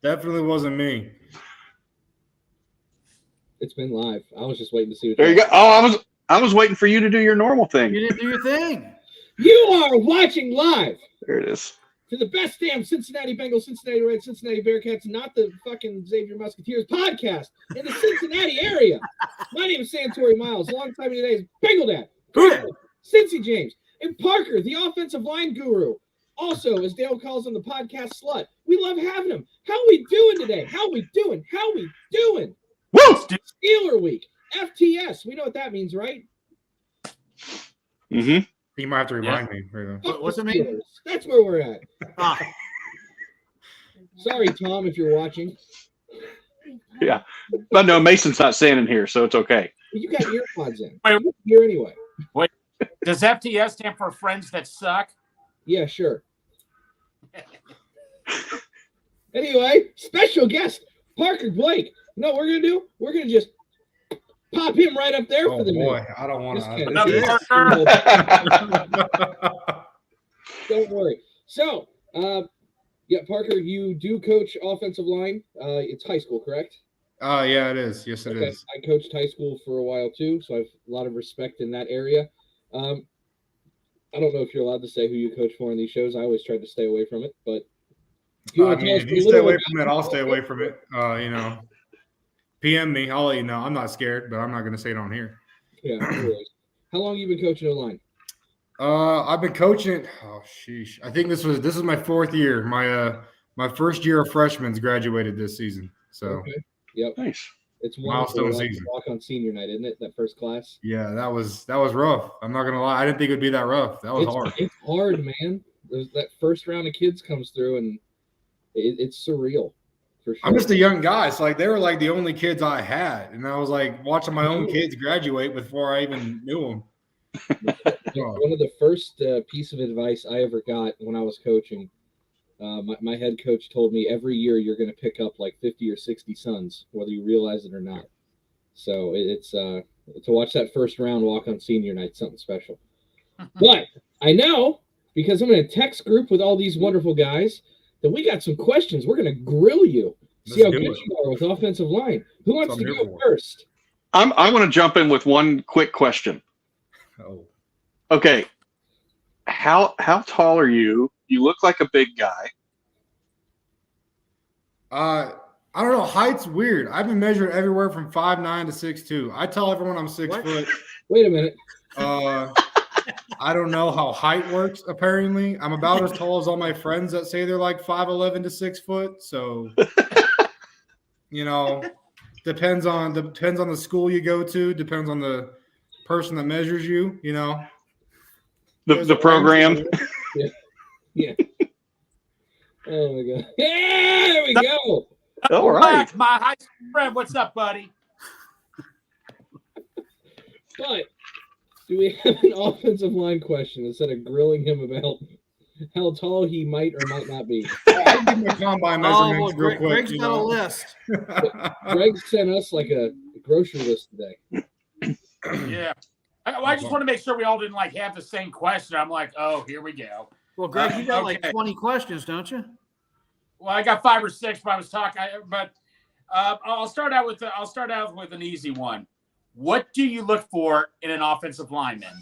Definitely wasn't me. It's been live. I was just waiting to see what There you go. Oh, I was waiting for you to do your normal thing. You didn't do your thing. You are watching live There it is. to the best damn Cincinnati Bengals, Cincinnati Reds, Cincinnati Bearcats, not the fucking Xavier Musketeers podcast in the Cincinnati area. My name is Santori Miles. Alongside me today is Bengal Dad, Cincy James, and Parker, the offensive line guru. Also, as Dale calls him, the podcast slut. We love having him. How we doing today? How we doing? Woo! Steeler Week. FTS. We know what that means, right? Mm-hmm. You might have to remind me. What's it mean? That's where we're at. Ah, Sorry, Tom, if you're watching. Yeah. But no, Mason's not standing here, so it's okay. You got earpods in. Wait. Here anyway. Does FTS stand for Friends That Suck? Yeah, sure. Anyway, special guest, Parker Blake. You know what we're going to do? We're going to just pop him right up there Oh for the boy, minute. I don't want Just to. kidding. Don't worry. So, yeah, Parker, you do coach offensive line. It's high school, correct? Yeah, it is. Yes, it is. I coached high school for a while too, so I have a lot of respect in that area. I don't know if you're allowed to say who you coach for in these shows. I always try to stay away from it, but if you stay away from it, I'll stay away from it. PM me. I'll let you know. I'm not scared, but I'm not going to say it on here. Yeah. Anyways. How long have you been coaching O-line? I've been coaching. Oh, sheesh. I think this is my fourth year. My first year of freshmen's graduated this season. So, okay. Yep. Nice. It's milestone season. Walk on senior night, isn't it? That first class. Yeah, that was rough. I'm not gonna lie. I didn't think it'd be that rough. That was hard. It's hard, man. That first round of kids comes through, and it's surreal. For sure. I'm just a young guy, so like they were like the only kids I had, and I was like watching my own kids graduate before I even knew them. One of the first piece of advice I ever got when I was coaching, my head coach told me every year you're going to pick up like 50 or 60 sons, whether you realize it or not. So it's to watch that first round walk on senior night, something special. But I know, because I'm in a text group with all these wonderful guys, that we got some questions. We're going to grill you, see how good you are with offensive line. Who wants to go first? I want to jump in with one quick question. Oh. Okay. How tall are you? You look like a big guy. I don't know. Height's weird. I've been measured everywhere from 5'9" to 6'2". I tell everyone I'm 6 foot. Wait a minute. I don't know how height works. Apparently, I'm about as tall as all my friends that say they're like 5'11" to 6 foot. So, depends on the school you go to. Depends on the person that measures you. The program. Yeah. Oh my god. Yeah, there we go. All right. My high school friend. What's up, buddy? But do we have an offensive line question instead of grilling him about how tall he might or might not be? I'll give him a combine measurements real quick. Greg's got a list. Greg sent us like a grocery list today. Yeah. I just want to make sure we all didn't have the same question. I'm like, oh, here we go. Well, Greg, you got like okay. 20 questions, don't you? Well, I got 5 or 6, but I was talking. I'll start out with an easy one. What do you look for in an offensive lineman?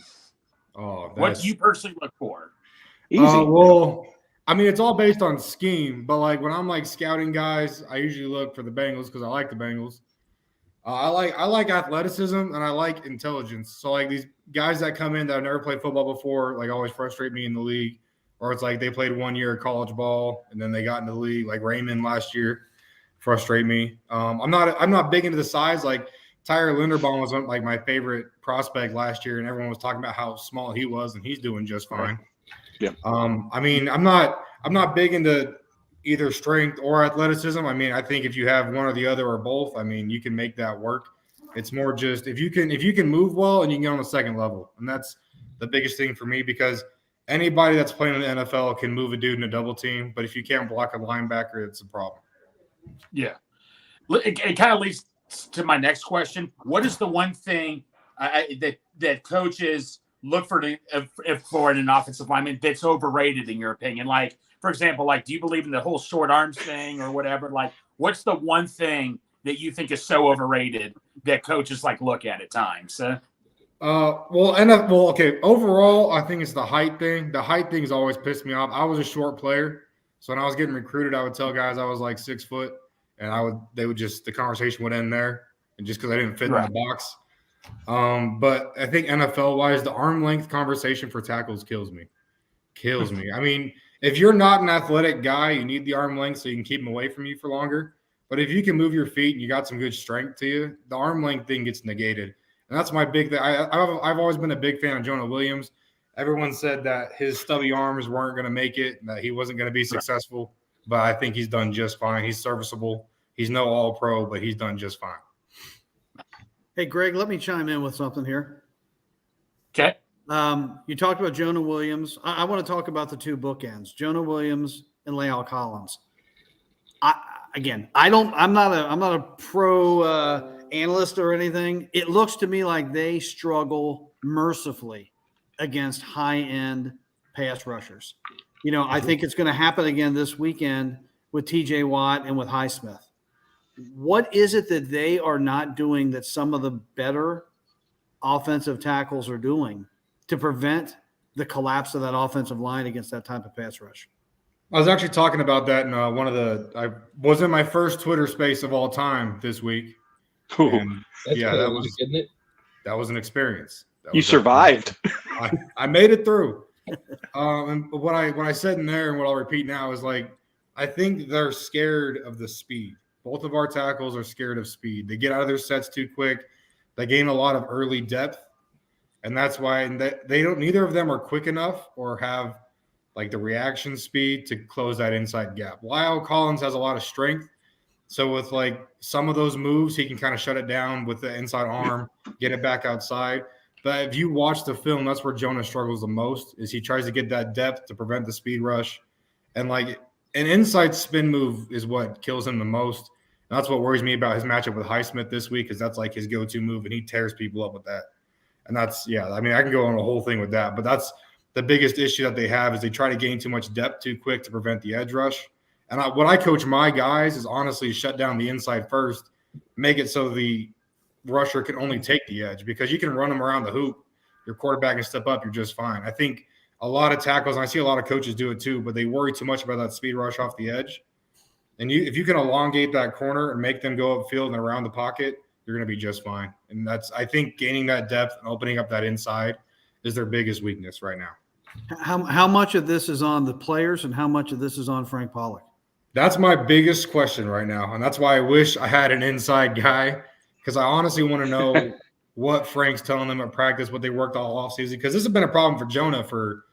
What do you personally look for? Easy. Well, I mean, it's all based on scheme, but when I'm scouting guys, I usually look for the Bengals because I like the Bengals. I like athleticism and I like intelligence. So these guys that come in that have never played football before, always frustrate me in the league. Or it's they played 1 year of college ball and then they got into the league, like Raymond last year, frustrate me. I'm not big into the size. Tyler Linderbaum was my favorite prospect last year, and everyone was talking about how small he was, and he's doing just fine. Yeah. I mean, I'm not big into either strength or athleticism. I mean, I think if you have one or the other or both, I mean, you can make that work. It's more just if you can move well and you can get on the second level, and that's the biggest thing for me because anybody that's playing in the NFL can move a dude in a double team, but if you can't block a linebacker, it's a problem. Yeah, it kind of leads to my next question. What is the one thing that coaches look for in an offensive lineman that's overrated in your opinion? for example, like, do you believe in the whole short arms thing or whatever? Like, what's the one thing that you think is so overrated that coaches like look at times? Okay. Overall, I think it's the height thing. The height thing has always pissed me off. I was a short player, so when I was getting recruited, I would tell guys I was like 6 foot, and the conversation would end there, and just because I didn't fit in the box. But I think NFL wise, the arm length conversation for tackles kills me. I mean, if you're not an athletic guy, you need the arm length so you can keep them away from you for longer. But if you can move your feet and you got some good strength to you, the arm length thing gets negated. And that's my big thing. I've always been a big fan of Jonah Williams. Everyone said that his stubby arms weren't going to make it, and that he wasn't going to be successful. But I think he's done just fine. He's serviceable. He's no all-pro, but he's done just fine. Hey, Greg, let me chime in with something here. Okay. You talked about Jonah Williams. I want to talk about the two bookends, Jonah Williams and La'el Collins. I'm not a pro analyst or anything. It looks to me like they struggle mercifully against high-end pass rushers. I think it's going to happen again this weekend with TJ Watt and with Highsmith. What is it that they are not doing that some of the better offensive tackles are doing to prevent the collapse of that offensive line against that type of pass rush? I was actually talking about that in I was in my first Twitter space of all time this week. That was an experience. You survived. I made it through. And what I said in there and what I'll repeat now is I think they're scared of the speed. Both of our tackles are scared of speed. They get out of their sets too quick. They gain a lot of early depth, and that's why neither of them are quick enough or have the reaction speed to close that inside gap. La'el Collins has a lot of strength. So with some of those moves, he can kind of shut it down with the inside arm, get it back outside. But if you watch the film, that's where Jonah struggles the most, is he tries to get that depth to prevent the speed rush. And an inside spin move is what kills him the most. And that's what worries me about his matchup with Highsmith this week, because that's his go-to move, and he tears people up with that. And I can go on a whole thing with that, but that's the biggest issue that they have is they try to gain too much depth too quick to prevent the edge rush. And what I coach my guys is honestly shut down the inside first, make it so the rusher can only take the edge, because you can run them around the hoop. Your quarterback can step up. You're just fine. I think a lot of tackles, and I see a lot of coaches do it too, but they worry too much about that speed rush off the edge. And if you can elongate that corner and make them go upfield and around the pocket, you're going to be just fine. And I think gaining that depth and opening up that inside is their biggest weakness right now. How much of this is on the players and how much of this is on Frank Pollock? That's my biggest question right now. And that's why I wish I had an inside guy, because I honestly want to know what Frank's telling them at practice, what they worked all offseason, because this has been a problem for Jonah for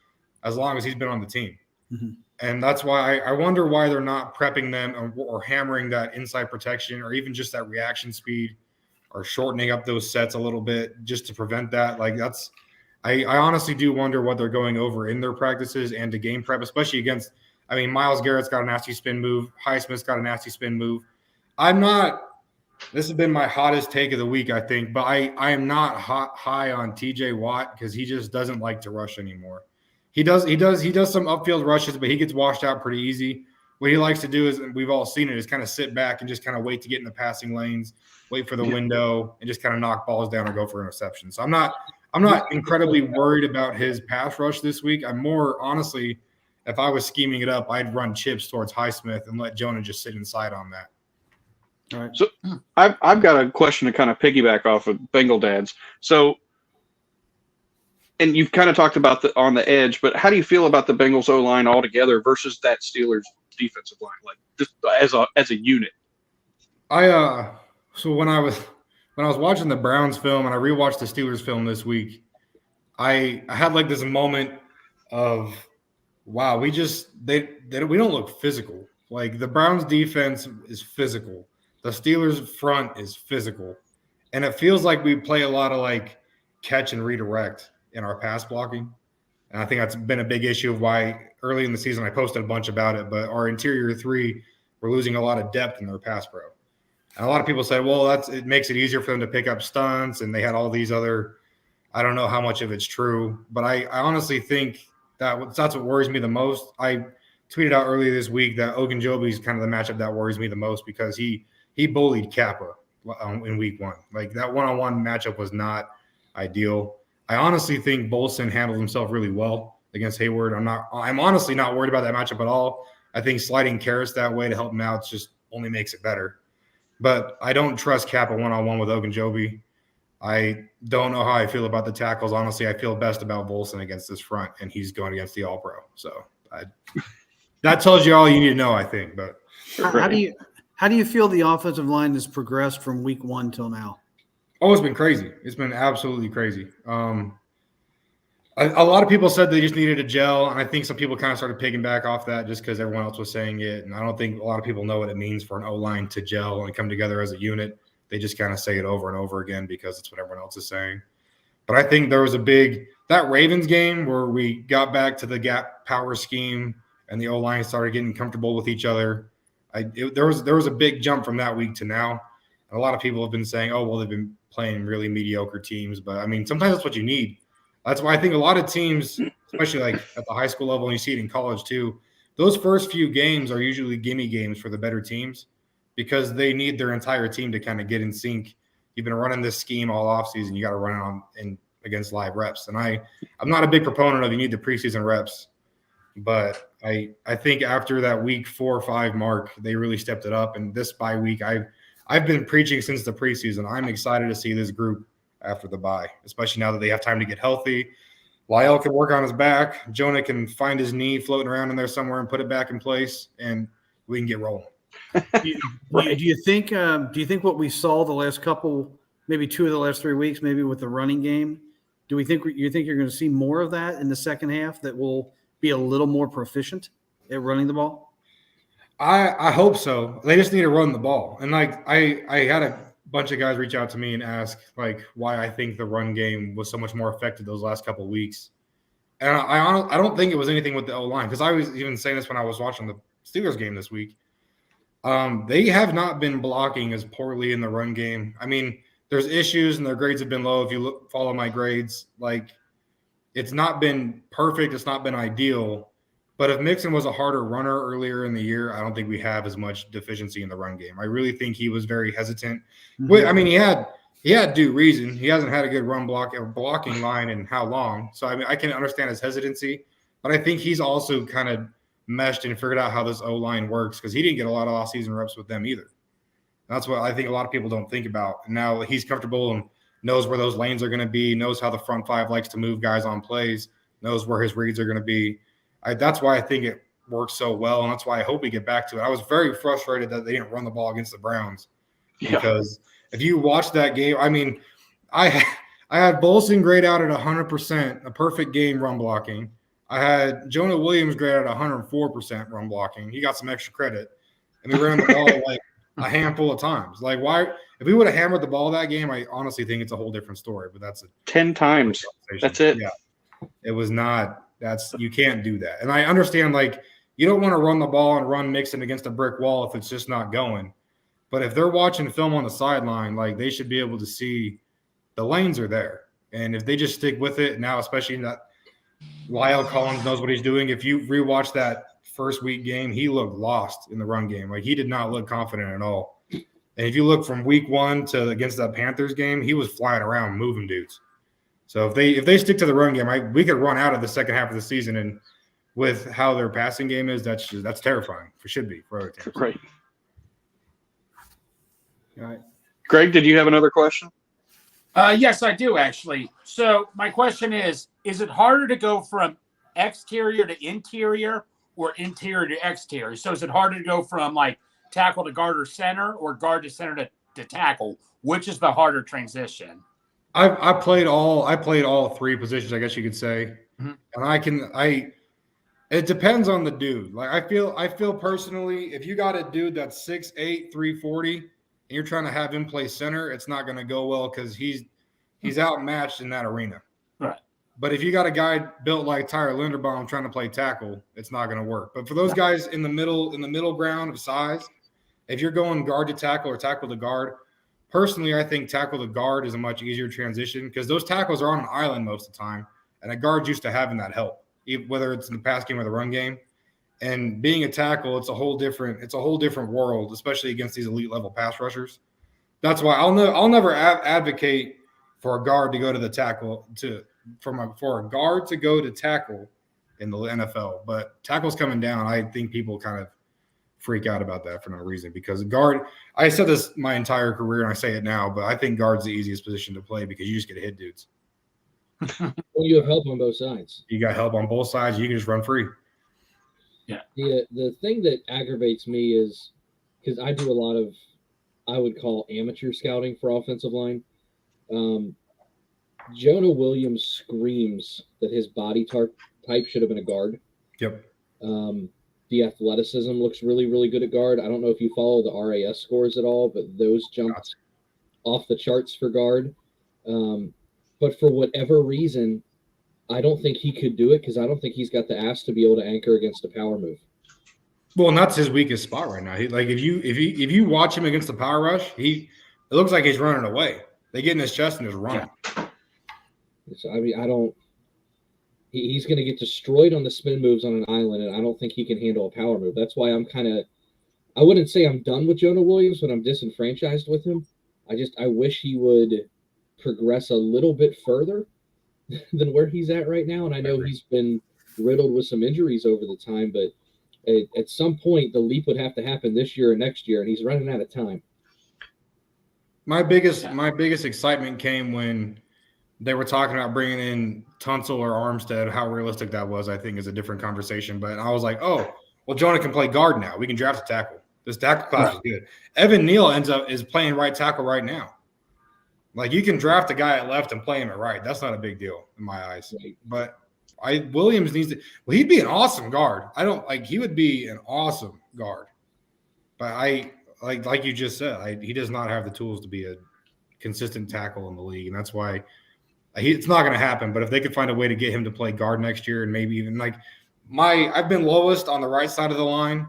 as long as he's been on the team. Mm-hmm. And that's why I wonder why they're not prepping them or hammering that inside protection or even just that reaction speed or shortening up those sets a little bit just to prevent that. I honestly do wonder what they're going over in their practices and to game prep, especially against – Myles Garrett's got a nasty spin move. Highsmith's got a nasty spin move. This has been my hottest take of the week, I think, but I am not high on TJ Watt because he just doesn't like to rush anymore. He does some upfield rushes, but he gets washed out pretty easy. What he likes to do is, and we've all seen it, is kind of sit back and just kind of wait to get in the passing lanes, wait for the window, and just kind of knock balls down or go for interception. So I'm not incredibly worried about his pass rush this week. I'm more, honestly, if I was scheming it up, I'd run chips towards Highsmith and let Jonah just sit inside on that. All right. So I've got a question to kind of piggyback off of Bengal Dads. So, and you've kind of talked about on the edge, but how do you feel about the Bengals O-line altogether versus that Steelers defensive line, just as a unit? So when I was watching the Browns film and I rewatched the Steelers film this week, I had this moment of, wow, we don't look physical. The Browns defense is physical. The Steelers front is physical. And it feels like we play a lot of catch and redirect in our pass blocking. And I think that's been a big issue of why early in the season I posted a bunch about it, but our interior three, we're losing a lot of depth in their pass pro. And a lot of people say, well, it makes it easier for them to pick up stunts, and they had all these other – I don't know how much of it's true. But I honestly think that's what worries me the most. tweeted out earlier this week that Ogunjobi is kind of the matchup that worries me the most because he bullied Kappa in week 1. Like that one-on-one matchup was not ideal. I honestly think Bolson handled himself really well against Hayward. I'm honestly not worried about that matchup at all. I think sliding Karras that way to help him out just only makes it better. But I don't trust Kappa one-on-one with Ogunjobi. I don't know how I feel about the tackles. Honestly, I feel best about Bolson against this front, and he's going against the All-Pro. So that tells you all you need to know, I think. But how do you feel the offensive line has progressed from week 1 till now? Oh, it's been crazy. It's been absolutely crazy. A lot of people said they just needed a gel, and I think some people kind of started picking back off that just because everyone else was saying it. And I don't think a lot of people know what it means for an O-line to gel and come together as a unit. They just kind of say it over and over again because it's what everyone else is saying. But I think there was that Ravens game where we got back to the gap power scheme and the O-line started getting comfortable with each other. There was a big jump from that week to now. And a lot of people have been saying, oh, well, they've been playing really mediocre teams. But, I mean, sometimes that's what you need. That's why I think a lot of teams, especially like at the high school level, and you see it in college too, those first few games are usually gimme games for the better teams because they need their entire team to kind of get in sync. You've been running this scheme all offseason. You got to run it against live reps. And I'm not a big proponent of you need the preseason reps. But I think after that week 4 or 5 mark, they really stepped it up. And this bye week, I've been preaching since the preseason. I'm excited to see this group after the bye, especially now that they have time to get healthy. Lyle can work on his back. Jonah can find his knee floating around in there somewhere and put it back in place, and we can get rolling. Do you think what we saw the last couple, maybe 2 of the last 3 weeks, maybe with the running game, you think you're going to see more of that in the second half that will be a little more proficient at running the ball? I hope so. They just need to run the ball. And like I had a bunch of guys reach out to me and ask like why I think the run game was so much more effective those last couple of weeks. And I don't think it was anything with the O-line because I was even saying this when I was watching the Steelers game this week. They have not been blocking as poorly in the run game. I mean, there's issues and their grades have been low. If you follow my grades, like it's not been perfect. It's not been ideal. But if Mixon was a harder runner earlier in the year, I don't think we have as much deficiency in the run game. I really think he was very hesitant. Mm-hmm. I mean, he had due reason. He hasn't had a good run block or blocking line in how long. So I mean, I can understand his hesitancy, but I think he's also kind of meshed and figured out how this O-line works because he didn't get a lot of off-season reps with them either. That's what I think a lot of people don't think about. And now he's comfortable and knows where those lanes are going to be, knows how the front 5 likes to move guys on plays, knows where his reads are going to be. That's why I think it works so well, and that's why I hope we get back to it. I was very frustrated that they didn't run the ball against the Browns because if you watch that game, I mean, I had Bolson grade out at 100%, a perfect game run blocking. I had Jonah Williams grade out at 104% run blocking. He got some extra credit, and we ran the ball like a handful of times. Like, why? If we would have hammered the ball that game, I honestly think it's a whole different story. But that's 10 times. That's it. Yeah, it was not. You can't do that. And I understand, like, you don't want to run the ball and run Mixon against a brick wall if it's just not going. But if they're watching film on the sideline, like, they should be able to see the lanes are there. And if they just stick with it now, especially that Lyle Collins knows what he's doing. If you rewatch that first week game, he looked lost in the run game. Like, he did not look confident at all. And if you look from week 1 to against that Panthers game, he was flying around moving dudes. So if they stick to the run game, we could run out of the second half of the season, and with how their passing game is, that's terrifying. Should be for other teams. Right. All right. Greg, did you have another question? Yes, I do actually. So my question is it harder to go from exterior to interior or interior to exterior? So is it harder to go from like tackle to guard or center, or guard to center to tackle? Which is the harder transition? I played all 3 positions, I guess you could say. Mm-hmm. And it depends on the dude. Like I feel personally, if you got a dude that's 6'8", 340, and you're trying to have him play center, it's not going to go well because he's outmatched in that arena. Right. But if you got a guy built like Tyler Linderbaum trying to play tackle, it's not going to work. But for those guys in the middle ground of size, if you're going guard to tackle or tackle to guard, personally, I think tackle to guard is a much easier transition because those tackles are on an island most of the time, and a guard's used to having that help, whether it's in the pass game or the run game. And being a tackle, it's a whole different world, especially against these elite level pass rushers. That's why I'll never advocate for a guard to go to the tackle for a guard to go to tackle in the NFL. But tackles coming down, I think people kind of freak out about that for no reason, because guard, I said this my entire career and I say it now, but I think guard's the easiest position to play because you just get hit dudes. Well, you have help on both sides. You got help on both sides. You can just run free. Yeah. The thing that aggravates me is because I do a lot of, I would call amateur scouting for offensive line. Jonah Williams screams that his body type should have been a guard. Yep. The athleticism looks really, really good at guard. I don't know if you follow the RAS scores at all, but those jumped off the charts for guard. But for whatever reason, I don't think he could do it because I don't think he's got the ass to be able to anchor against a power move. Well, and that's his weakest spot right now. If you watch him against the power rush, it looks like he's running away. They get in his chest and just run. Yeah. So, I mean, he's going to get destroyed on the spin moves on an island, and I don't think he can handle a power move. That's why I wouldn't say I'm done with Jonah Williams, but I'm disenfranchised with him. I wish he would progress a little bit further than where he's at right now. And I know he's been riddled with some injuries over the time, but at some point the leap would have to happen this year or next year, and he's running out of time. My biggest excitement came when they were talking about bringing in Tunsil or Armstead. How realistic that was, I think, is a different conversation. But I was like, oh, well, Jonah can play guard now. We can draft a tackle. This tackle class is good. Evan Neal is playing right tackle right now. Like, you can draft a guy at left and play him at right. That's not a big deal in my eyes. Right. But Williams needs to. Well, he'd be an awesome guard. He would be an awesome guard. But like you just said, he does not have the tools to be a consistent tackle in the league, and that's why it's not going to happen. But if they could find a way to get him to play guard next year, and maybe even I've been lowest on the right side of the line,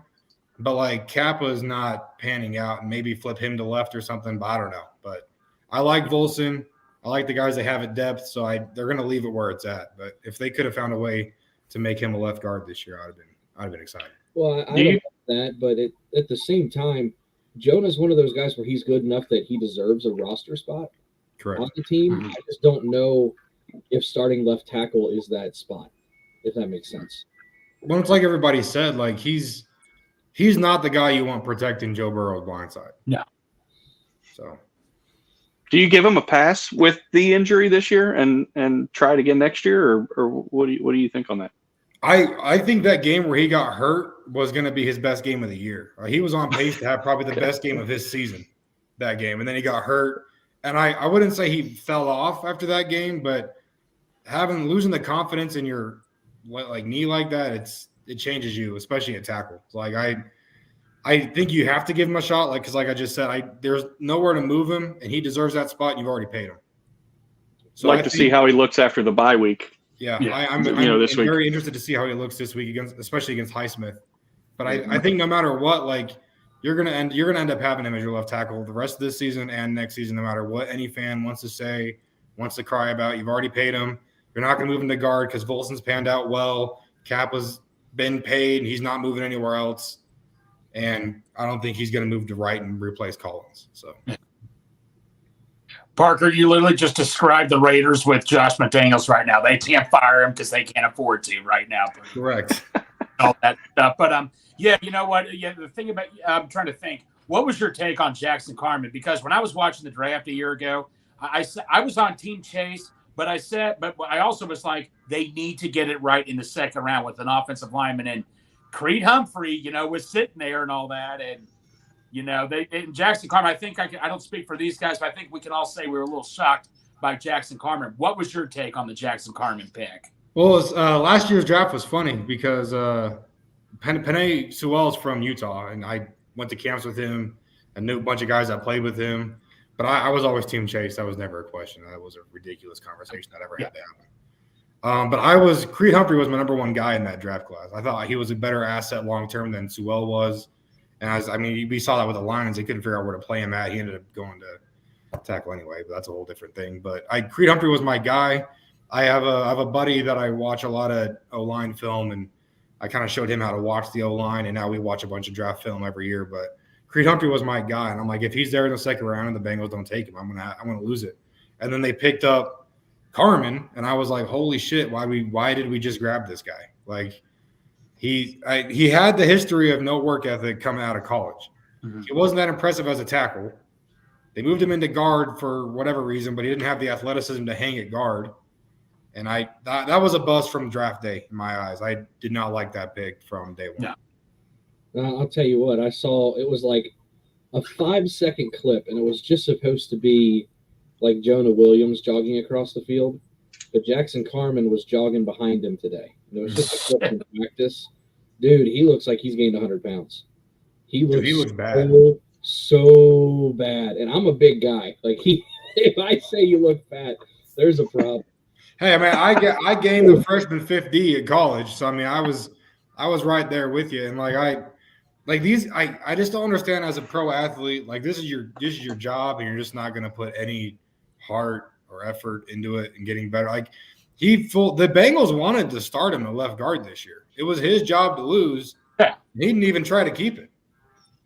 but Kappa is not panning out, and maybe flip him to left or something. But I don't know. But I like Volson. I like the guys they have at depth, so they're going to leave it where it's at. But if they could have found a way to make him a left guard this year, I'd have been excited. Well, I don't know that, but at the same time, Jonah's one of those guys where he's good enough that he deserves a roster spot on the team. Mm-hmm. I just don't know if starting left tackle is that spot, if that makes sense. Well, it's like everybody said, he's not the guy you want protecting Joe Burrow's blindside. No. So, do you give him a pass with the injury this year and try it again next year, or what do you think on that? I think that game where he got hurt was going to be his best game of the year. He was on pace to have probably the best game of his season that game, and then he got hurt. And I wouldn't say he fell off after that game, but losing the confidence in your knee like that, it changes you, especially at tackle. I think you have to give him a shot, because I just said, there's nowhere to move him, and he deserves that spot, and you've already paid him. So I'd like to see how he looks after the bye week. Yeah, I'm this week. Very interested to see how he looks this week especially against Highsmith. But I think no matter what, you're gonna end up having him as your left tackle the rest of this season and next season, no matter what any fan wants to say, wants to cry about. You've already paid him. You're not gonna move him to guard because Volson's panned out well. Kappa's been paid, and he's not moving anywhere else. And I don't think he's gonna move to right and replace Collins. So. Parker, you literally just described the Raiders with Josh McDaniels right now. They can't fire him because they can't afford to right now. Correct. All that stuff. But yeah, you know what? Yeah, the thing about I'm trying to think. What was your take on Jackson Carman? Because when I was watching the draft a year ago, I was on Team Chase, but I also was like, they need to get it right in the second round with an offensive lineman, and Creed Humphrey, was sitting there and all that, and. Jackson Carman, I don't speak for these guys, but I think we can all say we were a little shocked by Jackson Carman. What was your take on the Jackson Carman pick? Well, last year's draft was funny because Penei Sewell's from Utah, and I went to camps with him. I knew a bunch of guys that played with him, but I was always Team Chase. That was never a question. That was a ridiculous conversation that ever had to happen. But Creed Humphrey was my number one guy in that draft class. I thought he was a better asset long-term than Sewell was. And we saw that with the Lions. They couldn't figure out where to play him at. He ended up going to tackle anyway, but that's a whole different thing. But Creed Humphrey was my guy. I have a buddy that I watch a lot of O-line film, and I kind of showed him how to watch the O-line, and now we watch a bunch of draft film every year. But Creed Humphrey was my guy, and I'm like, if he's there in the second round and the Bengals don't take him, I'm gonna lose it. And then they picked up Carman, and I was like, holy shit, why did we just grab this guy? Like he had the history of no work ethic coming out of college. Mm-hmm. He wasn't that impressive as a tackle. They moved him into guard for whatever reason, but he didn't have the athleticism to hang at guard. And that was a bust from draft day in my eyes. I did not like that pick from day one. No. I'll tell you what, I saw it was like a 5-second clip, and it was just supposed to be like Jonah Williams jogging across the field. But Jackson Carman was jogging behind him today. And it was just a clip from practice. Dude, he looks like he's gained 100 pounds. He looks bad. So bad. And I'm a big guy. Like if I say you look fat, there's a problem. Hey, man, I gained the freshman 50 at college, so I mean, I was right there with you, and I just don't understand as a pro athlete, like this is your job, and you're just not going to put any heart or effort into it and getting better. Like the Bengals wanted to start him at left guard this year. It was his job to lose. Yeah. He didn't even try to keep it.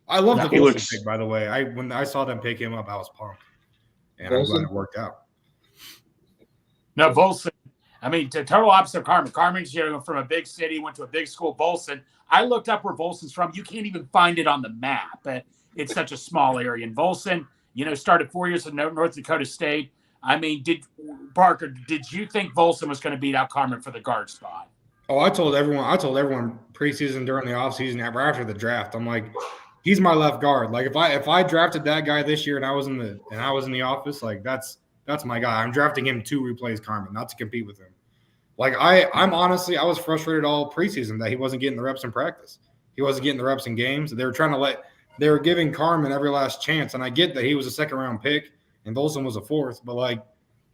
I love the Volson pick, by the way. When I saw them pick him up, I was pumped, and I'm glad it worked out. No, Volson. I mean, total opposite of Carman. Carman's from a big city, went to a big school. Volson. I looked up where Volson's from. You can't even find it on the map. It's such a small area. And Volson, started 4 years at North Dakota State. I mean, did you think Volson was going to beat out Carman for the guard spot? Oh, I told everyone preseason, during the offseason, after the draft. I'm like, he's my left guard. Like if I drafted that guy this year and I was in the office, like that's my guy. I'm drafting him to replace Carman, not to compete with him. Like I'm honestly, I was frustrated all preseason that he wasn't getting the reps in practice. He wasn't getting the reps in games. They were giving Carman every last chance. And I get that he was a second round pick and Volson was a fourth, but like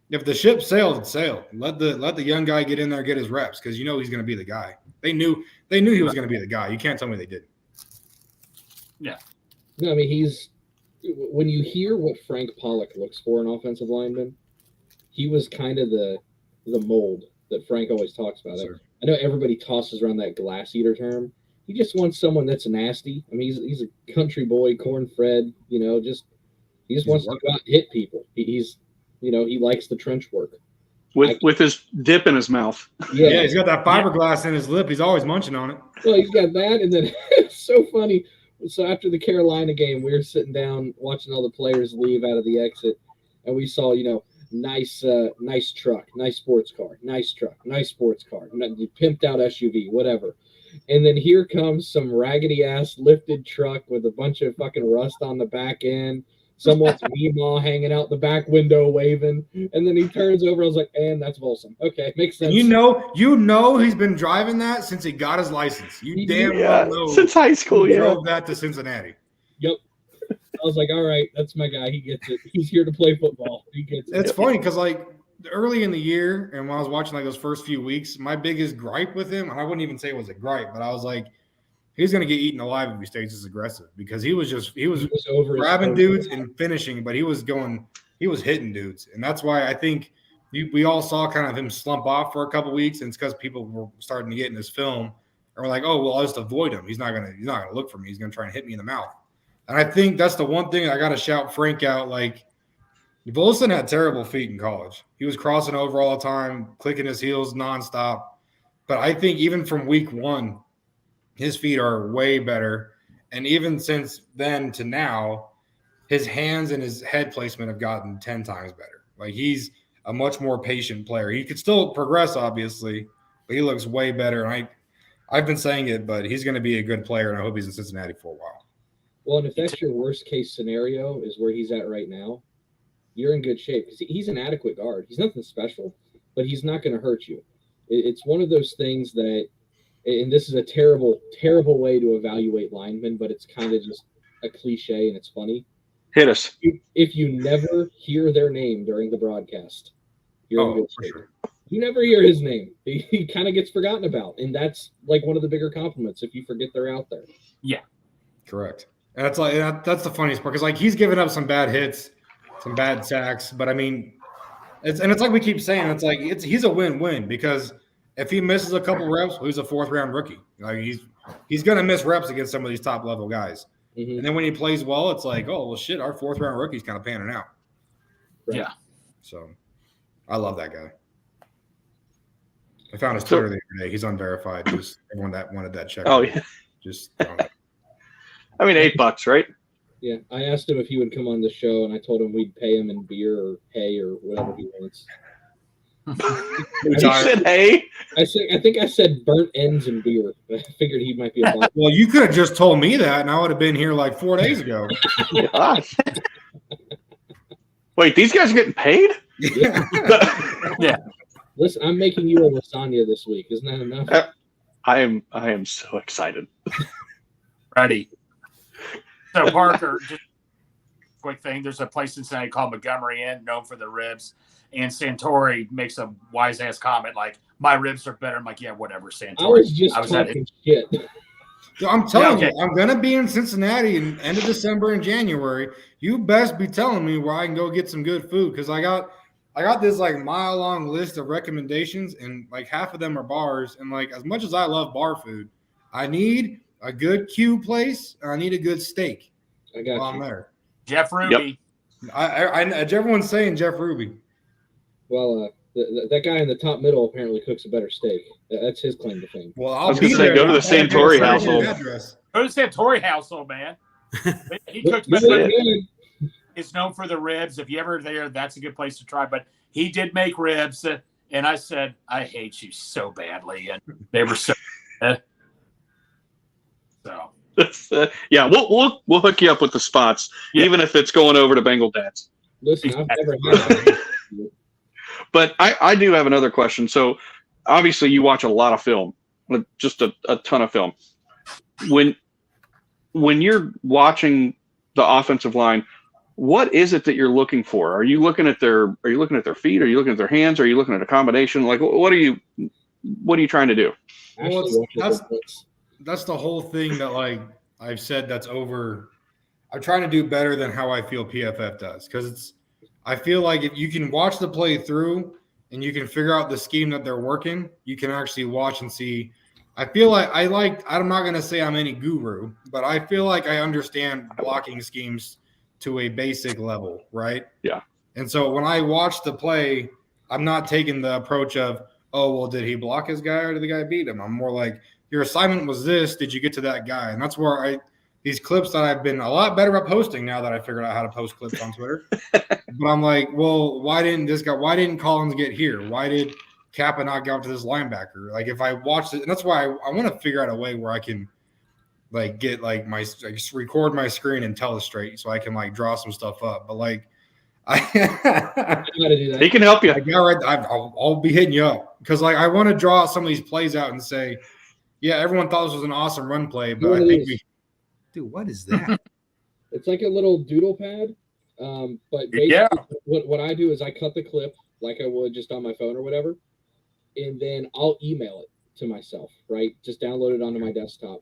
if the ship sailed, it sailed. Let the young guy get in there and get his reps because he's going to be the guy. They knew he was going to be the guy. You can't tell me they didn't. Yeah. No, I mean when you hear what Frank Pollock looks for in offensive linemen, he was kind of the mold that Frank always talks about. Sure. I know everybody tosses around that glass eater term. He just wants someone that's nasty. I mean, he's a country boy, corn-fed, he just wants to go out and hit people. He likes the trench work. With his dip in his mouth. Yeah, he's got that fiberglass in his lip. He's always munching on it. Well, he's got that, and then it's so funny. So after the Carolina game, we were sitting down watching all the players leave out of the exit, and we saw, nice truck, nice sports car, nice truck, nice sports car, pimped out SUV, whatever. And then here comes some raggedy ass lifted truck with a bunch of fucking rust on the back end. Someone's Meemaw hanging out the back window waving, and then he turns over. I was like, and that's Volson. Okay, makes sense. You know he's been driving that since he got his license. You damn well know since high school. He drove that to Cincinnati. Yep. I was like, all right, that's my guy. He gets it. He's here to play football. He gets it. It's funny because early in the year, and when I was watching those first few weeks, my biggest gripe with him, and I wouldn't even say it was a gripe, but I was like, he's going to get eaten alive if he stays this aggressive because he was over grabbing dudes and finishing, but he was hitting dudes. And that's why I think we all saw kind of him slump off for a couple weeks. And it's because people were starting to get in his film and we're like, oh, well, I'll just avoid him. He's not going to look for me. He's going to try and hit me in the mouth. And I think that's the one thing I got to shout Frank out. Like Volson had terrible feet in college. He was crossing over all the time, clicking his heels nonstop. But I think even from week one, his feet are way better. And even since then to now, his hands and his head placement have gotten 10 times better. Like he's a much more patient player. He could still progress, obviously, but he looks way better. And I've been saying it, but he's going to be a good player, and I hope he's in Cincinnati for a while. Well, and if that's your worst case scenario is where he's at right now, you're in good shape because he's an adequate guard. He's nothing special, but he's not going to hurt you. It's one of those things that, and this is a terrible, terrible way to evaluate linemen, but it's kind of just a cliche and it's funny. Hit us. If you never hear their name during the broadcast, you're in good shape. Sure. You never hear his name. He kind of gets forgotten about. And that's like one of the bigger compliments if you forget they're out there. Yeah. Correct. And that's the funniest part because he's given up some bad hits, some bad sacks, but I mean, it's like we keep saying, he's a win-win because if he misses a couple reps, he's a 4th-round rookie. Like he's gonna miss reps against some of these top level guys. Mhm. And then when he plays well, it's like, oh well, shit, our 4th-round rookie's kind of panning out. Right. Yeah. So I love that guy. I found his Twitter the other day. He's unverified. Just everyone that wanted that check. Oh yeah. Just I mean, $8, right? Yeah, I asked him if he would come on the show, and I told him we'd pay him in beer or hay or whatever he wants. You said, hey. I think I said burnt ends and beer. I figured he might be a bar. well, you could have just told me that, and I would have been here like 4 days ago. Gosh. Wait, these guys are getting paid? Yeah. Yeah. Listen, I'm making you a lasagna this week. Isn't that enough? I am so excited. Ready. So Parker, just quick thing. There's a place in Cincinnati called Montgomery Inn, known for the ribs. And Santori makes a wise ass comment like, "My ribs are better." I'm like, "Yeah, whatever, Santori." I was just at talking shit. So I'm telling Yeah, okay. you, I'm gonna be in Cincinnati in end of December and January. You best be telling me where I can go get some good food because I got this like mile-long list of recommendations, and like half of them are bars. And like as much as I love bar food, I need a good Q place and I need a good steak I got while I'm you. there. Jeff Ruby. I everyone's saying Jeff Ruby. Well, that guy in the top middle apparently cooks a better steak. That's his claim to fame. Well, I was gonna say, go to the Santori household. Go to Santori household, man. He cooks This better. is good. It's known for the ribs. If you ever there, that's a good place to try. But he did make ribs, and I said, "I hate you so badly," and they were so. So Yeah, we'll hook you up with the spots, Yeah. even if it's going over to Bengal Dads. Listen, I've never had that. But I do have another question. So obviously you watch a lot of film, like just a ton of film. When you're watching the offensive line, what is it that you're looking for? Are you looking at their feet? Are you looking at their hands? Are you looking at a combination? Like what are you trying to do? Well, Actually, watch that's- the books. That's the whole thing that like I've said that's over. I'm trying to do better than how I feel PFF does because I feel like if you can watch the play through and you can figure out the scheme that they're working, you can actually watch and see. I feel like I'm not going to say I'm any guru, but I feel like I understand blocking schemes to a basic level, right? Yeah. And so when I watch the play, I'm not taking the approach of, oh, well, did he block his guy or did the guy beat him? I'm more like, your assignment was this. Did you get to that guy? And that's where these clips that I've been a lot better at posting now that I figured out how to post clips on Twitter. But I'm like, well, why didn't Collins get here? Why did Kappa not go up to this linebacker? Like if I watched it, and that's why I want to figure out a way where I can like get like record my screen and tell it straight so I can like draw some stuff up. But like I gotta do that. He can help you. I'll be hitting you up because like I want to draw some of these plays out and say, yeah, everyone thought this was an awesome run play, but I think Dude, what is that? It's like a little doodle pad. But basically, Yeah. what I do is I cut the clip like I would just on my phone or whatever, and then I'll email it to myself, right? Just download it onto my desktop.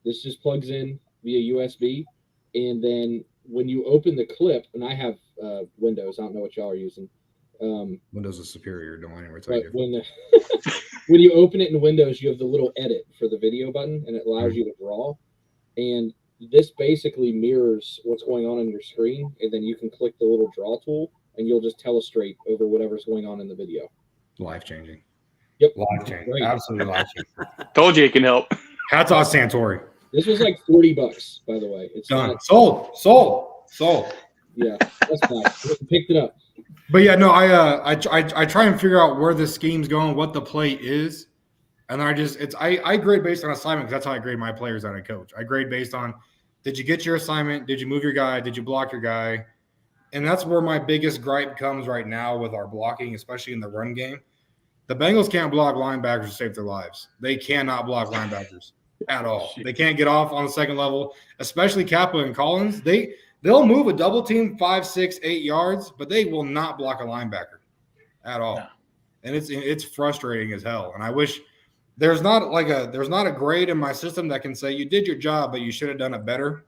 This just plugs in via USB, and then when you open the clip, and I have Windows, I don't know what y'all are using. Windows is superior. Don't let anyone tell But you. when you open it in Windows, you have the little edit for the video button, and it allows you to draw. And this basically mirrors what's going on your screen, and then you can click the little draw tool, and you'll just telestrate over whatever's going on in the video. Life changing. Yep. Life changing. Great. Absolutely life changing. Told you he can help. Hats off Santori. This was like $40, by the way. It's Done. not. Sold. Yeah, that's fine. Picked it up. But yeah, no, I try and figure out where the scheme's going, what the play is, and I grade based on assignment because that's how I grade my players on a coach. I grade based on did you get your assignment, did you move your guy, did you block your guy, and that's where my biggest gripe comes right now with our blocking, especially in the run game. The Bengals can't block linebackers to save their lives. They cannot block linebackers at all. They can't get off on the second level, especially Kappa and Collins. They'll move a double team 5, 6, 8 yards, but they will not block a linebacker at all. No. And it's frustrating as hell. And I wish there's not a grade in my system that can say you did your job, but you should have done it better.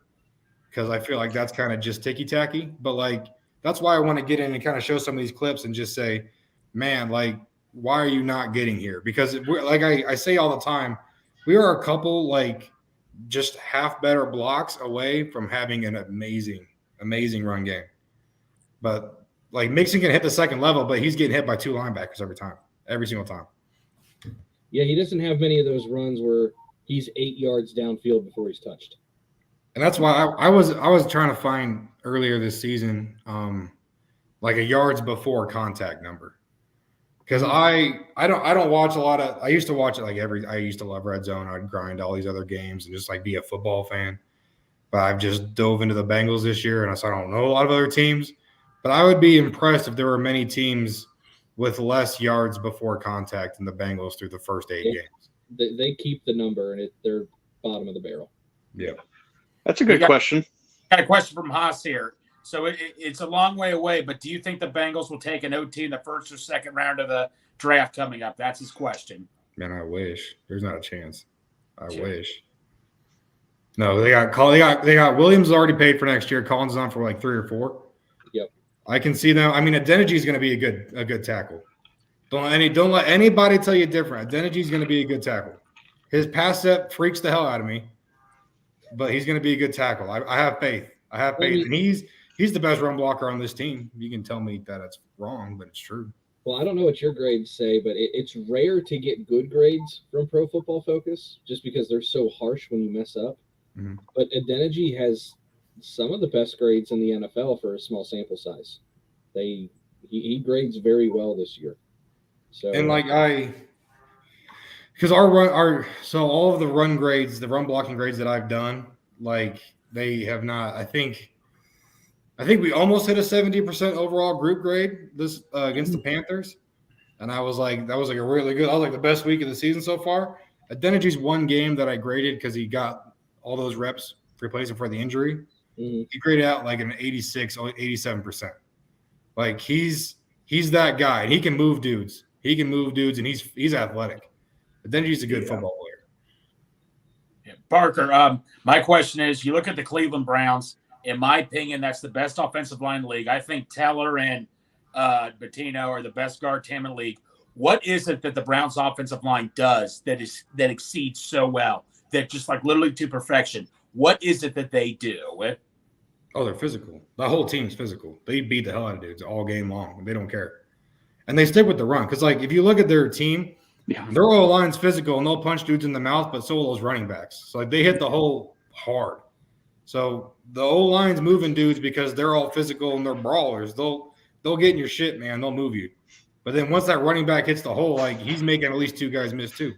Because I feel like that's kind of just ticky-tacky. But like that's why I want to get in and kind of show some of these clips and just say, man, like why are you not getting here? Because we're, like I say all the time, we are a couple like just half better blocks away from having an amazing run game. But like Mixon can hit the second level, but he's getting hit by 2 linebackers every single time. Yeah, he doesn't have many of those runs where he's 8 yards downfield before he's touched. And that's why I was trying to find earlier this season, like a yards before contact number, because I don't watch a lot of. I used to watch it I used to love Red Zone. I'd grind all these other games and just like be a football fan. But I've just dove into the Bengals this year, and I don't know a lot of other teams. But I would be impressed if there were many teams with less yards before contact than the Bengals through the first 8 games. They keep the number, and they're bottom of the barrel. Yeah. That's a good question. Got a question from Haas here. So it's a long way away, but do you think the Bengals will take an OT in the first or second round of the draft coming up? That's his question. Man, I wish. There's not a chance. I wish. No, they got Williams already paid for next year. Collins is on for like 3 or 4. Yep. I can see them. I mean, Adeniji is going to be a good tackle. Don't let anybody tell you different. Adeniji is going to be a good tackle. His pass set freaks the hell out of me, but he's going to be a good tackle. I have faith. And he's the best run blocker on this team. You can tell me that it's wrong, but it's true. Well, I don't know what your grades say, but it's rare to get good grades from Pro Football Focus just because they're so harsh when you mess up. Mm-hmm. But Adeniji has some of the best grades in the NFL for a small sample size. He grades very well this year. So and because all of the run grades, the run blocking grades that I've done, like they have not. I think we almost hit a 70% overall group grade this against the Panthers, and I was like, that was like a really good. I was like the best week of the season so far. Adeniji's one game that I graded because he got all those reps replacing for the injury. Mm-hmm. He graded out like an 86, 87%. Like he's that guy, and he can move dudes. And he's athletic. Adeniji's a good football player. Yeah. Parker, my question is, you look at the Cleveland Browns. In my opinion, that's the best offensive line in the league. I think Teller and Bettino are the best guard team in the league. What is it that the Browns offensive line does that exceeds so well, that just like literally to perfection? What is it that they do? Oh, they're physical. The whole team's physical. They beat the hell out of dudes all game long. They don't care. And they stick with the run. Because, like, if you look at their team, their O-line's physical, and they'll punch dudes in the mouth, but so will those running backs. So, like, they hit the hole hard. So, the O-line's moving dudes because they're all physical and they're brawlers. They'll get in your shit, man. They'll move you. But then once that running back hits the hole, like, he's making at least 2 guys miss too.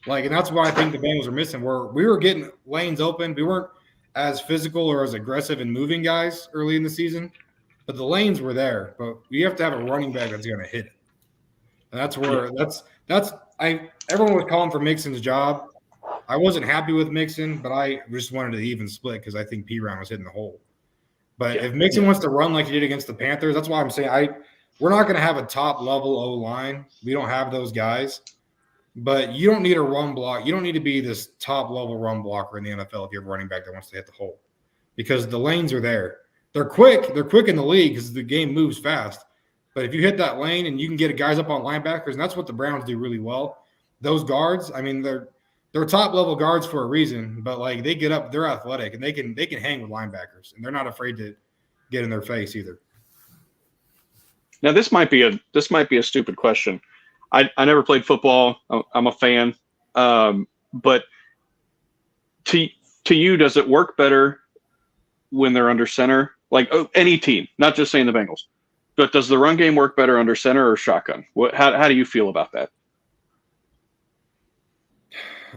Like, and that's why I think the Bengals are missing. We were getting lanes open. We weren't as physical or as aggressive in moving guys early in the season, but the lanes were there. But we have to have a running back that's going to hit it. And that's where everyone was calling for Mixon's job. I wasn't happy with Mixon, but I just wanted to even split because I think P-Round was hitting the hole. But if Mixon wants to run like he did against the Panthers, that's why I'm saying we're not going to have a top-level O-line. We don't have those guys. But you don't need a run block. You don't need to be this top-level run blocker in the NFL if you have a running back that wants to hit the hole, because the lanes are there. They're quick. They're quick in the league because the game moves fast. But if you hit that lane and you can get guys up on linebackers, and that's what the Browns do really well. Those guards, I mean, they're top-level guards for a reason, but like they get up, they're athletic, and they can hang with linebackers, and they're not afraid to get in their face either. Now this might be a stupid question. I never played football. I'm a fan. But to you, does it work better when they're under center? Like any team, not just saying the Bengals. But does the run game work better under center or shotgun? How do you feel about that?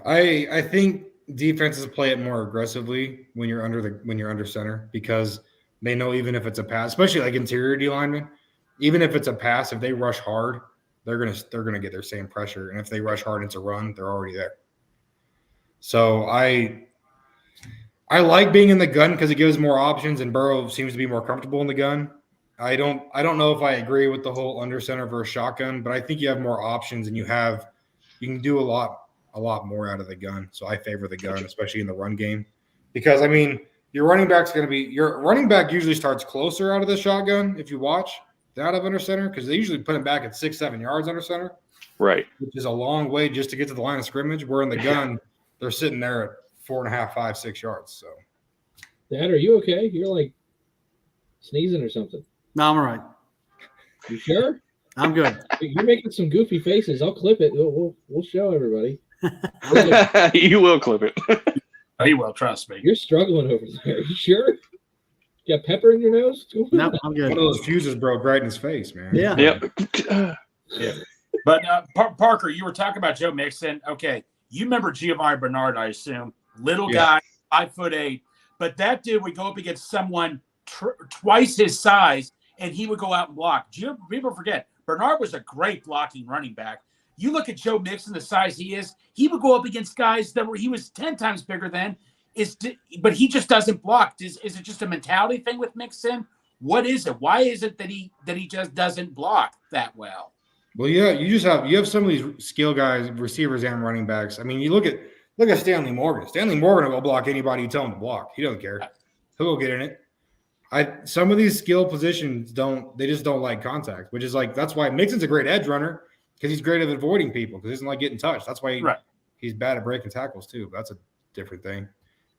I think defenses play it more aggressively when you're under center, because they know even if it's a pass, especially like interior D linemen, even if it's a pass, if they rush hard, they're gonna get their same pressure, and if they rush hard and it's a run, they're already there. So I like being in the gun because it gives more options, and Burrow seems to be more comfortable in the gun. I don't know if I agree with the whole under center versus shotgun, but I think you have more options and you can do a lot more out of the gun. So I favor the gun, especially in the run game, because your running back usually starts closer out of the shotgun if you watch. out of under center because they usually put him back at 6-7 yards under center, Right. which is a long way just to get to the line of scrimmage. Where in the gun, they're sitting there at 4.5, 5, 6 yards. So, Dad, are you okay? You're like sneezing or something. No, I'm all right. You sure? I'm good. You're making some goofy faces. I'll clip it. We'll show everybody. You will clip it. Oh, you will, trust me. You're struggling over there. You sure? You got pepper in your nose? No, I'm one good. of those fuses broke right in his face, man. Yeah. Yep. But Parker, you were talking about Joe Mixon. Okay, you remember Giovanni Bernard, I assume. Little guy, 5'8", but that dude would go up against someone twice his size, and he would go out and block. People forget, Bernard was a great blocking running back. You look at Joe Mixon, the size he is, he would go up against guys he was 10 times bigger than, but he just doesn't block. Is it just a mentality thing with Mixon? What is it? Why is it that he just doesn't block that well? Well, yeah, you have some of these skill guys, receivers and running backs. I mean, you look at Stanley Morgan. Stanley Morgan will block anybody you tell him to block. He doesn't care. He'll go get in it. Some of these skill positions just don't like contact, which is like that's why Mixon's a great edge runner because he's great at avoiding people because he doesn't like getting touched. That's why he's bad at breaking tackles too. But that's a different thing.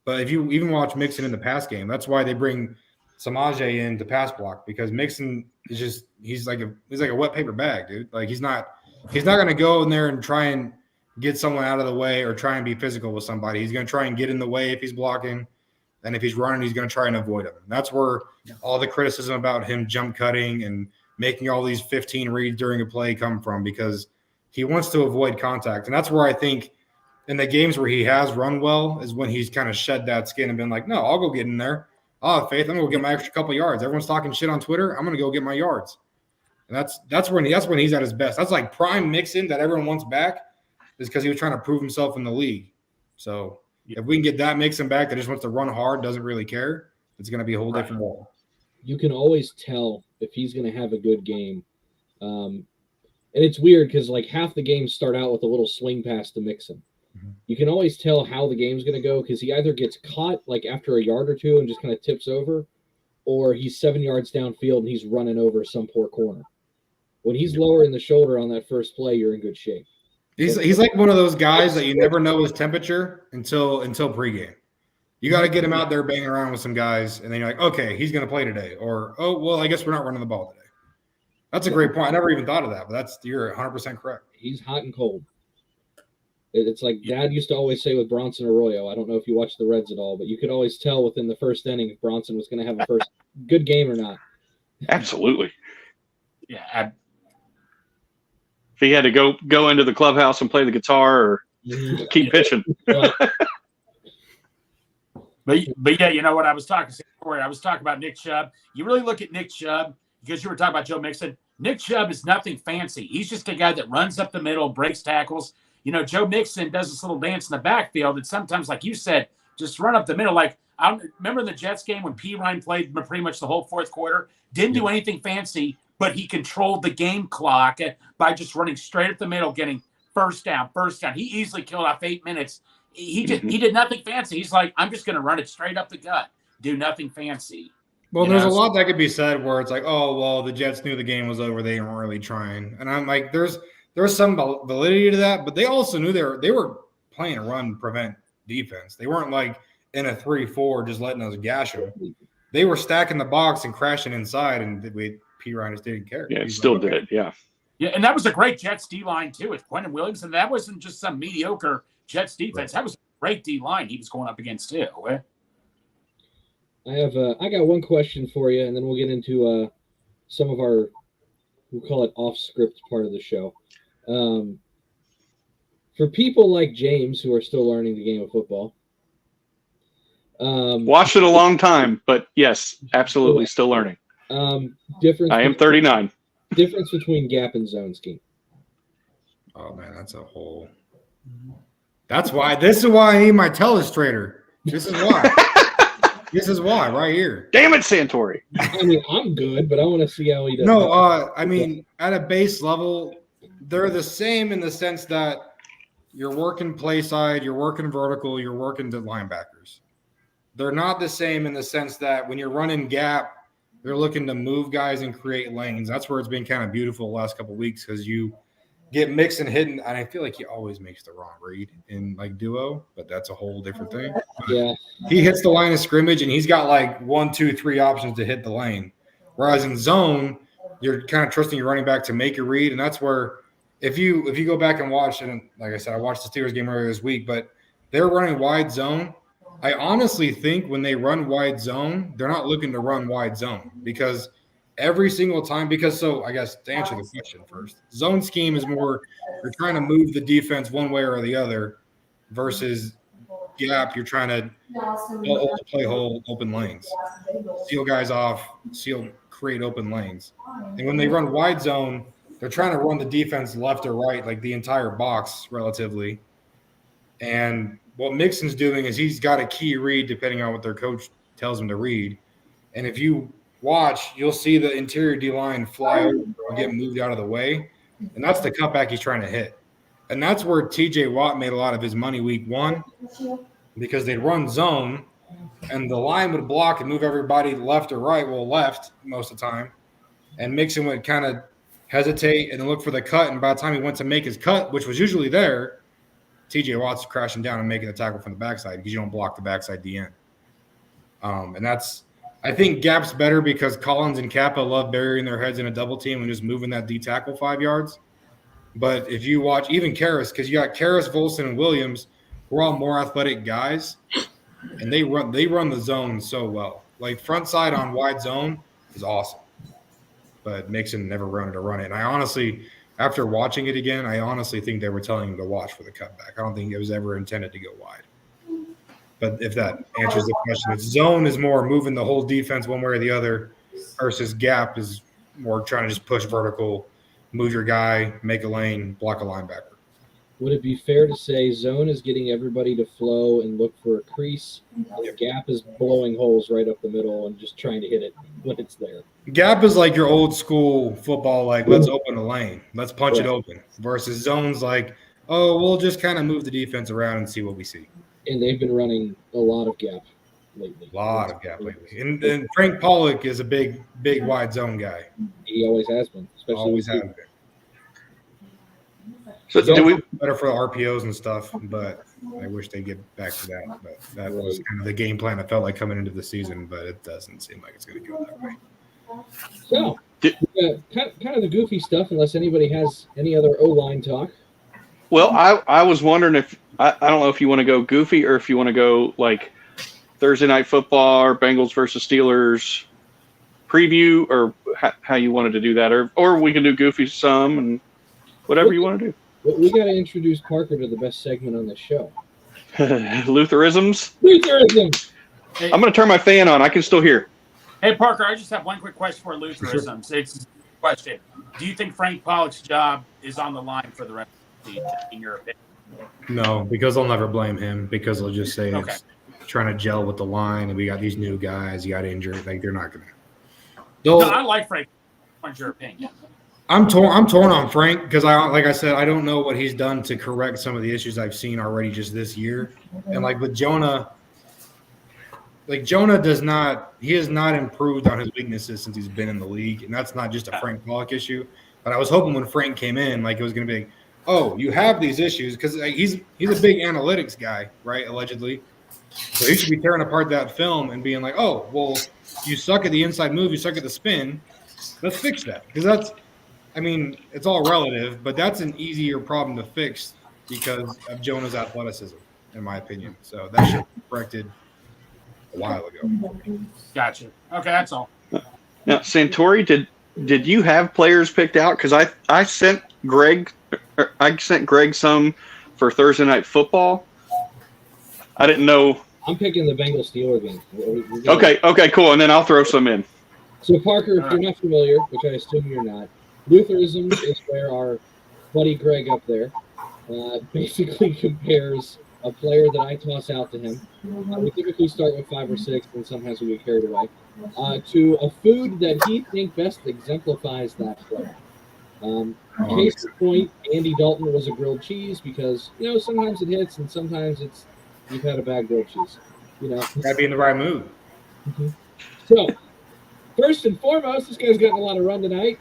But if you even watch Mixon in the pass game, that's why they bring Samaje in to pass block because Mixon is just he's like a wet paper bag, dude. Like he's not gonna go in there and try and get someone out of the way or try and be physical with somebody. He's gonna try and get in the way if he's blocking, and if he's running, he's gonna try and avoid him. And that's where all the criticism about him jump cutting and making all these 15 reads during a play come from because he wants to avoid contact. And that's where I think in the games where he has run well is when he's kind of shed that skin and been like, no, I'll go get in there. I'll have faith. I'm going to get my extra couple yards. Everyone's talking shit on Twitter. I'm going to go get my yards. And that's when he's at his best. That's like prime Mixon that everyone wants back is because he was trying to prove himself in the league. So if we can get that Mixon back that just wants to run hard, doesn't really care, it's going to be a whole different ball. You can always tell if he's going to have a good game. And it's weird because like half the games start out with a little swing pass to Mixon. You can always tell how the game's going to go because he either gets caught like after a yard or two and just kind of tips over, or he's 7 yards downfield and he's running over some poor corner. When he's lower in the shoulder on that first play, you're in good shape. He's like one of those guys that you never know his temperature until pregame. You got to get him out there banging around with some guys, and then you're like, okay, he's going to play today. Or, oh, well, I guess we're not running the ball today. That's a great point. I never even thought of that, but you're 100% correct. He's hot and cold. It's like Dad used to always say with Bronson Arroyo. I don't know if you watch the Reds at all, but you could always tell within the first inning if Bronson was going to have a first good game or not. Absolutely. Yeah. If he had to go into the clubhouse and play the guitar or keep pitching. But yeah, you know what I was talking about Nick Chubb. You really look at Nick Chubb because you were talking about Joe Mixon. Nick Chubb is nothing fancy. He's just a guy that runs up the middle, breaks tackles. You know, Joe Mixon does this little dance in the backfield that sometimes, like you said, just run up the middle. Like I remember in the Jets game when P. Ryan played pretty much the whole fourth quarter, didn't do anything fancy, but he controlled the game clock by just running straight up the middle, getting first down. He easily killed off 8 minutes. He did nothing fancy. He's like, I'm just going to run it straight up the gut, do nothing fancy. Well, there's a lot that could be said where it's like, oh, well, the Jets knew the game was over. They weren't really trying. And I'm like, there's some validity to that, but they also knew they were playing a run prevent defense. They weren't like in a 3-4 just letting us gash them. They were stacking the box and crashing inside, and P. Ryan just didn't care. Yeah, it still did it. Yeah. Yeah, and that was a great Jets D-line, too, with Quentin Williams. And that wasn't just some mediocre Jets defense. Right. That was a great D-line he was going up against, too. I got one question for you, and then we'll get into some of our, we'll call it off-script part of the show. For people like James who are still learning the game of football. Watched it a long time, but yes, absolutely still learning. I am 39. Difference between gap and zone scheme. Oh man, that's a whole. This is why I need my telestrator. This is why. This is why right here. Damn it, Santori. I mean, I'm good, but I want to see how he does. No, I mean, at a base level, they're the same in the sense that you're working play side, you're working vertical, you're working to linebackers. They're not the same in the sense that when you're running gap, They're looking to move guys and create lanes. That's where it's been kind of beautiful the last couple of weeks because you get Mixon hitting, and I feel like he always makes the wrong read in like duo, but that's a whole different thing. Yeah. He hits the line of scrimmage, and he's got like 1, 2, 3 options to hit the lane. Whereas in zone, you're kind of trusting your running back to make a read, and that's where if you go back and watch, and like I said, I watched the Steelers game earlier this week, but they're running wide zone. I honestly think when they run wide zone, they're not looking to run wide zone because every single time, I guess to answer the question first, zone scheme is more you're trying to move the defense one way or the other versus gap, you're trying to play hole, open lanes, seal guys off, create open lanes. And when they run wide zone, they're trying to run the defense left or right, like the entire box relatively. And what Mixon's doing is he's got a key read depending on what their coach tells him to read. And if you watch, you'll see the interior D-line fly over or get moved out of the way. And that's the cutback he's trying to hit. And that's where TJ Watt made a lot of his money week 1 because they'd run zone and the line would block and move everybody left or right, left most of the time. And Mixon would kind of hesitate and look for the cut. And by the time he went to make his cut, which was usually there, TJ Watt's crashing down and making the tackle from the backside because you don't block the backside DN. And I think gap's better because Collins and Kappa love burying their heads in a double team and just moving that D tackle 5 yards. But if you watch even Karras, because you got Karras, Volson, and Williams, we're all more athletic guys, and they run the zone so well. Like front side on wide zone is awesome, but Mixon never wanted to run it. And I honestly, after watching it again, I honestly think they were telling him to watch for the cutback. I don't think it was ever intended to go wide. But if that answers the question, it's zone is more moving the whole defense one way or the other versus gap is more trying to just push vertical, move your guy, make a lane, block a linebacker. Would it be fair to say zone is getting everybody to flow and look for a crease? And gap is blowing holes right up the middle and just trying to hit it when it's there. Gap is like your old school football, like let's open a lane, let's punch it open. Versus zones like, oh, we'll just kind of move the defense around and see what we see. And they've been running a lot of gap lately. And Frank Pollock is a big wide zone guy. He always has been, especially always has been. So do we better for the RPOs and stuff, but I wish they get back to that. But that was kind of the game plan. I felt like coming into the season, but it doesn't seem like it's going to go that way. So, kind of the goofy stuff, unless anybody has any other O-line talk. Well, I was wondering if I don't know if you want to go goofy or if you want to go like Thursday Night Football or Bengals versus Steelers preview, or how you wanted to do that, or we can do goofy some and whatever you want to do. We got to introduce Parker to the best segment on the show. Lutherisms. Hey, I'm going to turn my fan on. I can still hear. Hey, Parker, I just have one quick question for Lutherisms. It's a question. Do you think Frank Pollock's job is on the line for the rest of the season, in your opinion? No, because they'll never blame him because they'll just say it's trying to gel with the line and we got these new guys, you got injured. Like they're not going to. No, I like Frank. What's your opinion? I'm torn on Frank because like I said, I don't know what he's done to correct some of the issues I've seen already just this year. And like with Jonah, has not improved on his weaknesses since he's been in the league. And that's not just a Frank Pollock issue. But I was hoping when Frank came in, like it was going to be, oh, you have these issues because he's a big analytics guy, right? Allegedly. So he should be tearing apart that film and being like, oh, well, you suck at the inside move, you suck at the spin. Let's fix that. Because it's all relative, but that's an easier problem to fix because of Jonah's athleticism, in my opinion. So that should be corrected a while ago. Gotcha. Okay, that's all. Now, Santori, did you have players picked out? Because I sent Greg some for Thursday Night Football. I didn't know. I'm picking the Bengals Steelers game. Okay, cool. And then I'll throw some in. So, Parker, if you're not familiar, which I assume you're not, Lutheranism is where our buddy Greg up there basically compares a player that I toss out to him. We typically start with 5 or 6, and sometimes we get carried away, to a food that he thinks best exemplifies that player. Case in point, Andy Dalton was a grilled cheese because, sometimes it hits and sometimes you've had a bad grilled cheese. Gotta be in the right mood. Mm-hmm. So, First and foremost, this guy's getting a lot of run tonight.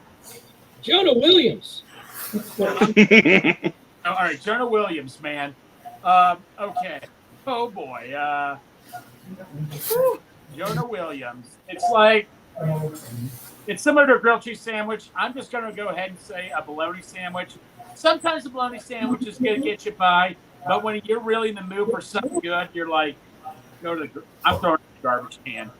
Jonah Williams. All right, Jonah Williams, man. Okay. Oh boy. Jonah Williams. It's similar to a grilled cheese sandwich. I'm just going to go ahead and say a bologna sandwich. Sometimes a bologna sandwich is going to get you by, but when you're really in the mood for something good, you're like, I'm throwing it in the garbage can.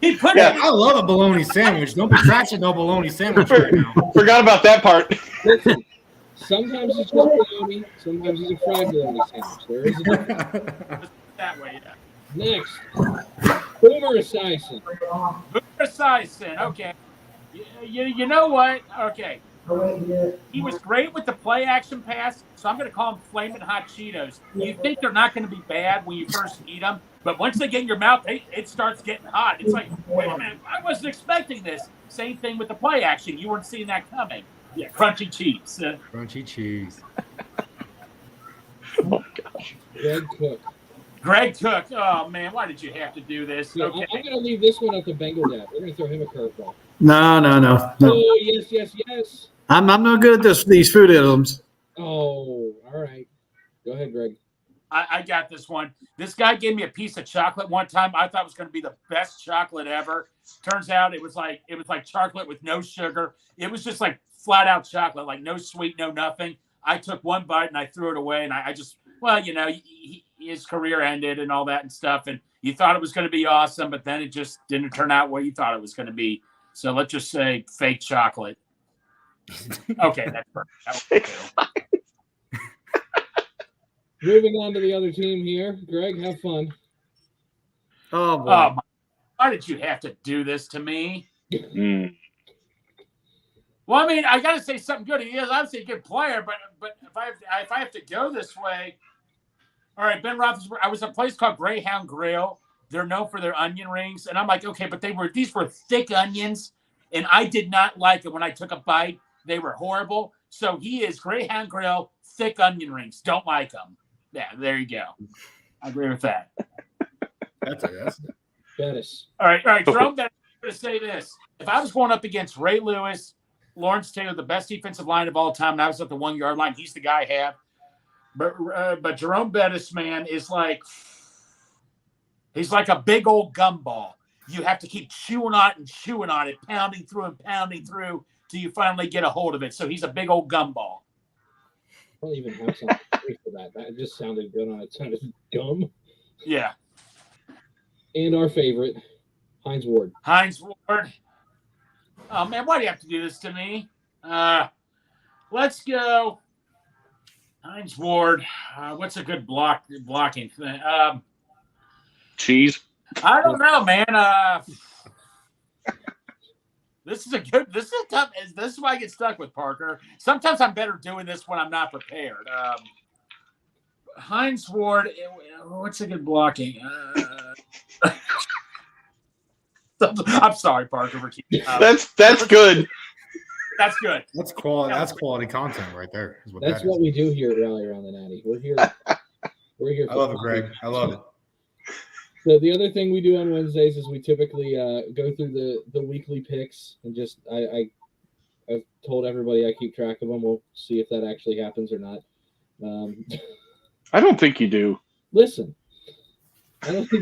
I love a bologna sandwich. Don't be trashing no bologna sandwich right now. Forgot about that part. Listen, sometimes it's just bologna, sometimes it's a fried bologna sandwich. There is a difference. That way, yeah. Next, Boomer Esiason. Boomer Esiason. Okay. You know what? Okay. He was great with the play action pass, so I'm going to call him Flamin' Hot Cheetos. You think they're not going to be bad when you first eat them, but once they get in your mouth, it starts getting hot. It's like, wait a minute, I wasn't expecting this. Same thing with the play action. You weren't seeing that coming. Yeah, crunchy cheese. Crunchy cheese. Oh, my gosh. Greg Cook. Oh, man, why did you have to do this? Yeah, Okay. I'm going to leave this one at the Bengal Dad. We're going to throw him a curveball. No. Oh, yes. I'm no good at these food items. Oh, all right. Go ahead, Greg. I got this one. This guy gave me a piece of chocolate one time. I thought it was going to be the best chocolate ever. Turns out it was like chocolate with no sugar. It was just like flat out chocolate, like no sweet, no nothing. I took one bite and I threw it away. And I just, well, his career ended and all that and stuff. And you thought it was going to be awesome, but then it just didn't turn out what you thought it was going to be. So let's just say fake chocolate. Okay, that's perfect. Moving on to the other team here. Greg, have fun. Oh, boy. Why did you have to do this to me? Mm. Well, I mean, I got to say something good. He is obviously a good player, but if I have to go this way, all right, Ben Roethlisberger. I was at a place called Greyhound Grill. They're known for their onion rings, and I'm like, okay, but these were thick onions, and I did not like it when I took a bite. They were horrible. So he is Greyhound Grill, thick onion rings. Don't like them. Yeah, there you go. I agree with that. That's Bettis. All right, Jerome. I'm going to say this: if I was going up against Ray Lewis, Lawrence Taylor, the best defensive line of all time, and I was at the 1 yard line, he's the guy I have. But Jerome Bettis, man, is like he's like a big old gumball. You have to keep chewing on it, pounding through till you finally get a hold of it. So he's a big old gumball. I don't even have something for that. That just sounded good on its own. It's gum. Yeah. And our favorite, Hines Ward. Hines Ward. Oh man, why do you have to do this to me? Let's go. Hines Ward. What's a good blocking thing? Cheese. I don't know, man. This is tough. This is why I get stuck with Parker. Sometimes I'm better doing this when I'm not prepared. Hines Ward. What's a good blocking? I'm sorry, Parker, for keeping. That's good. That's good. That's quality. That's quality content right there. That's what we do here at Rally Around the Natty. We're here. I love it, Greg. I love it. So the other thing we do on Wednesdays is we typically go through the weekly picks and just I've told everybody I keep track of them. We'll see if that actually happens or not. I don't think you do. Listen, I don't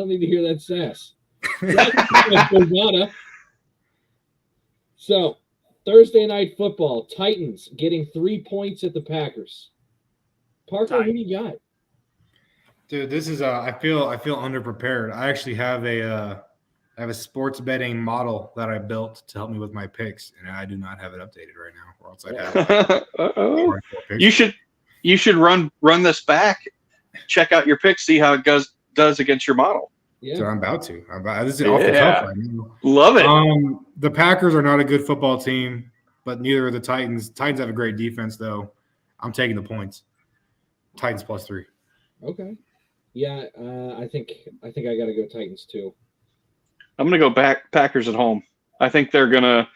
need to hear that sass. So Thursday night football, Titans getting 3 points at the Packers. Parker, who do you got? Dude, this is I feel underprepared. I actually have a sports betting model that I built to help me with my picks, and I do not have it updated right now, or else I'd have it. You should run this back, check out your picks, see how it does against your model. Yeah, so I'm about to. This is off the cuff right now. Love it. The Packers are not a good football team, but neither are the Titans. Titans have a great defense, though. I'm taking the points. Titans +3. Okay. Yeah, I think I got to go Titans too. I'm going to go back Packers at home. I think they're going to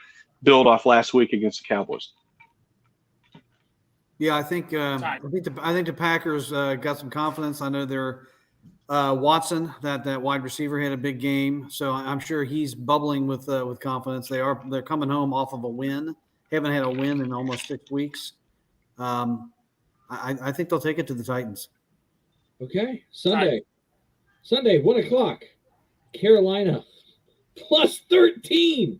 build off last week against the Cowboys. Yeah, I think the Packers got some confidence. I know they're Watson, that wide receiver, had a big game, so I'm sure he's bubbling with confidence. They're coming home off of a win. Haven't had a win in almost 6 weeks. I think they'll take it to the Titans. Okay, Sunday, 1:00. Carolina +13.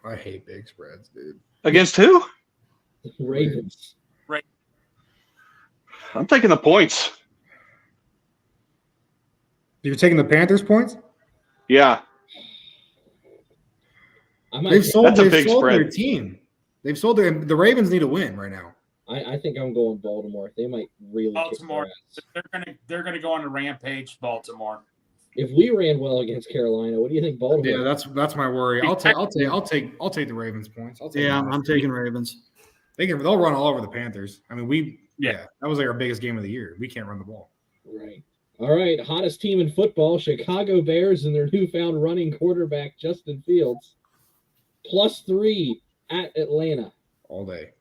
I hate big spreads, dude. Against who? Ravens. I'm taking the points. You're taking the Panthers points? Yeah. They've sold That's a big their spread. team. They've sold the Ravens need a win right now. I think I'm going Baltimore. They might really Baltimore. kick their ass. They're gonna go on a rampage. Baltimore. If we ran well against Carolina, what do you think Baltimore? Yeah, that's my worry. I'll take the Ravens points. I'm taking Ravens. They'll run all over the Panthers. I mean, that was like our biggest game of the year. We can't run the ball. Right. All right, hottest team in football, Chicago Bears and their newfound running quarterback, Justin Fields. +3 at Atlanta. All day.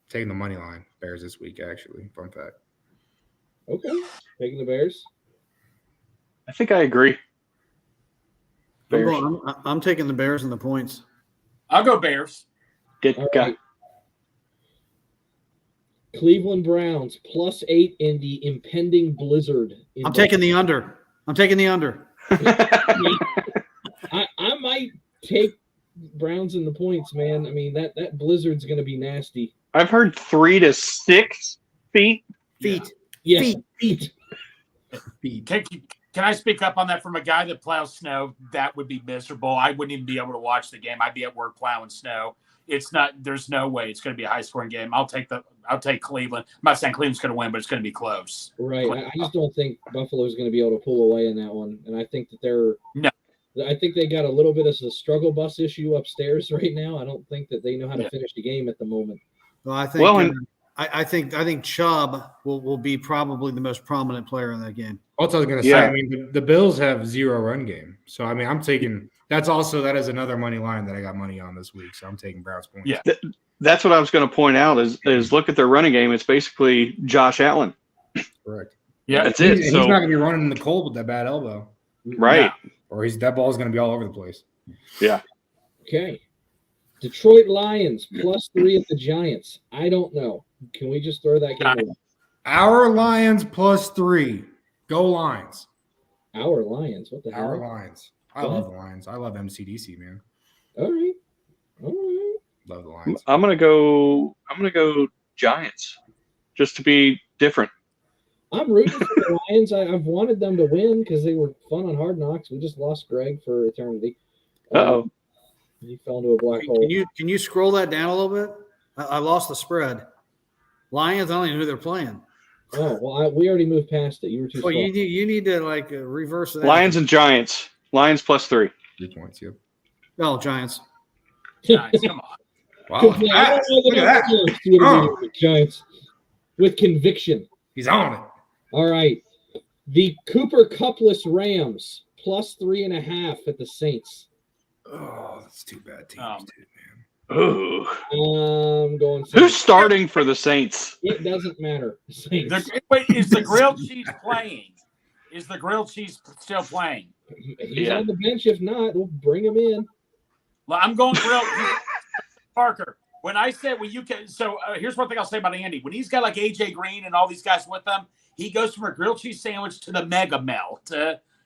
Taking the money line. Bears this week, actually. Fun fact. Okay. Taking the Bears. I think I agree. Bears. I'm taking the Bears and the points. I'll go Bears. Get All got. right. Cleveland Browns +8 in the impending blizzard. I'm taking the under. I might take Browns in the points, man. I mean, that blizzard's going to be nasty. I've heard 3 to 6 feet. Feet. Yeah, feet. Can I speak up on that from a guy that plows snow? That would be miserable. I wouldn't even be able to watch the game. I'd be at work plowing snow. It's not. There's no way it's going to be a high scoring game. I'll take Cleveland. I'm not saying Cleveland's going to win, but it's going to be close. Right. I just don't think Buffalo's going to be able to pull away in that one, and I think that they're. No. I think they got a little bit of a struggle bus issue upstairs right now. I don't think that they know how to finish the game at the moment. Well, I think. I think Chubb will be probably the most prominent player in that game. Also, I was going to say, I mean, the Bills have 0 run game. So, I mean, I'm taking – that is another money line that I got money on this week. So, I'm taking Browns points. Yeah. That's what I was going to point out is look at their running game. It's basically Josh Allen. Correct. Yeah. That's it. He's not going to be running in the cold with that bad elbow. Right. Yeah. Or that ball's going to be all over the place. Yeah. Okay. Detroit Lions +3 at the Giants. I don't know. Can we just throw that game away? Our Lions +3. Go Lions. Our Lions. What the hell? Our Lions. I love the Lions. I love MCDC, man. All right. Love the Lions. I'm gonna go Giants, just to be different. I'm rooting for the Lions. I've wanted them to win because they were fun on Hard Knocks. We just lost Greg for eternity. Uh-oh. He fell into a black hole. Can you scroll that down a little bit? I lost the spread. Lions. I don't even know who they're playing. Oh well, we already moved past it. You were too. Well, slow. you need to reverse that. Lions and Giants. Lions +3. 3 points, yep. Oh, Giants. Giants, come on. Wow. Look at that. Giants with conviction. He's on it. All right. The Cooper Cupless Rams +3.5 at the Saints. Oh, that's two bad teams, dude, man. Ooh. I'm going Saints. Who's starting for the Saints? It doesn't matter. Saints. Wait, is the grilled cheese playing? Is the grilled cheese still playing? He's on the bench. If not, we'll bring him in. Well, I'm going grilled. Parker, when I said when you can, here's one thing I'll say about Andy. When he's got like AJ Green and all these guys with him, he goes from a grilled cheese sandwich to the mega melt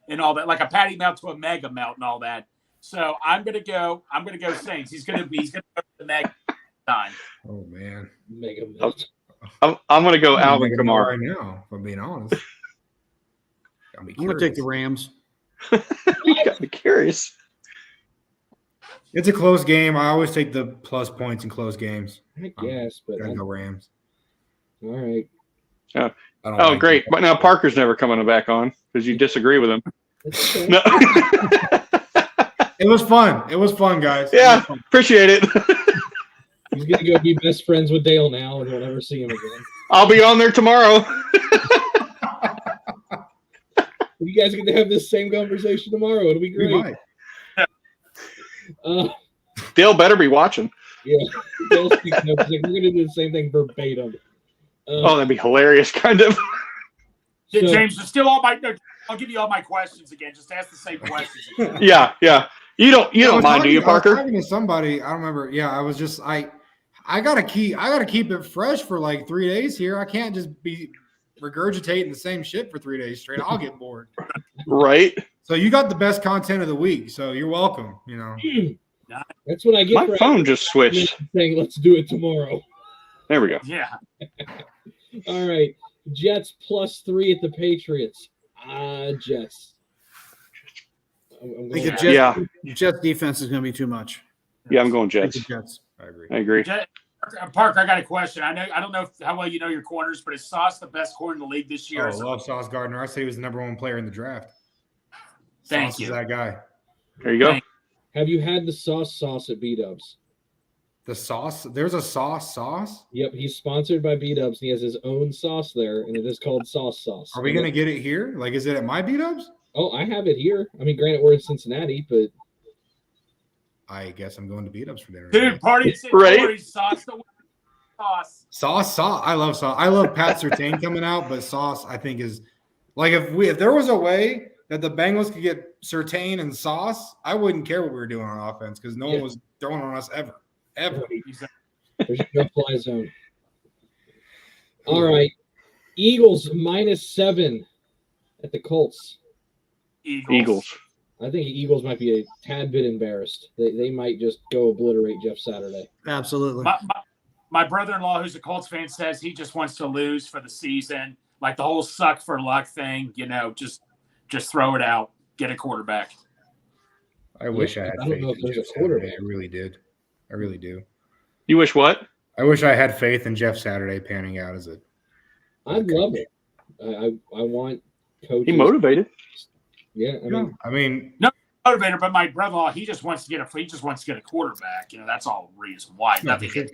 and all that, like a patty melt to a mega melt and all that. So I'm gonna go Saints. He's gonna go to the mega time. Oh man, Mega melt. I'm gonna go Alvin Kamara right now. If I'm being honest, I'm gonna take the Rams. You got me curious. It's a close game. I always take the plus points in close games. I guess, but Gotta go Rams. all right. Oh, great! But now Parker's never coming back on because you disagree with him. It's okay. No. It was fun. It was fun, guys. Yeah, appreciate it. He's gonna go be best friends with Dale now, and we'll never see him again. I'll be on there tomorrow. You guys get to have this same conversation tomorrow. It'll be We great. might. Dale better be watching. Yeah, Dale's speaking up. He's like, we're gonna do the same thing verbatim. Oh, that'd be hilarious, kind of. Yeah, So- James, just still all my. No, I'll give you all my questions again. Just ask the same questions. Again. Yeah, yeah. You don't I was mind, do you, talking- I was Parker? talking to somebody, I don't remember. Yeah, I was just I gotta keep it fresh for like 3 days here. I can't just be regurgitating the same shit for 3 days straight. I'll get bored. Right. So you got the best content of the week. So you're welcome. You know. That's what I get My for phone just switched. saying let's do it tomorrow. There we go. Yeah. All right. Jets +3 at the Patriots. Jets. I'm I think going the Yeah. Jets defense is going to be too much. Yeah, I'm going I think Jets. the Jets. I agree. I agree. Parker, I got a question. I don't know how well you know your corners, but is Sauce the best corner in the league this Oh, year? I love Sauce Gardner. I say he was the number 1 player in the draft. Thank Sauce you. is that guy. There you go. Thank- Have you had the sauce at B-Dubs? The sauce. There's a sauce. Yep, he's sponsored by B-Dubs. And he has his own sauce there, and it is called sauce. Are we gonna get it here? Like, is it at my B-Dubs? Oh, I have it here. I mean, granted, we're in Cincinnati, but I guess I'm going to B-Dubs for dinner. Dude, party Right. Sauce the sauce. Sauce. I love Sauce. I love Pat Surtain coming out, but Sauce I think is like if there was a way that the Bengals could get Surtain and Sauce, I wouldn't care what we were doing on offense because no one was throwing on us ever. there's no fly zone. All right. Eagles -7 at the Colts. Eagles. I think Eagles might be a tad bit embarrassed. They might just go obliterate Jeff Saturday. Absolutely. My brother-in-law, who's a Colts fan, says he just wants to lose for the season. Like the whole suck for luck thing, just throw it out. Get a quarterback. I wish I had I don't faith know if in there's Jeff a quarterback. Saturday. I really did. I really do. You wish what? I wish I had faith in Jeff Saturday panning out as a. I'd love it. I want coaches. He motivated. Yeah, I mean, Motivator, but my brother-in-law, he just wants to get a quarterback. That's all reason why. No, Nothing. for sure.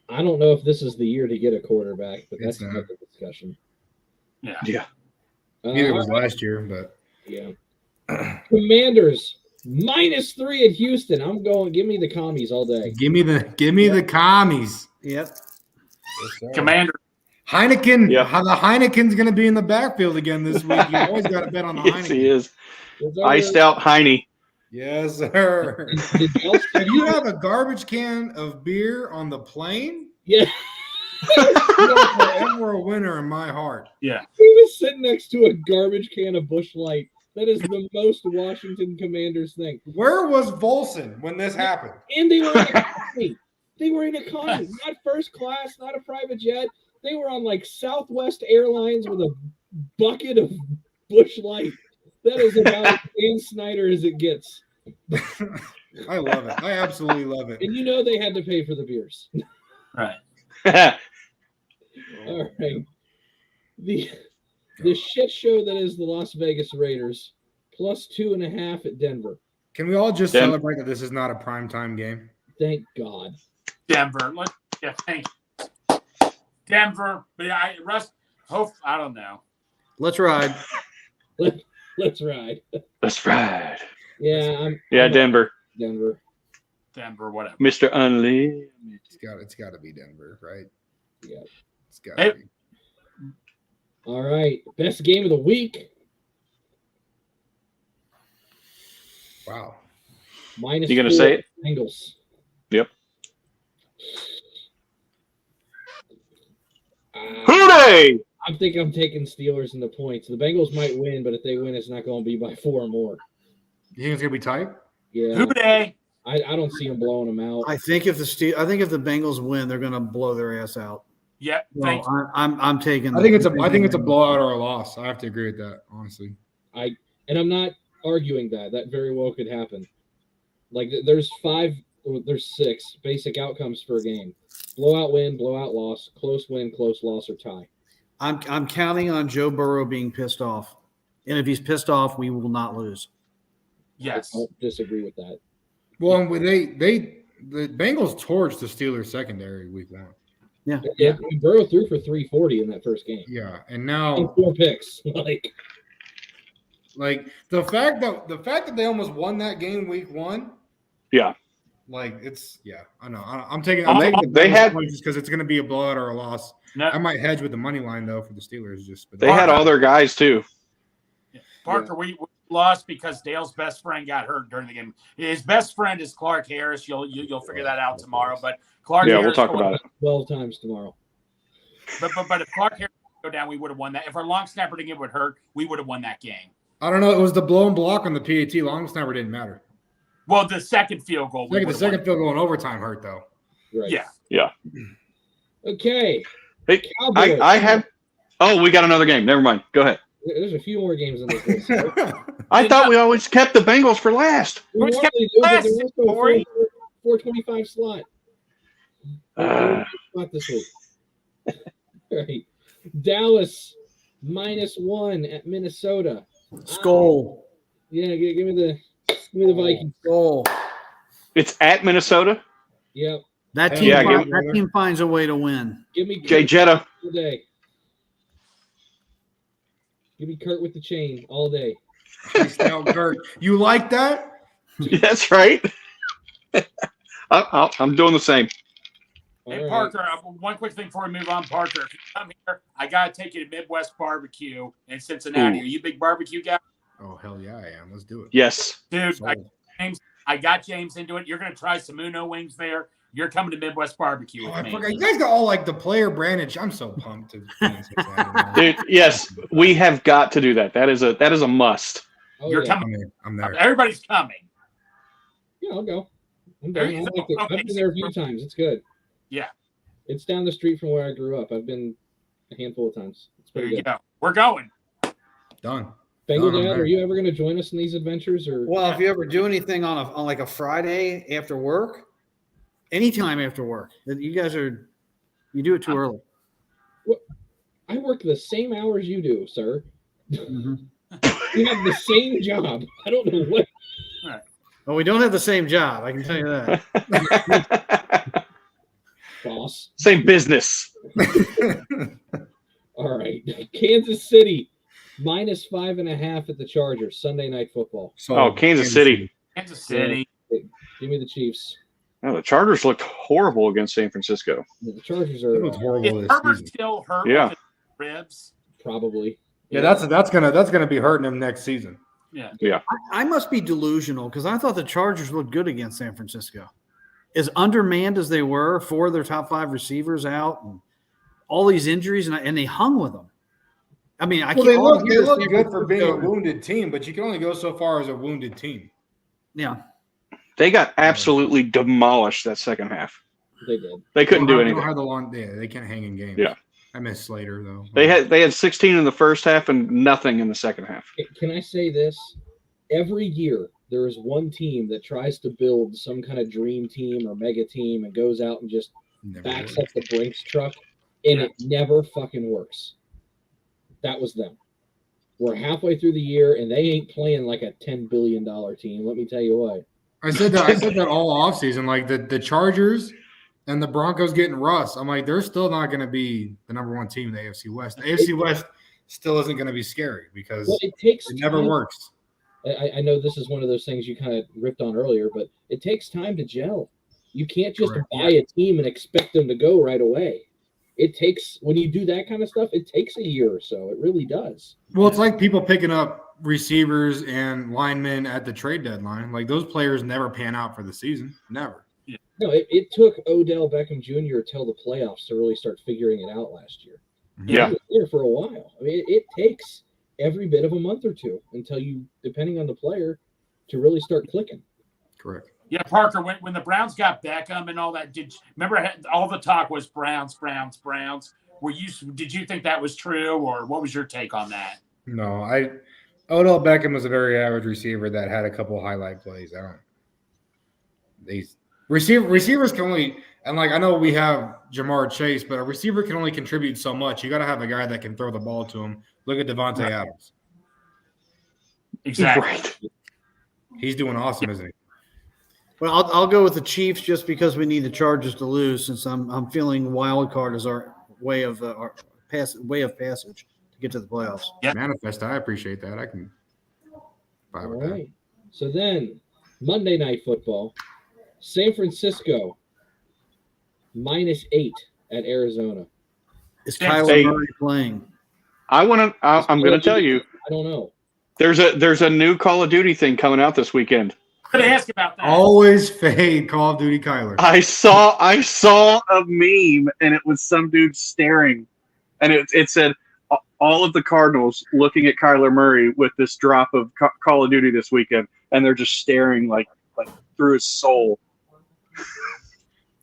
I don't know if this is the year to get a quarterback, but It's that's not. another discussion. Yeah. Yeah. neither was last year, but Yeah. Commanders -3 at Houston. I'm going. Give me the commies all day. give me the commies. Yep. Commander. Heineken. Yeah. How the Heineken's going to be in the backfield again this week? You always got to bet on the Yes, Heineken. he is. Was there- Iced out Heine. Yes, sir. Did y'all- If you have a garbage can of beer on the plane, Yeah, you are forever a winner in my heart. he was sitting next to a garbage can of Busch Light. That is the most Washington Commanders thing. Where was Volson when this happened? And they were in economy. They were in economy, not first class, not a private jet. They were on like Southwest Airlines with a bucket of Busch Light. That is about as Dan Snyder as it gets. I love it. I absolutely love it. And you know they had to pay for the beers. Right. All right. The shit show that is the Las Vegas Raiders +2.5 at Denver. Can we all just Dem- celebrate that this is not a primetime game? Thank God. Denver. Thank you. Denver. But yeah, I don't know. Let's ride. Let's ride. That's right. Yeah, Yeah, I'm Denver. Denver. Denver, whatever. Mr. Unlimited. It's got to be Denver, right? Yeah. It's got to Hey. be. All right. Best game of the week. Wow. -4 You gonna say it? Bengals. Yep. I think I'm taking Steelers in the points. The Bengals might win, but if they win, it's not going to be by 4 or more. You think it's gonna be tight? Yeah, Who day? I don't see them blowing them out. I think if the Bengals win, they're going to blow their ass out. Yeah. No, Thank you. I'm taking. I think it's a blowout or a loss. I have to agree with that, honestly. And I'm not arguing that. That very well could happen. Like there's 6 basic outcomes for a game: blowout win, blowout loss, close win, close loss, or tie. I'm counting on Joe Burrow being pissed off, and if he's pissed off, we will not lose. Yes. I don't disagree with that. Well, the Bengals torched the Steelers secondary week 1. Yeah, Burrow threw for 340 in that first game. Yeah, and And now 4 picks. like the fact that they almost won that game week 1. Yeah. Like it's I know. I'm taking. Oh, they had just because it's going to be a blowout or a loss. No. I might hedge with the money line though for the Steelers. They had all their guys too. Parker, we lost because Dale's best friend got hurt during the game. His best friend is Clark Harris. You'll figure that out tomorrow. But Clark Yeah, Harris we'll talk about it 12 times tomorrow. But if Clark Harris go down, we would have won that. If our long snapper didn't get would hurt, we would have won that game. I don't know. It was the blown block on the PAT. Long snapper didn't matter. Well, the second field goal. The second field goal in overtime hurt though. Right. Yeah. Okay. Hey, Cowboys. I have. Oh, we got another game. Never mind. Go ahead. There's a few more games in this list. I thought we always kept the Bengals for last. We Which normally kept last, do, but there Corey? was no 425 slot. Not this week. All right. Dallas -1 at Minnesota. Skull. Yeah, give me the Vikings. Skull. It's at Minnesota. Yep. That team, Yeah, that team finds a way to win. Give me Jay Kurt Jetta. all day. Give me Kurt with the chain all day. Kurt. You like that? That's right. I'm doing the same. All Hey, right. Parker, one quick thing before we move on. Parker, if you come here, I got to take you to Midwest Barbecue in Cincinnati. Ooh. Are you a big barbecue guy? Oh hell yeah, I am. Let's do it. Yes. Dude, Sold. I got James into it. You're going to try some Uno wings there. You're coming to Midwest Barbecue Oh, with I me. forgot. You guys got all like the player branded. I'm so pumped to be in Cincinnati. Dude, yes, we have got to do that. That is a must. Oh, You're yeah. coming. I'm there. Everybody's coming. Yeah, I'll go. I'm There down. you I go. like it. I've Okay, been there a few times. It's good. Yeah. It's down the street from where I grew up. I've been a handful of times. It's There pretty you good. go. We're going. Done. Bengal No, no, Dad, no. are you ever going to join us in these adventures? Or Well, if you ever do anything on like a Friday after work, anytime after work, that you do it too early. I work the same hours you do, sir. Mm-hmm. You have the same job. I don't know what. Well, we don't have the same job. I can tell you that. Boss. Same business. All right. Kansas City -5.5 at the Chargers. Sunday Night Football. So Kansas City. Kansas City. Give me the Chiefs. No, the Chargers looked horrible against San Francisco. The Chargers It are was horrible Is this Herbert season. still hurt Yeah. with his ribs? probably. Yeah, that's gonna be hurting him next season. I must be delusional because I thought the Chargers looked good against San Francisco. As undermanned as they were, 4 of their top 5 receivers out, and all these injuries, and they hung with them. I mean, Well, they look San good for being a Francisco- wounded team, but you can only go so far as a wounded team. Yeah, They got absolutely demolished that second half. They did. They couldn't do They don't anything. have the long. Yeah, they can't hang in games. Yeah. I miss Slater though. They had 16 in the first half and nothing in the second half. Can I say this? Every year, there is one team that tries to build some kind of dream team or mega team and goes out and just Never backs did. up the Brinks truck, and it never fucking works. That was them. We're halfway through the year, and they ain't playing like a $10 billion team. Let me tell you what. I said that all offseason. Like the Chargers and the Broncos getting Russ. I'm like, they're still not going to be the number 1 team in the AFC West. The AFC West still isn't going to be scary because Well, it takes it never time. works. I know this is one of those things you kind of ripped on earlier, but it takes time to gel. You can't just Correct. buy a team and expect them to go right away. It takes, when you do that kind of stuff, it takes a year or so. It really does. Well, it's like people picking up receivers and linemen at the trade deadline. Like those players never pan out for the season. Never. No, it took Odell Beckham Jr. till the playoffs to really start figuring it out last year. Yeah. He was there for a while. I mean, it takes every bit of a month or two until you, depending on the player, to really start clicking. Correct. Yeah, Parker, when the Browns got Beckham and all that, remember all the talk was Browns? Did you think that was true, or what was your take on that? No, Odell Beckham was a very average receiver that had a couple highlight plays. These receivers can only, and like I know we have Jamar Chase, but a receiver can only contribute so much. You got to have a guy that can throw the ball to him. Look at Devontae Adams. Exactly. Right. He's doing awesome, isn't he? Well, I'll go with the Chiefs just because we need the Chargers to lose, since I'm feeling wild card is our way of passage to get to the playoffs. Yep. Manifest. I appreciate that. I can buy All with that. right. So then, Monday Night Football, San Francisco -8 at Arizona. Is Hey. Kyler Murray playing? I'm going to tell you, I don't know. there's a new Call of Duty thing coming out this weekend. I'm going to ask about that. Always fade Call of Duty Kyler. I saw a meme, and it was some dude staring, and it said all of the Cardinals looking at Kyler Murray with this drop of Call of Duty this weekend, and they're just staring like through his soul.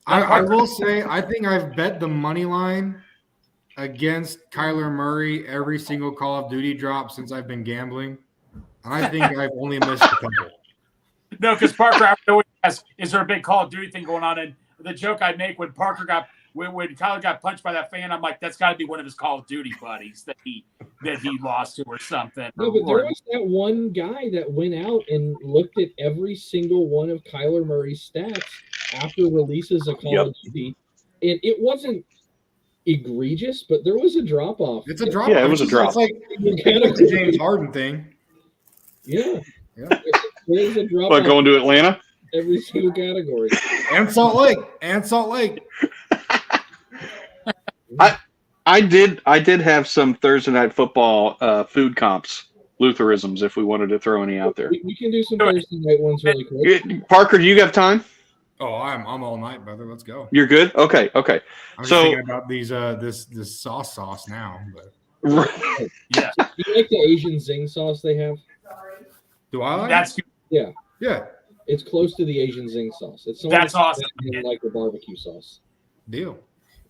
I will say, I think I've bet the money line against Kyler Murray every single Call of Duty drop since I've been gambling, and I think I've only missed a couple. No, because Parker I always asks, is there a big Call of Duty thing going on? And the joke I make when Kyler got punched by that fan, I'm like, that's got to be one of his Call of Duty buddies that he lost to or something. No, but there was that one guy that went out and looked at every single one of Kyler Murray's stats after releases of Call of Duty, and it wasn't egregious, but there was a drop off. It's a drop. Yeah, it was a drop. It's like the James Harden thing. Yeah. Yeah. There's a drop But off going to Atlanta? every single category. And Salt Lake. I did have some Thursday Night Football food comps, Lutherisms, if we wanted to throw any out there. We can do some Thursday night ones really quick. Parker, do you have time? Oh, I'm all night, brother. Let's go. You're good? Okay. I'm just So- thinking about these this sauce now. But Yeah, Do you like the Asian zing sauce they have? do I like? that's Yeah. It's close to the Asian zing sauce. It's That's awesome. like the barbecue sauce. Deal.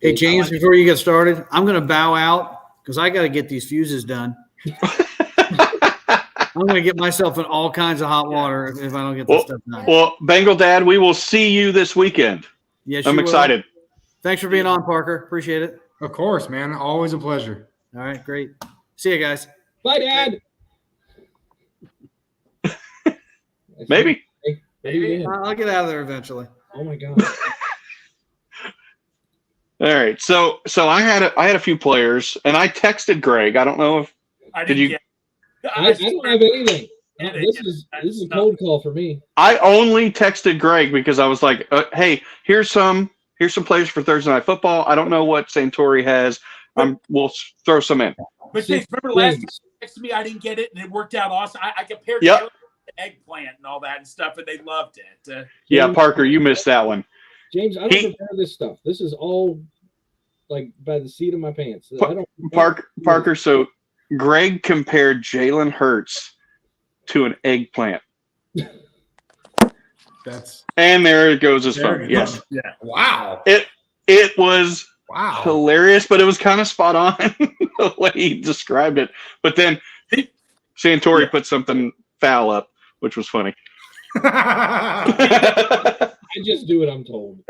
Hey, James, before you get started, I'm going to bow out because I got to get these fuses done. I'm going to get myself in all kinds of hot water if I don't get this stuff done. Well, Bengal Dad, we will see you this weekend. Yes, I'm you will. excited. Thanks for being on, Parker. Appreciate it. Of course, man. Always a pleasure. All right, great. See you guys. Bye, Dad. Maybe. Maybe. I'll get out of there eventually. Oh my God. All right. So I had a few players, and I texted Greg. I don't know if I Did didn't you- get. I don't have anything. Yeah, This is a cold call for me. I only texted Greg because I was like, "Hey, here's some players for Thursday Night Football. I don't know what Santori has. We'll throw some in." But Six remember last time wins. you texted me, I didn't get it, and it worked out awesome. I compared Yep. it to eggplant and all that and stuff, and they loved it. Yeah, Parker, you missed that one. James, I don't prepare this stuff. This is all like by the seat of my pants. I don't Parker. So Greg compared Jalen Hurts to an eggplant, That's and there it goes his There phone. it Yes, goes. Wow. it was Wow. hilarious, but it was kind of spot on the way he described it. But then Santori put something foul up, which was funny. I just do what I'm told.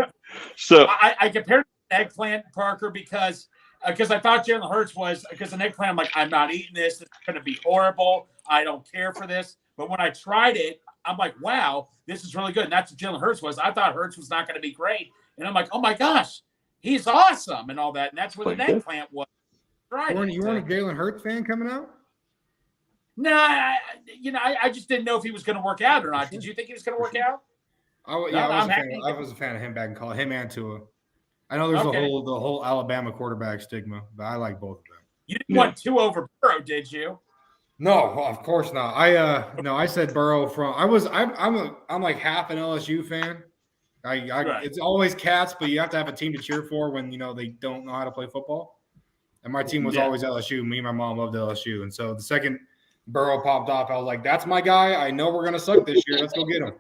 So I compared it to an eggplant, Parker, because I thought Jalen Hurts was because an eggplant. I'm like, I'm not eating this. It's going to be horrible. I don't care for this. But when I tried it, I'm like, wow, this is really good. And that's what Jalen Hurts was. I thought Hurts was not going to be great. And I'm like, oh my gosh, he's awesome and all that. And that's what an eggplant was. Right. You weren't a Jalen Hurts fan coming out? No, I just didn't know if he was going to work out or not. Did you think he was going to work out? I was a fan of him back in college. Him and Tua. I know there's Okay. the whole Alabama quarterback stigma, but I like both of them. You didn't want two over Burrow, did you? No, of course not. I said Burrow from. I'm like half an LSU fan. Right. It's always cats, but you have to have a team to cheer for when they don't know how to play football. And my team was always LSU. Me and my mom loved LSU, and so the second Burrow popped off, I was like, "That's my guy. I know we're gonna suck this year. Let's go get him."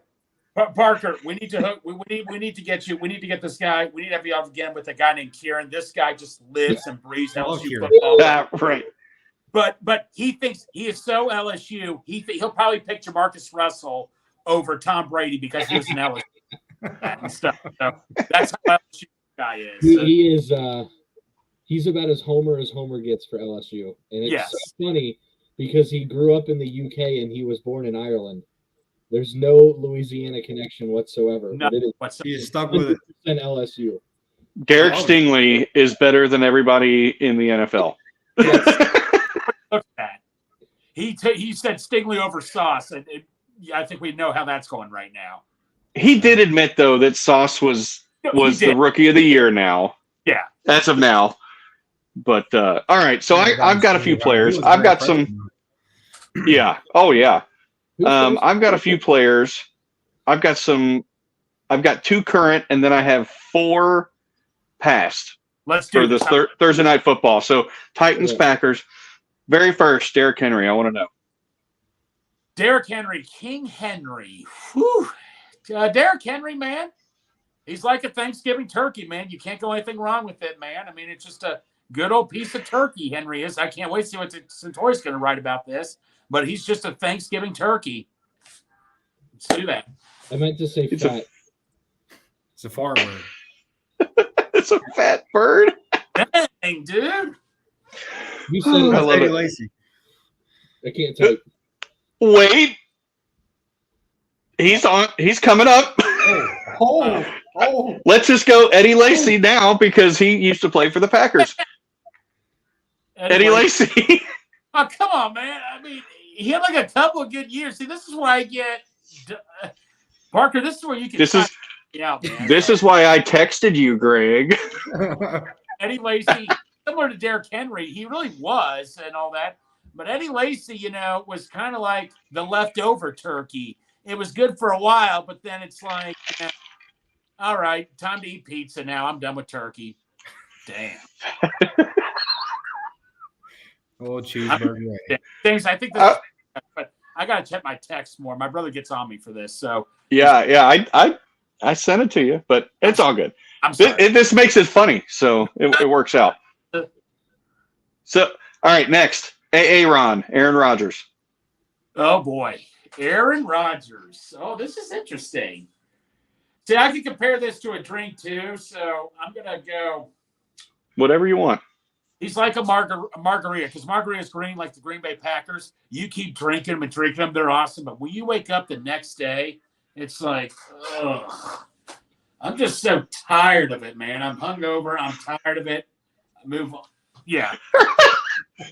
Parker, we need to hook. We need to get you. We need to get this guy. We need to have you on again with a guy named Kieran. This guy just lives and breathes LSU Kieran. football. right. But he thinks he is so LSU. He'll probably pick Jamarcus Russell over Tom Brady because he was an LSU and stuff. So that's how LSU guy is. He is. He's about as Homer gets for LSU, and it's Yes. so funny because he grew up in the UK and he was born in Ireland. There's no Louisiana connection whatsoever. No, But it is what's He's stuck with it. 100% LSU. Derek Stingley is better than everybody in the NFL. look at that? He said Stingley over Sauce, and I think we know how that's going right now. He did admit though that Sauce was the rookie of the year now. Yeah. As of now. But all right, so I've got a few players. I've got some. Yeah. Oh yeah. I've got a few players. I've got 2 current, and then I have 4 past. Let's do for this Thursday night football. So Titans, Packers. Very first, Derrick Henry. I want to know. Derrick Henry, King Henry. Whew. Derrick Henry, man. He's like a Thanksgiving turkey, man. You can't go anything wrong with it, man. I mean, it's just a good old piece of turkey, Henry is. I can't wait to see what Centauri's going to write about this. But he's just a Thanksgiving turkey. Let's do that. I meant to say fat. It's a farm bird. It's a fat bird. Dang, dude. You said it. I love Eddie it. Lacy. I can't type. Wait. He's coming up. Oh. Let's just go Eddie Lacy now because he used to play for the Packers. Eddie Lacy. Oh, come on, man. I mean, he had like a couple of good years. See, this is where I get Parker. This is where you can. This is why I texted you, Greg. Eddie Lacy, similar to Derrick Henry, he really was and all that. But Eddie Lacy, was kind of like the leftover turkey. It was good for a while, but then it's like, all right, time to eat pizza now. I'm done with turkey. Damn. Oh, cheeseburger. Things I think this but I gotta check my text more. My brother gets on me for this. So yeah. I sent it to you, but it's all good. I'm sorry. This makes it funny, so it works out. So all right, next. Aaron Rodgers. Oh boy. Aaron Rodgers. Oh, this is interesting. See, I can compare this to a drink too, so I'm gonna go. Whatever you want. He's like a margarita, because margarita's green, like the Green Bay Packers. You keep drinking them and drinking them; they're awesome. But when you wake up the next day, it's like, ugh. I'm just so tired of it, man. I'm hungover. I'm tired of it. Move on. Yeah.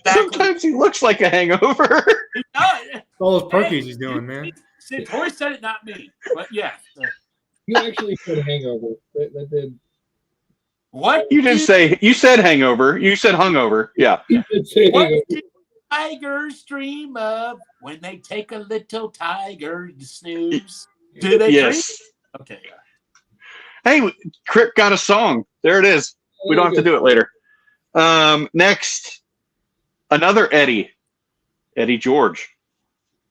Sometimes he looks like a hangover. He does. All those perkies he's doing, man. Tori said it, not me. But yeah. You actually said hangover. That did. What? You didn't say. You said hangover. You said hungover. Yeah. You did say What hangover. do tigers dream of when they take a little tiger to snooze? Do they Yes. dream? Okay. Hey, Crick got a song. There it is. We don't have to do it later. Next, another Eddie George.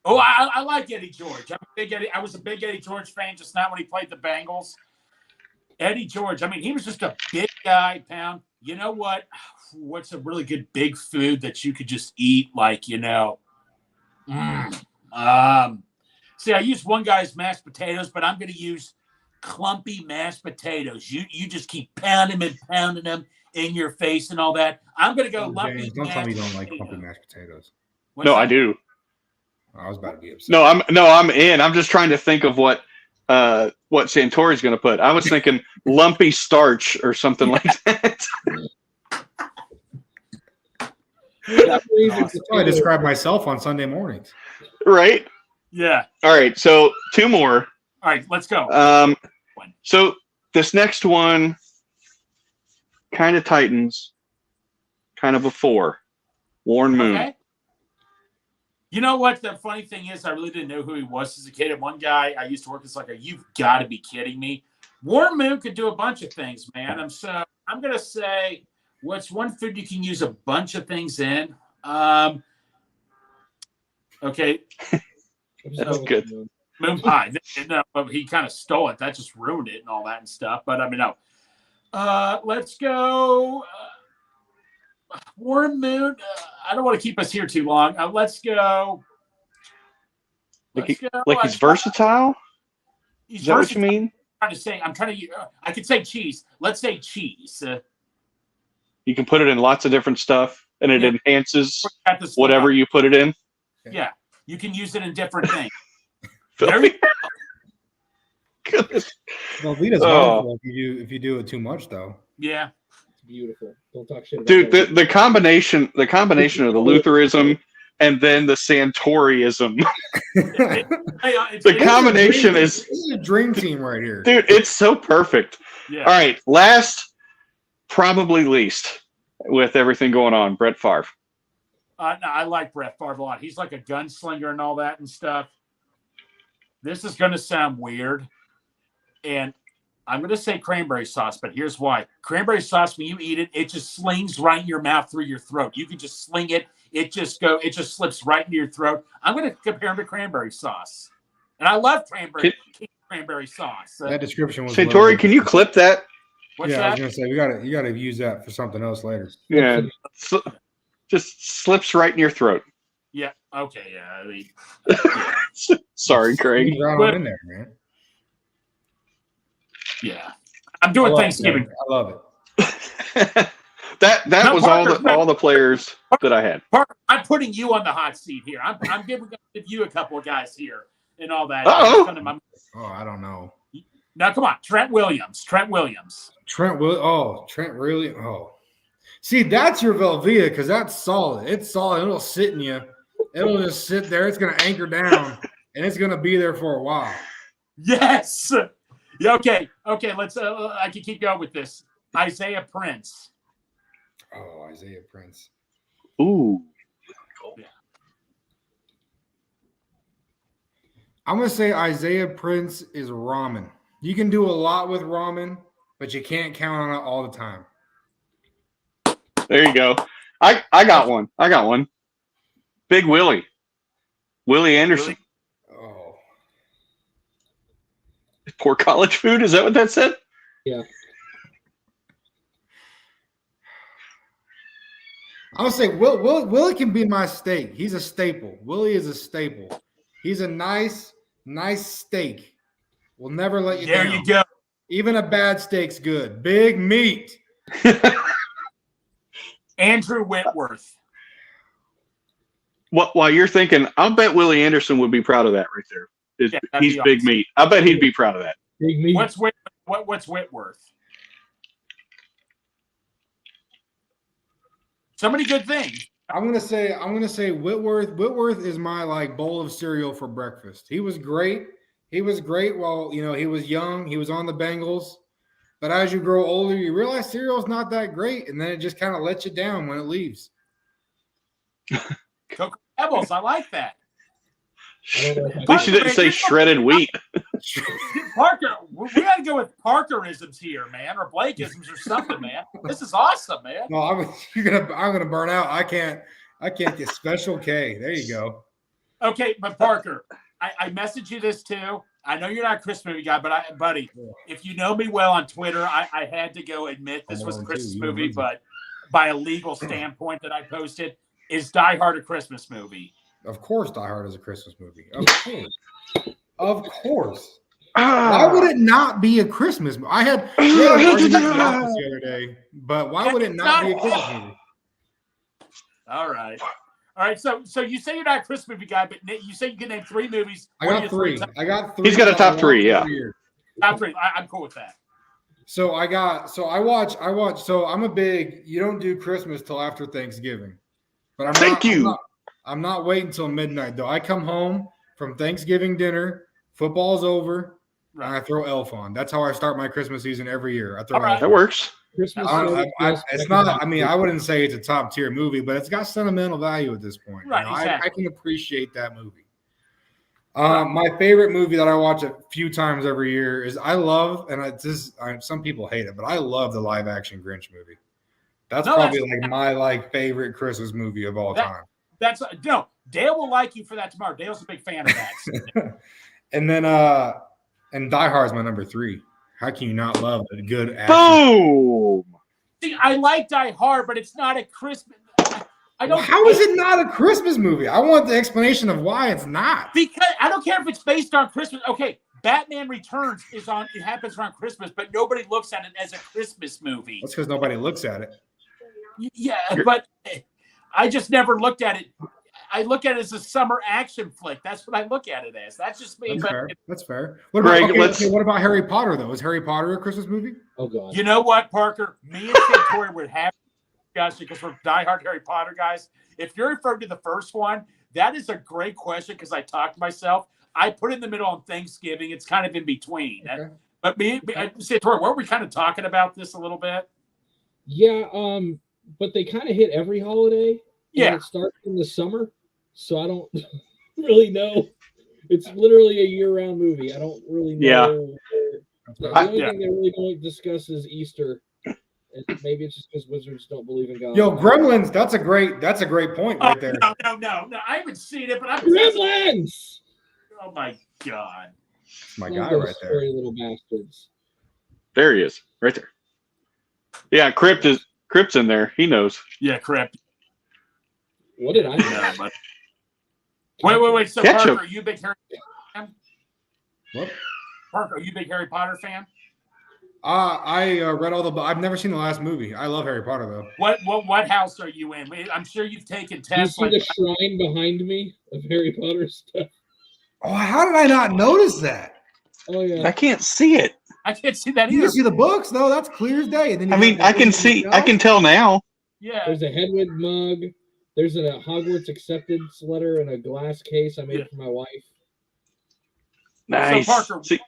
Oh, I like Eddie George. I was a big Eddie George fan, just not when he played the Bengals. Eddie George, I mean, he was just a big guy, pound. You know what? What's a really good big food that you could just eat? Like, See, I used one guy's mashed potatoes, but I'm going to use clumpy mashed potatoes. You just keep pounding them in your face and all that. I'm going to go lumpy. James, don't tell me you don't like clumpy mashed potatoes. I do. I was about to be upset. No, I'm in. I'm just trying to think of what Santori's going to put. I was thinking lumpy starch or something like that. That's how I describe myself on Sunday mornings. Right? Yeah. All right. So 2 more. All right, let's go. So this next one, kind of Titans, kind of a 4. Warren Moon. Okay. You know what? The funny thing is, I really didn't know who he was as a kid. And one guy I used to work as you've got to be kidding me. Warren Moon could do a bunch of things, man. I'm going to say, what's one food you can use a bunch of things in? Okay. That's good. Moon pie. No, he kind of stole it. That just ruined it and all that and stuff. But I mean, no. Let's go. Warren Moon. I don't want to keep us here too long. Let's go. Like he's versatile. He's Is that what you mean? I'm trying to. I could say cheese. Let's say cheese. You can put it in lots of different stuff, and it enhances whatever you put it in. Yeah, you can use it in different things. Goodness. Velveeta's harmful if you do it too much, though. Yeah. Beautiful. Don't talk shit about Dude, that. the combination of the Lutheranism and then the Santoriism. It's The combination is, This is a dream team right here. dude, it's so perfect. yeah. All right, last, probably least, with everything going on, Brett Favre. No, I like Brett Favre a lot. He's like a gunslinger and all that and stuff. This is going to sound weird, and I'm going to say cranberry sauce, but here's why. Cranberry sauce, when you eat it, it just slings right in your mouth through your throat. You can just sling it. It just slips right into your throat. I'm going to compare him to cranberry sauce, and I love cranberry sauce. That description was Santori, lovely. can you clip that? What's Yeah, I was that? gonna say you gotta use that for something else later. Yeah. Just slips right in your throat. Yeah. Okay. Yeah. I mean, Sorry, Craig. Right on in there, man. yeah. I'm doing Thanksgiving. I love it. that No, was Parker, all the players that I had. Parker, I'm putting you on the hot seat here. I'm giving you a couple of guys here and all that. Uh-oh. Oh, I don't know. Now, come on, Trent Williams. Trent really. Oh, see, that's your Velveeta because that's solid. It's solid. It'll sit in you. It'll just sit there. It's gonna anchor down, and it's gonna be there for a while. Yes. Yeah. Okay. Let's. I can keep going with this. Isaiah Prince. Oh, Isaiah Prince. Ooh. I'm gonna say Isaiah Prince is ramen. You can do a lot with ramen, but you can't count on it all the time. There you go. I got one. Big Willie. Willie Anderson. Oh, Poor college food. Is that what that said? Yeah. I'm gonna say Willie can be my steak. He's a staple. Willie is a staple. He's a nice steak. We'll never let you There down. you go. Even a bad steak's good. Big meat. Andrew Whitworth. While you're thinking, I'll bet Willie Anderson would be proud of that right there. Yeah, that'd He's be big awesome. meat. I bet he'd be proud of that. Big meat. What's Whitworth? So many good things. I'm gonna say Whitworth. Whitworth is my like bowl of cereal for breakfast. He was great. He was great while he was young. He was on the Bengals. But as you grow older, you realize cereal's not that great, and then it just kind of lets you down when it leaves. Cocoa Pebbles. I like that. At least you didn't say shredded wheat. Parker, we got to go with Parkerisms here, man, or Blakeisms or something, man. This is awesome, man. No, I'm gonna burn out. I can't get Special K. There you go. Okay, but Parker, I messaged you this too. I know you're not a Christmas movie guy, but buddy, if you know me well on Twitter, I had to go admit this was a Christmas movie, but by a legal standpoint that I posted, is Die Hard a Christmas movie? Of course, Die Hard is a Christmas movie. Of course. Of course. Why would it not be a Christmas movie? We had an argument in the office the other day, but why would it not be a Christmas movie? All right. So you say you're not a Christmas movie guy, but you say you can name 3 movies. I What are got your three. top- I got 3. He's got a top 3, yeah. Top 3. I'm cool with that. So I watch. So I'm a big. You don't do Christmas till after Thanksgiving, but I'm not waiting until midnight though. I come home from Thanksgiving dinner. Football's over, and I throw Elf on. That's how I start my Christmas season every year. I throw All right. Elf That on. works. Christmas. It's not. I mean, I wouldn't say it's a top tier movie, but it's got sentimental value at this point. Right, exactly. I can appreciate that movie. My favorite movie that I watch a few times every year is some people hate it, but I love the live action Grinch movie. That's probably my favorite Christmas movie of all time. Dale will like you for that tomorrow. Dale's a big fan of that. And then and Die Hard is my number 3. How can you not love a good action? Boom. See, I like Die Hard, but it's not a Christmas. How is it not a Christmas movie? I want the explanation of why it's not. Because I don't care if it's based on Christmas. Okay, Batman Returns it happens around Christmas, but nobody looks at it as a Christmas movie. That's because nobody looks at it. Yeah, but I just never looked at it. I look at it as a summer action flick. That's what I look at it as. That's just me. That's fair. What about Harry Potter though? Is Harry Potter a Christmas movie? Oh God. You know what, Parker? Me and Santori would have discussion because we're diehard Harry Potter guys. If you're referring to the first one, that is a great question because I talked to myself. I put it in the middle on Thanksgiving. It's kind of in between. Okay. But Tori, weren't we kind of talking about this a little bit? Yeah, but they kind of hit every holiday. Yeah. It starts in the summer, so I don't really know. It's literally a year-round movie. I don't really know. The only thing they really don't discuss is Easter. And maybe it's just because wizards don't believe in God. Yo, Gremlins. That's a great point right there. No. I haven't seen it, but I'm Gremlins! Oh my God. My Love guy those right there. scary little bastards. There he is, right there. Yeah, Crypt's in there. He knows. Yeah, correct. What did I know? Yeah, but... Wait. So Ketchup. Parker, are you a big Harry fan? What? Parker, are you a big Harry Potter fan? I read all the. I've never seen the last movie. I love Harry Potter though. What house are you in? I'm sure you've taken Do you tests. see the shrine behind me of Harry Potter stuff? Oh, how did I not notice that? Oh yeah. I can't see it. I can't see that You either. can see the books though. That's clear as day. And then you I mean, have I can the see. shelf. I can tell now. Yeah. There's a Hedwig mug. There's a Hogwarts acceptance letter in a glass case I made for my wife. Nice. So Parker, See,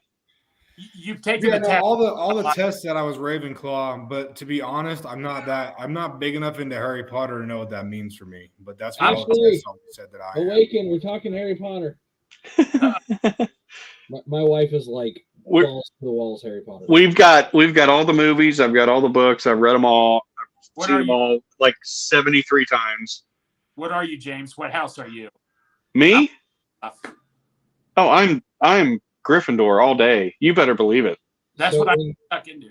you've taken Yeah, the no, test. all the tests that I was Ravenclaw, but to be honest, I'm not big enough into Harry Potter to know what that means for me. But that's what all the Actually, tests always said that I am. Awaken. We're talking Harry Potter. My wife is like We're- balls to the walls Harry Potter. we've got all the movies. I've got all the books. I've read them all. I've What seen are them you? all like 73 times. What are you, James? What house are you? Me? Uh, Oh, I'm Gryffindor all day. You better believe it. That's So what I'm when- stuck into.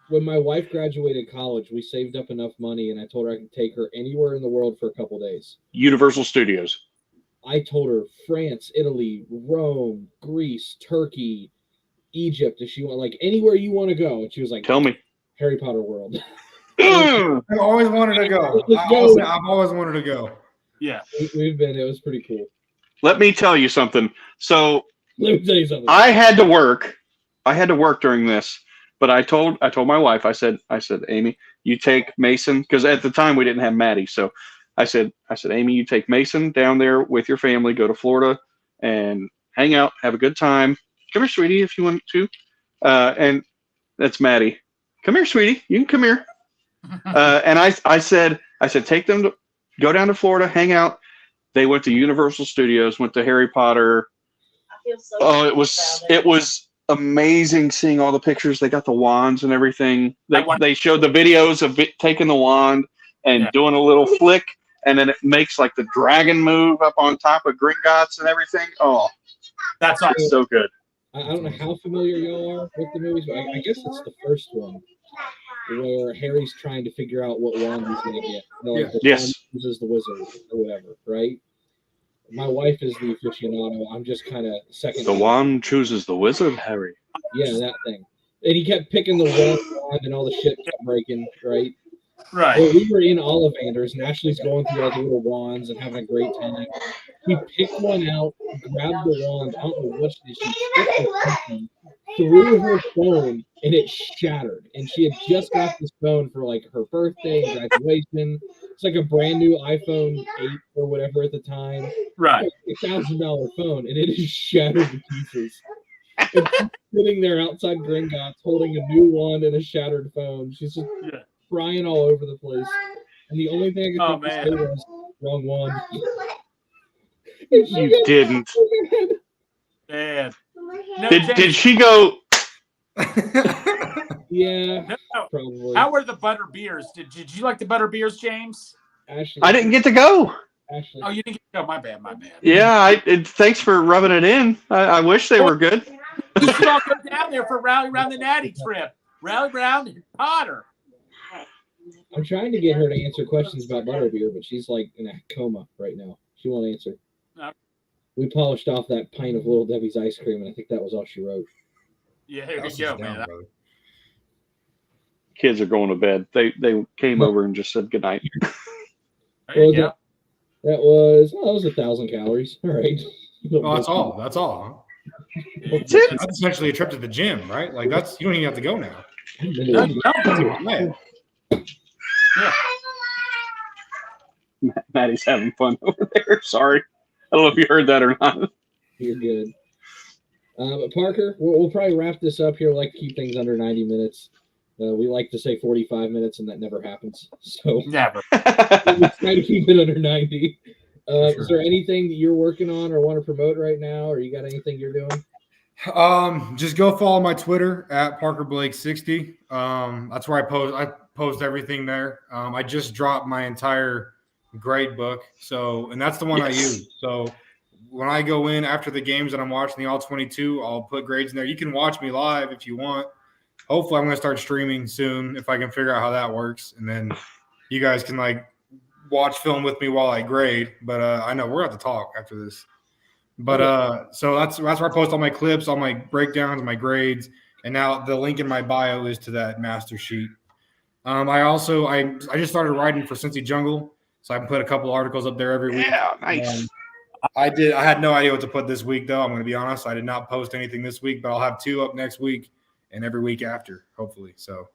When my wife graduated college, we saved up enough money, and I told her I could take her anywhere in the world for a couple days. Universal Studios. I told her France, Italy, Rome, Greece, Turkey, Egypt. If she want, like anywhere you want to go, and she was like, Tell me. Harry Potter World. Mm. I've always wanted to go. Let's go. I've always wanted to go. Yeah. We've been. It was pretty cool. Let me tell you something. So Let me tell you something. I had to work. During this, but I told my wife. I said, Amy, you take Mason, because at the time we didn't have Maddie. So I said, Amy, you take Mason down there with your family, go to Florida and hang out, have a good time. Come here, sweetie, if you want to. And that's Maddie. Come here, sweetie. You can come here. And I said, take them to go down to Florida, hang out. They went to Universal Studios, went to Harry Potter. Oh, it was amazing seeing all the pictures. They got the wands and everything. They showed the videos of it taking the wand and doing a little flick, and then it makes like the dragon move up on top of Gringotts and everything. Oh, That's awesome. it's so good. I don't know how familiar y'all are with the movies, but I guess it's the first one where Harry's trying to figure out what wand he's going to get. The Yes. wand uses the wizard or whatever, right? My wife is the aficionado. I'm just kind of second. The wand chooses the wizard, Harry. Yeah, that thing. And he kept picking the wrong wand and all the shit kept breaking, right? Right. Well, we were in Ollivanders, and Ashley's going through all the little wands and having a great time. He picked one out, grabbed the wand. I don't know what she did. She took the cookie, threw her phone, and it shattered. And she had just got this phone for like her birthday and graduation. It's like a brand new iPhone 8 or whatever at the time. Right. $1,000 phone, and it is shattered to pieces. And she's sitting there outside Gringotts holding a new wand and a shattered phone. She's just crying all over the place. And the only thing I could think to say was, wrong wand. You didn't. Man. No, Did she go? Yeah, No. probably. How were the butter beers? Did you like the butter beers, James? Ashley, I didn't get to go. Ashley, Oh, you didn't get to go. My bad. Yeah, thanks for rubbing it in. I wish they were good. You should all go down there for Rally Round the Natty trip. Rally Round Potter. I'm trying to get her to answer questions about butterbeer, but she's like in a coma right now. She won't answer. No. We polished off that pint of Little Debbie's ice cream, and I think that was all she wrote. Yeah, here we That's go, just man. down, brother. Kids are going to bed. They came over and just said goodnight. There you go. That was 1,000 calories. All right. Oh, that's all. That's all. Huh? That's it. That's essentially a trip to the gym, right? Like you don't even have to go now. No, no. Man. Maddie's having fun over there. Sorry. I don't know if you heard that or not. You're good. Parker, we'll probably wrap this up here. We like to keep things under 90 minutes. We like to say 45 minutes, and that never happens. So Never. we try to keep it under 90. Sure. Is there anything that you're working on or want to promote right now, or you got anything you're doing? Just go follow my Twitter at ParkerBlake60. That's where I post everything there. I just dropped my entire grade book. And that's the one I use. So when I go in after the games that I'm watching the all 22, I'll put grades in there. You can watch me live if you want. Hopefully I'm going to start streaming soon if I can figure out how that works. And then you guys can watch film with me while I grade. But I know we're going to have to talk after this. But so that's where I post all my clips, all my breakdowns, my grades, and now the link in my bio is to that master sheet. I just started writing for Cincy Jungle, so I put a couple articles up there every week. Yeah, nice. I had no idea what to put this week though. I'm going to be honest. I did not post anything this week, but I'll have 2 up next week and every week after, hopefully. So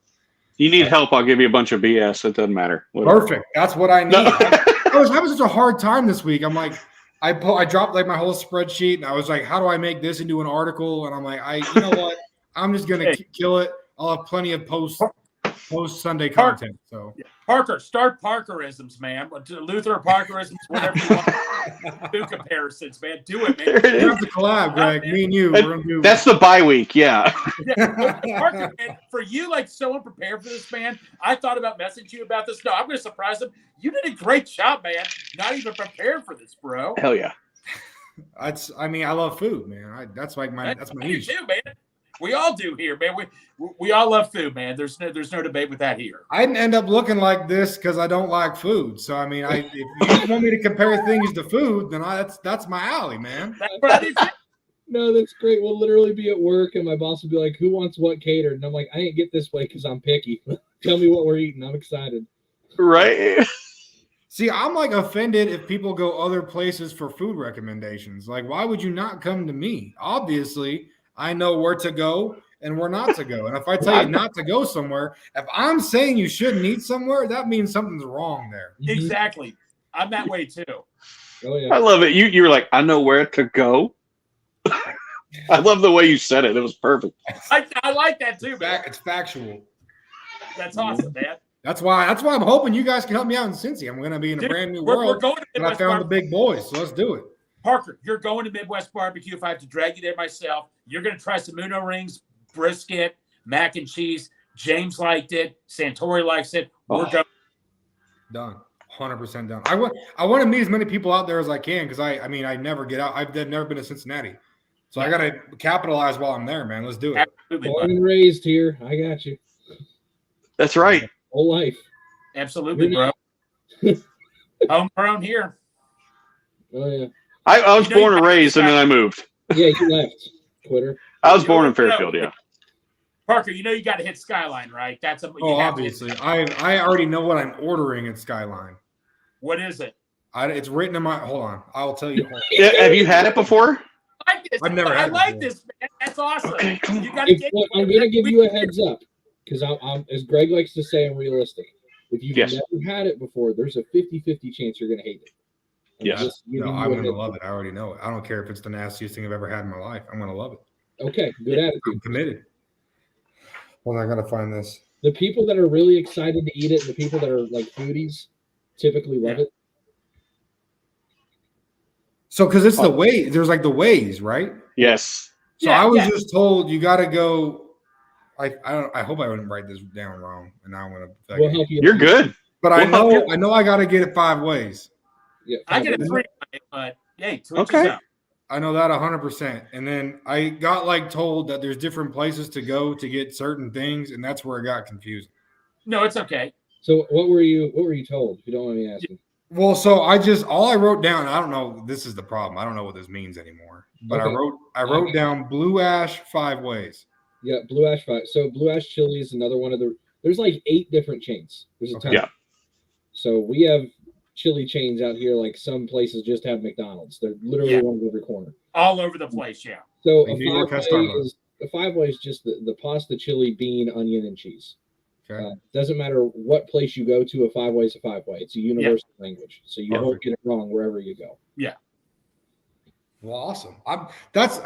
You need help, I'll give you a bunch of BS. It doesn't matter. Whatever. perfect. That's what I need. No. I was having such a hard time this week. I'm like, I dropped my whole spreadsheet, and I was like, how do I make this into an article? And I'm like, you know what? I'm just gonna kill it. I'll have plenty of post Sunday content. So Parker, start Parkerisms, man. Luther Parkerisms, whatever you want. Do comparisons, man. Do it, man. There it we is. have to collab, Greg. Me and you. We're gonna do. That's the bye week, yeah. Parker, man, for you, so unprepared for this, man. I thought about messaging you about this. No, I'm going to surprise them. You did a great job, man. Not even prepared for this, bro. Hell yeah. I love food, man. That's my niche. You too, man. We all do here, man. We all love food, man. There's no debate with that here. I didn't end up looking like this because I don't like food. So if you want me to compare things to food, then that's my alley, man. That's what I do too. No, that's great. We'll literally be at work, and my boss will be like, "Who wants what catered?" And I'm like, "I ain't get this way because I'm picky. Tell me what we're eating. I'm excited." Right? See, I'm offended if people go other places for food recommendations. Why would you not come to me? Obviously, I know where to go and where not to go. And if I tell you not to go somewhere, if I'm saying you shouldn't eat somewhere, that means something's wrong there. Exactly. I'm that way too. Oh yeah. I love it. You were like, I know where to go. I love the way you said it. It was perfect. I like that too, man. It's factual. That's awesome, man. That's why I'm hoping you guys can help me out in Cincy. I'm going to be in a brand new We're world. going to And I Midwest found the Barbecue. big boys, so let's do it. Parker, you're going to Midwest Barbecue. If I have to drag you there myself, you're going to try some Uno rings, brisket, mac and cheese. James liked it. Santori likes it. We're going. Done. 100% done. I want to meet as many people out there as I can because I never get out. I've never been to Cincinnati. So I got to capitalize while I'm there, man. Let's do it. Absolutely, Born bud. and raised here. I got you. That's right. Whole life. Absolutely, bro. Homegrown here. Oh yeah. I was You know, born you and might- raised, and then I moved. Yeah, you left. Quitter. I was born in Fairfield, yeah. Parker, you got to hit Skyline, right? That's a. you Oh, have to hit- obviously. I already know what I'm ordering at Skyline. What is it? It's written in my. Hold on. I'll tell you. Yeah, have you had it before? I like this. I've never I had it like before. this, man. That's awesome. Okay, come You on. got to If, get. look, I'm gonna give you a heads up because I'm, as Greg likes to say, I'm realistic. If you've Yes. never had it before, there's a 50-50 chance you're gonna hate it. I'm Yes. just giving No, you I'm a going to heads love up. it. I already know it. I don't care if it's the nastiest thing I've ever had in my life. I'm going to love it. Okay, good attitude. I'm committed. Well, I got to find this. The people that are really excited to eat it, and the people that are like foodies, typically love it. So, because it's the way, there's the ways, right? Yes. So Yeah, I was yeah. just told you got to go. I hope I wouldn't write this down wrong, and now I'm gonna. We'll help you. You're good. But Well, I know I got to get it 5 ways. Yeah, I get a probably. 3, but hey, switch Okay. us up. I know that 100%. And then I got told that there's different places to go to get certain things, and that's where it got confusing. No, it's okay. So what were you told? If you don't mind me asking. Well, so all I wrote down. I don't know. This is the problem. I don't know what this means anymore. But Okay. I wrote down Blue Ash 5 ways. Yeah, Blue Ash Fire. So Blue Ash Chili is another one of the. There's 8 different chains. There's a ton. Yeah. So we have chili chains out here. Some places just have McDonald's. They're literally Yeah. one on every corner. All over the place, yeah. So In New York has Starbucks. a 5 way is just the pasta, chili, bean, onion, and cheese. Okay. Doesn't matter what place you go to, a 5-way is a 5-way. It's a universal language. So you won't get it wrong wherever you go. Yeah. Well, awesome. I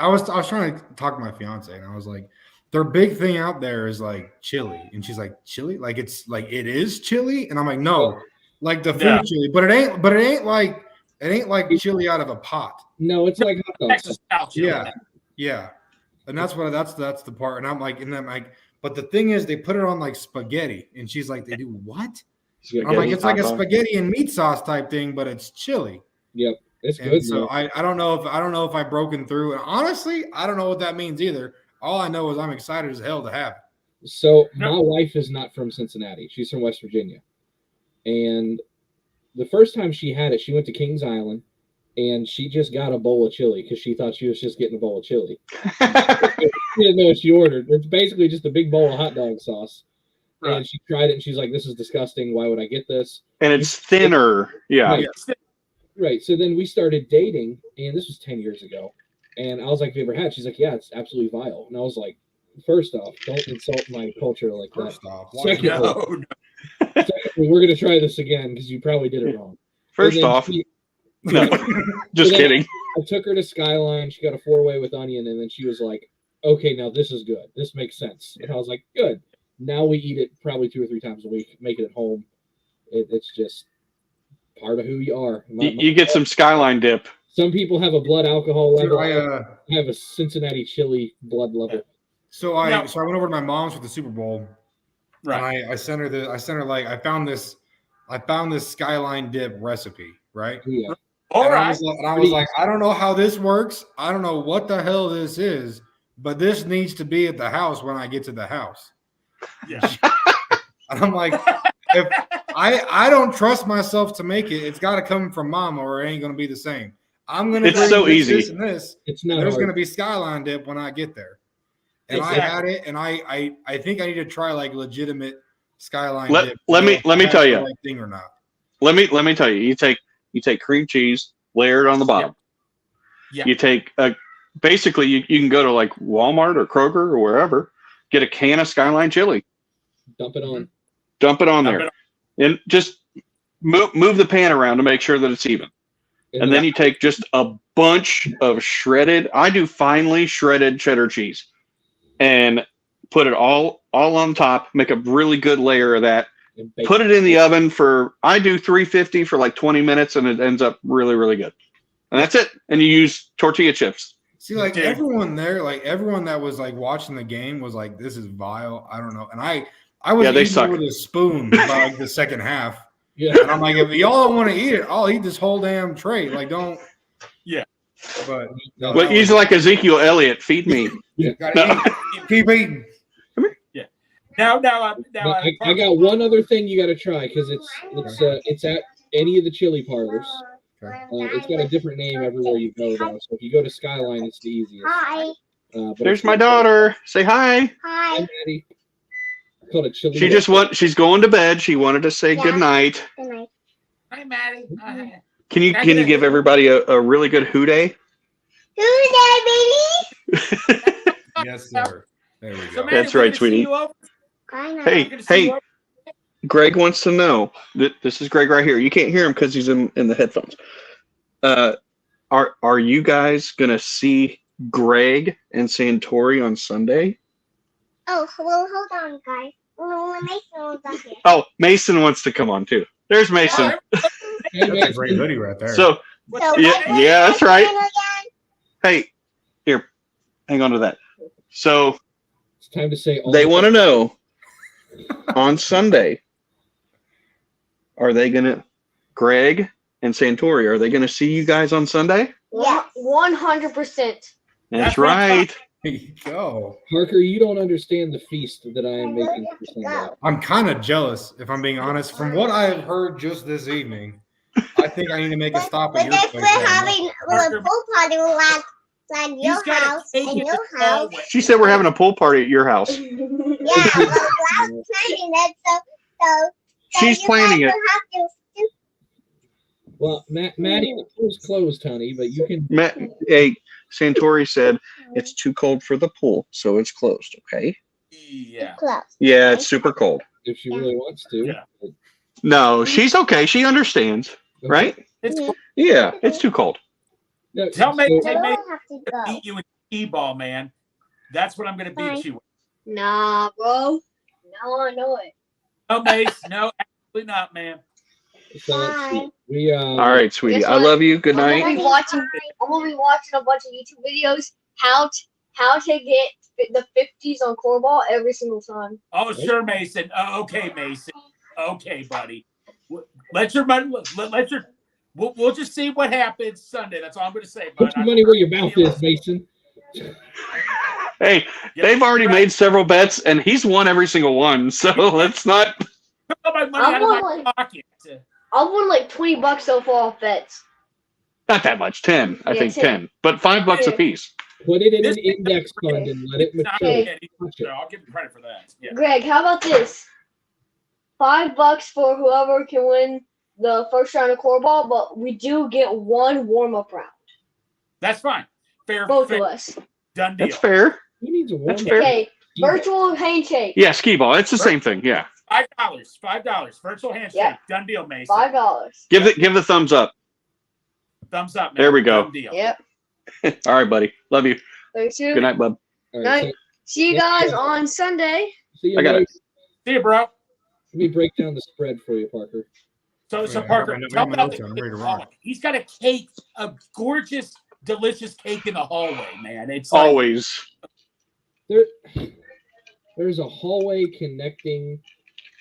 was trying to talk to my fiance, and I was like, their big thing out there is like chili, and she's like, chili, like it's like it is chili, and I'm like, no, like the food chili, but it ain't like chili out of a pot. No, it's like hot dogs. Texas style chili. Yeah, and that's the part, and I'm like, but the thing is, they put it on like spaghetti, and she's like, they do what? I'm like, it's like a spaghetti and meat sauce type thing, but it's chili. Yep. It's And good. so I don't know if I've broken through. And honestly, I don't know what that means either. All I know is I'm excited as hell to have it. So my wife is not from Cincinnati. She's from West Virginia. And the first time she had it, she went to Kings Island and she just got a bowl of chili because she thought she was just getting a bowl of chili. She didn't know what she ordered. It's basically just a big bowl of hot dog sauce. Right. And she tried it and she's like, this is disgusting. Why would I get this? And it's thinner. Yeah. Right. So then we started dating, and this was 10 years ago. And I was like, have you ever had? She's like, yeah, it's absolutely vile. And I was like, first off, don't insult my culture like that. Secondly, we're going to try this again because you probably did it wrong. First off, no, just kidding. I took her to Skyline. She got a 4-way with onion, and then she was like, okay, now this is good. This makes sense. And I was like, good. Now we eat it probably 2 or 3 times a week, make it at home. It's just part of who you are. You get some Skyline dip. Some people have a blood alcohol level. I have a Cincinnati chili blood level. So I went over to my mom's for the Super Bowl. Right. And I sent her like I found this Skyline dip recipe, right? Yeah. All right. I was like, I don't know how this works. I don't know what the hell this is, but this needs to be at the house when I get to the house. Yeah. And I'm like, if I don't trust myself to make it, it's got to come from mom, or it ain't gonna be the same. I'm gonna. It's so easy. This and this. It's not. There's gonna be Skyline dip when I get there, and I had it, and I think I need to try like legitimate Skyline dip. Let me tell you. Like thing or not. Let me tell you. You take cream cheese, layer it on the bottom. Yeah. You take basically you can go to like Walmart or Kroger or wherever, get a can of Skyline chili. Dump it on. Dump it on there. And just move the pan around to make sure that it's even. And then you take just a bunch of I do finely shredded cheddar cheese, and put it all on top, make a really good layer of that. Put it in the oven I do 350 for like 20 minutes, and it ends up really, really good. And that's it. And you use tortilla chips. See, like everyone there, like everyone that was like watching the game was like, this is vile. I don't know. And I was eating with a spoon by like the second half. Yeah. And I'm like, if y'all want to eat it, I'll eat this whole damn tray. Like, don't. Yeah. But he's like Ezekiel Elliott. Feed me. Yeah. Keep eating. Yeah. Now I got one other thing you got to try because it's at any of the chili parlors. Okay. It's got a different name everywhere you go though. So if you go to Skyline, it's the easiest. Hi. There's my daughter. Say hi. Hi. Maddie. Called it chili. She's going to bed. She wanted to say good night. Good night. Hi, Maddie. Hi. Can you give everybody a really good hooday? Hooday, baby. Yes, sir. There we go. So, Maddie, that's right, sweetie. Hey, Greg wants to know. This is Greg right here. You can't hear him because he's in the headphones. Are you guys gonna see Greg and Santori on Sunday? Oh, well, hold on, guys. Mason was up here. Oh, Mason wants to come on too. There's Mason. That's a great hoodie right there. So yeah, that's right. Hey, here, hang on to that. So it's time to say they want to know on Sunday. Are they gonna, Greg and Santori? Are they gonna see you guys on Sunday? Yeah, 100%. That's right. There you go. Parker, you don't understand the feast that I am making for Sunday. I'm kind of jealous, if I'm being honest. From what I have heard just this evening, I think I need to make a stop at your place. We're having a pool party like your house and your house. She said we're having a pool party at your house. Yeah, well, I was planning that, so she's planning it. Well, Maddie, the pool's closed, honey, but you can. Hey, Santori said it's too cold for the pool, so it's closed. Okay. Yeah. Yeah, it's super cold. if she really wants to. Yeah. But- No, she's okay. She understands, right? It's cool. Yeah, it's too cold. No, Tell me, so- hey, I Mace, don't have to go. beat you in t-ball, man. That's what I'm going to beat you with. Nah, bro. No, I know it. No, Mace. No, absolutely not, man. so let's see. Bye. We All right, sweetie. Guess I what? love you. Good I'm night. gonna be watching a bunch of YouTube videos how to get the 50s on Corball every single time. Oh, sure, Mason. Okay, Mason. Okay, buddy. Let your money. Let your. We'll just see what happens Sunday. That's all I'm going to say. Put your money where your mouth is, Mason. Hey, Yeah, they've already right. made several bets, and he's won every single one. So let's not. Took all my money out of my pocket. I've won like $20 so far off bets. Not that much. 10. I Yeah, think 10. 10. But $5 a Yeah. piece. Put it in This- an index fund and let it It's not mature. bad either. I'll give you credit for that. Yeah. Greg, how about this? $5 for whoever can win the first round of Corball, but we do get one warm-up round. That's fine. Fair. Both fair. of us. Done deal. That's fair. He needs a warm That's fair. Okay, virtual handshake. Yeah, skee ball. It's the same thing. Yeah. $5. Virtual handshake. Yeah. Done deal, Mason. $5. Give the thumbs up. Thumbs up, man. There we go. Done deal. Yep. All right, buddy. Love you. Thanks, you. Good night, bub. All right, Night. See you guys on Sunday. see you I got it. guys. See you, bro. Let me break down the spread for you, Parker. So, Yeah, so I got Parker, my- I tell got me my about notes. I'm the ready to hallway. rock. He's got a cake, a gorgeous, delicious cake in the hallway, man. It's like, Always. There's a hallway connecting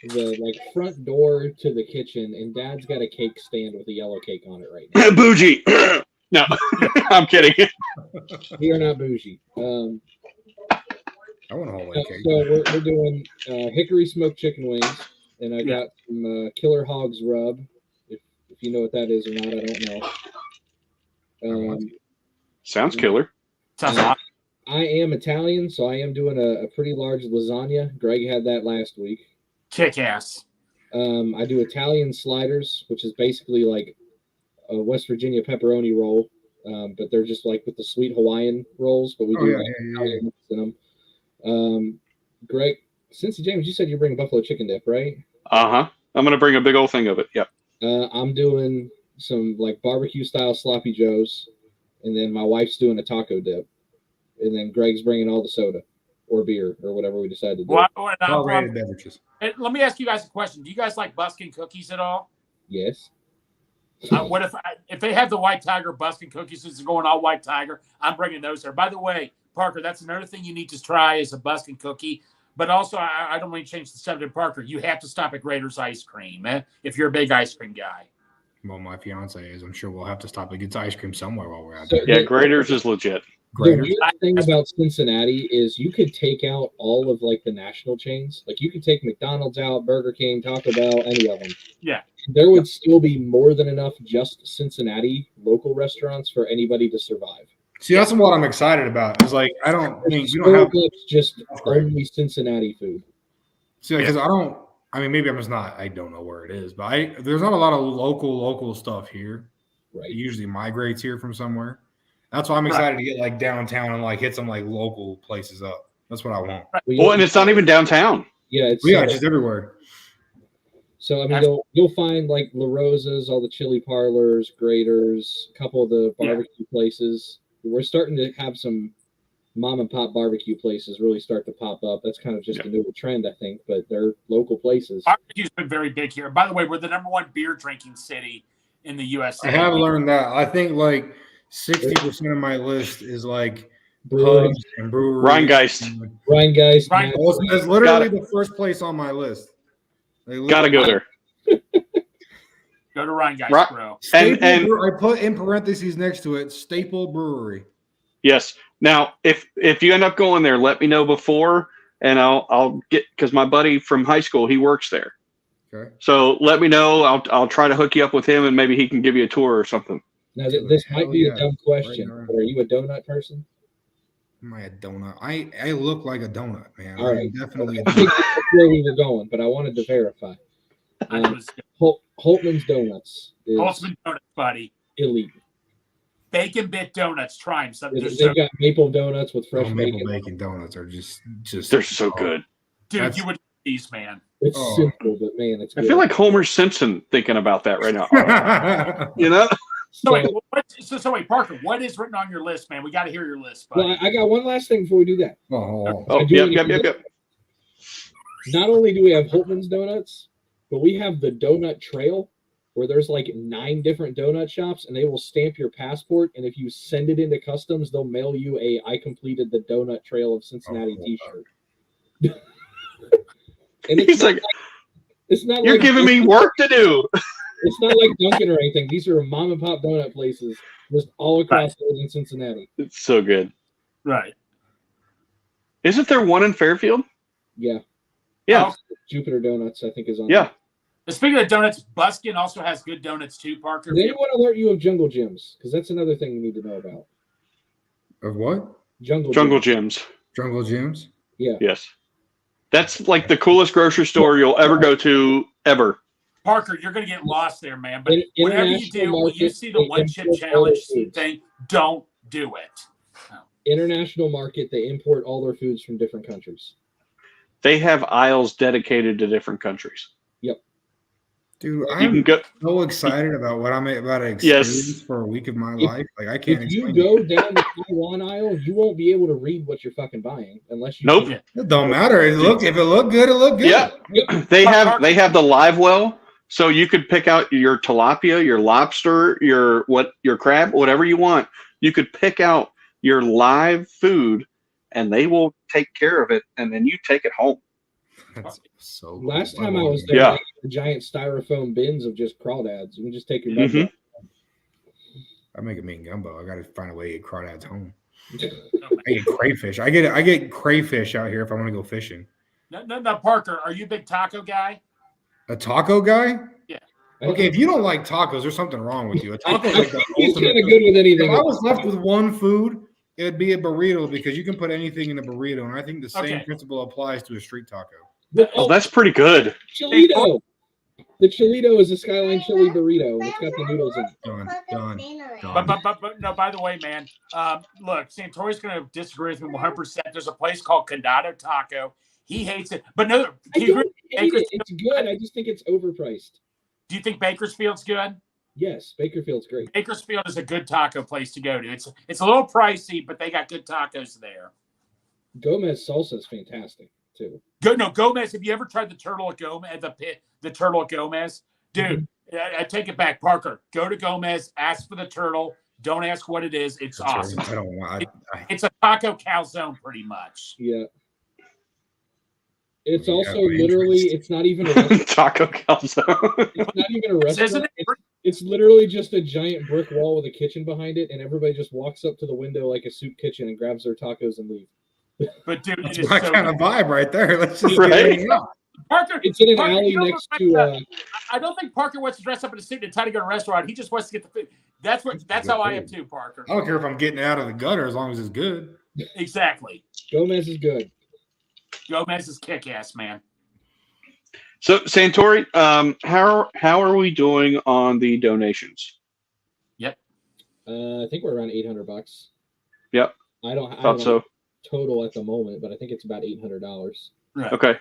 the front door to the kitchen, and Dad's got a cake stand with a yellow cake on it right now. Bougie. No, I'm kidding. We are not bougie. I want a whole So cake. we're doing hickory smoked chicken wings, and I Yeah. got some Killer Hogs rub. If you know what that is or not, I don't know. Sounds killer. sounds hot. I am Italian, so I am doing a pretty large lasagna. Greg had that last week. Kick ass. I do Italian sliders, which is basically like a West Virginia pepperoni roll, but they're just like with the sweet Hawaiian rolls, but we Oh, do yeah, like yeah, yeah. Italian mix in them. Greg, Cincy James, you said you bring buffalo chicken dip, right? I'm gonna bring a big old thing of it. Yep. I'm doing some like barbecue style sloppy joes, and then my wife's doing a taco dip, and then Greg's bringing all the soda or beer or whatever we decide to do. All rated beverages. Let me ask you guys a question. Do you guys like Buskin cookies at all? Yes. What if they have the White Tiger Buskin cookies? Since they're going all White Tiger, I'm bringing those there. By the way, Parker, that's another thing you need to try is a Buskin cookie. But also, I don't want to change the subject, Parker. You have to stop at Grader's Ice Cream, if you're a big ice cream guy. Well, my fiance is. I'm sure we'll have to stop and get ice cream somewhere while we're out So- there. Yeah, Graders is legit. The Graders. weird thing about Cincinnati is you could take out all of like the national chains. Like you could take McDonald's out, Burger King, Taco Bell, any of them. Yeah. There would still be more than enough just Cincinnati local restaurants for anybody to survive. See, that's what I'm excited about. Is like I don't think we don't have. It's just That's great. only Cincinnati food. See, because I don't. I mean, maybe I'm just not. I don't know where it is, but there's not a lot of local stuff here. Right. It usually migrates here from somewhere. That's why I'm excited to get like downtown and like hit some like local places up. That's what I want. Well, and it's not even downtown. yeah, it's We got just everywhere. so I mean you'll find like La Rosa's, all the chili parlors, Graders, a couple of the barbecue places. We're starting to have some mom and pop barbecue places really start to pop up. That's kind of just a new trend, I think, but they're local places. Barbecue's been very big here. By the way, we're the #1 beer drinking city in the USA. I have learned that. I think like 60% of my list is like Brewery, pubs and breweries. Rheingeist. Rheingeist, Rhein- Well, it's literally the first place on my list. Gotta go there. Go to Rheingeist, Right. bro. Staple And- I put in parentheses next to it, Staple Brewery. Yes. Now, if you end up going there, let me know before, and I'll get because my buddy from high school he works there. Okay. So let me know. I'll try to hook you up with him, and maybe he can give you a tour or something. Now, this might be Hell a yeah. dumb question, Right, right. but are you a donut person? Am I a donut? I look like a donut, man. All I'm right. definitely a I think donut. that's where we were going, but I wanted to verify. That was Holtman's Donuts is Holtzman Donuts, buddy. elite. Bacon bit donuts. Try them. Some, They've got maple donuts with fresh Oh, maple bacon. bacon donuts are just They're so good. dude, that's- you would these, man. It's Oh. simple, but man, it's I good. feel like Homer Simpson thinking about that right now. You know? So wait, Parker, what is written on your list, man? We got to hear your list, buddy. Well, I got one last thing before we do that. Oh, Oh, I do yep. wanna- Not only do we have Holtman's Donuts, but we have the Donut Trail, where there's like 9 different donut shops, and they will stamp your passport. And if you send it into customs, they'll mail you a "I completed the Donut Trail of Cincinnati" Oh, T-shirt. And He's like, it's not you're like giving me work to do. It's not like Dunkin' or anything. These are mom and pop donut places just all across northern Cincinnati. It's so good. Right. Isn't there one in Fairfield? Yeah. Yeah. Jupiter Donuts, I think, is on. Yeah. Speaking of donuts, Buskin also has good donuts too, Parker. Does anyone alert you of Jungle Gyms? Because that's another thing you need to know about. Of what? Jungle Gyms. Jungle Gyms? Yeah. Yes. That's like the coolest grocery store you'll ever go to ever. Parker, you're going to get lost there, man. But whatever you International do, when you market, see the they one chip import challenge all their foods. thing, don't do it. International market, they import all their foods from different countries. They have aisles dedicated to different countries. Yep. Dude, You I'm can go. so excited about what I'm about to experience Yes. for a week of my life. Like I can't If you explain go down the Taiwan aisle, you won't be able to read what you're fucking buying unless you. Nope. It don't matter. If it looked good, it looked good. Yeah. They have the live well, so you could pick out your tilapia, your lobster, your crab, whatever you want. You could pick out your live food, and they will take care of it, and then you take it home. That's so cool. Last time I was there, Yeah. they had the giant styrofoam bins of just crawdads. You can just take your Mhm. I make a mean gumbo. I got to find a way to get crawdads home. No, I get crayfish. I get crayfish out here if I want to go fishing. no, Parker, are you a big taco guy? A taco guy? Yeah. Okay, if you don't like tacos, there's something wrong with you. A taco is like the He's ultimate kind of good with anything. If I was left with one food, it would be a burrito because you can put anything in a burrito, and I think the same Okay. principle applies to a street taco. Oh, that's pretty good. Chilito. The Chilito is a Skyline chili burrito, and it's got the noodles in it. Done. But no, by the way, man, look, Santori's going to disagree with me 100%. There's a place called Condado Taco. He hates it. But no, I do you, don't hate it. It's good. I just think it's overpriced. do you think Bakersfield's good? Yes, Bakerfield's great. Bakersfield is a good taco place to go to. It's a little pricey, but they got good tacos there. Gomez salsa is fantastic too. Gomez. Have you ever tried the turtle at Gomez? The turtle at Gomez, dude. I take it back, Parker. Go to Gomez. Ask for the turtle. Don't ask what it is. It's awesome. I don't want. It's a taco calzone, pretty much. Yeah. It's Yeah, also my literally, interest. it's not even a restaurant. Taco calzone. It's not even a Isn't restaurant. it? It's literally just a giant brick wall with a kitchen behind it, and everybody just walks up to the window like a soup kitchen and grabs their tacos and leave. But dude, it That's is my so kind of vibe right there. Let's just Right? get it out. Parker. It's in an Parker, alley you don't next look like to. I don't think Parker wants to dress up in a suit and try to go to a restaurant. He just wants to get the food. That's how I am too, Parker. I don't care if I'm getting it out of the gutter as long as it's good. Exactly. Gomez is good. Gomez is kick ass, man. So Santori, how are we doing on the donations? I think we're around $800. Yep. I don't Thought so. total at the moment, but I think it's about $800. Right. Okay.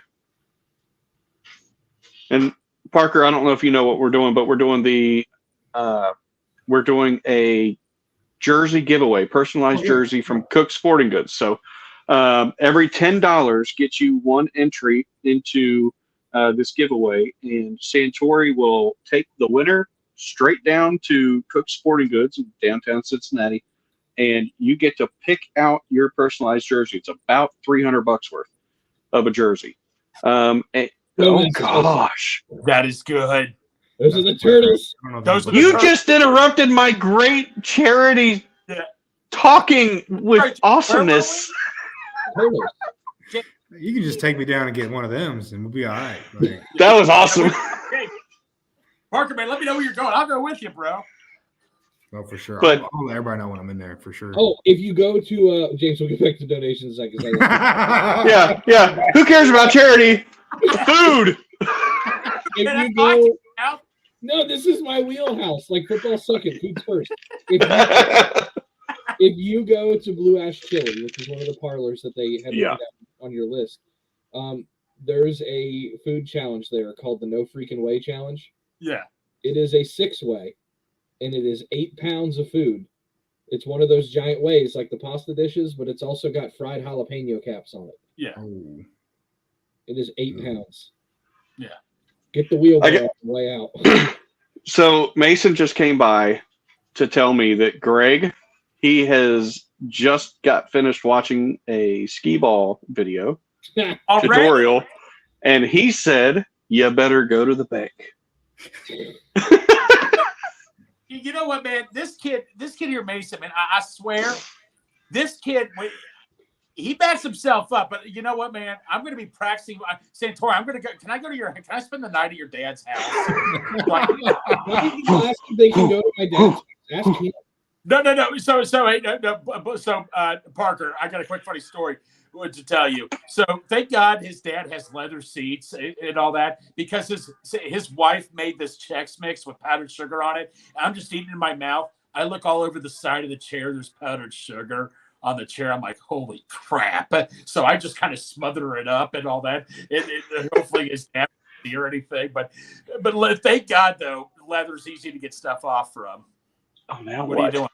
And Parker, I don't know if you know what we're doing, but we're doing a jersey giveaway, personalized jersey from Cook Sporting Goods. So every $10 gets you one entry into this giveaway, and Santori will take the winner straight down to Cook Sporting Goods in downtown Cincinnati, and you get to pick out your personalized jersey. It's about $300 worth of a jersey. Oh gosh, That is good. Those are the turtles. I don't know if Those I'm- are the you turtles. just interrupted my great charity Yeah. talking with Right. awesomeness. Turtles. You can just take me down and get one of them, and we'll be all right. Like, That was awesome. Hey, Parker, man, let me know where you're going. I'll go with you, bro. well, for sure. But- I'll let everybody know when I'm in there for sure. Oh, if you go to James, we'll get back to donations in a second. Yeah. Who cares about charity? Food. If Man, you go, Out. no, this is my wheelhouse. Like football second, food's first. If you go to Blue Ash Chili, which is one of the parlors that they have Yeah. on your list, there's a food challenge there called the No Freaking Way Challenge. Yeah. It is a 6-way, and it is 8 pounds of food. It's one of those giant ways like the pasta dishes, but it's also got fried jalapeno caps on it. Yeah. Oh. It is 8 pounds. Yeah. Get the wheelbarrow on the way out. So Mason just came by to tell me that Greg, he has just got finished watching a skee ball video tutorial, and he said, "You better go to the bank." You know what, man? This kid here, Mason, man, I swear, this kid, he backs himself up. But you know what, man? I'm going to be practicing. Saying, Tori, I'm going to go. Can I spend the night at your dad's house? Like, they can go to my dad's. Ask him. No. So, Parker, I got a quick funny story to tell you. So, thank God his dad has leather seats and all that, because his wife made this Chex Mix with powdered sugar on it. I'm just eating it in my mouth. I look all over the side of the chair. There's powdered sugar on the chair. I'm like, holy crap. So I just kind of smother it up and all that. Hopefully his dad doesn't hear anything. But thank God, though, leather's easy to get stuff off from. Oh, now what are you doing?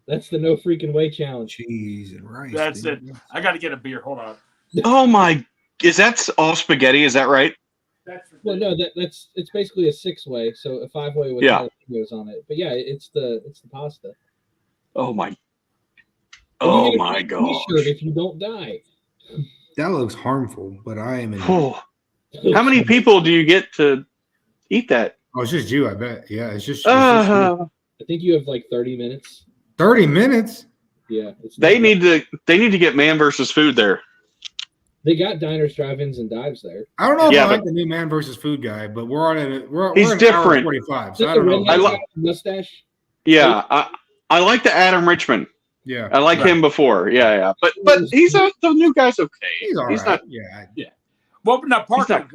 That's the No Freaking Way Challenge. Cheese and rice. That's dude. it. I got to get a beer. Hold on. Oh my! Is that all spaghetti? Is that right? Well, no, that's it's basically a 6-way, so a 5-way with jalapenos on it. But yeah, it's the pasta. Oh my! And Oh you my get a gosh! T-shirt if you don't die. That looks harmful, but I am in. Oh. How many people do you get to eat that? Oh, it's just you, I bet. Yeah, it's just. I think you have like 30 minutes. 30 minutes. Yeah, They need to get Man versus Food there. They got diners, drive-ins, and dives there. I don't know if Yeah, I like the new Man versus Food guy, but we're He's an different. Hour 45, Is so that I the don't know. redhead I guy with the mustache? Yeah, I like the Adam Richmond. Yeah, I like him before. Yeah. But the new guy's okay. he's all He's right. not. Yeah. Well, now, Parker, not-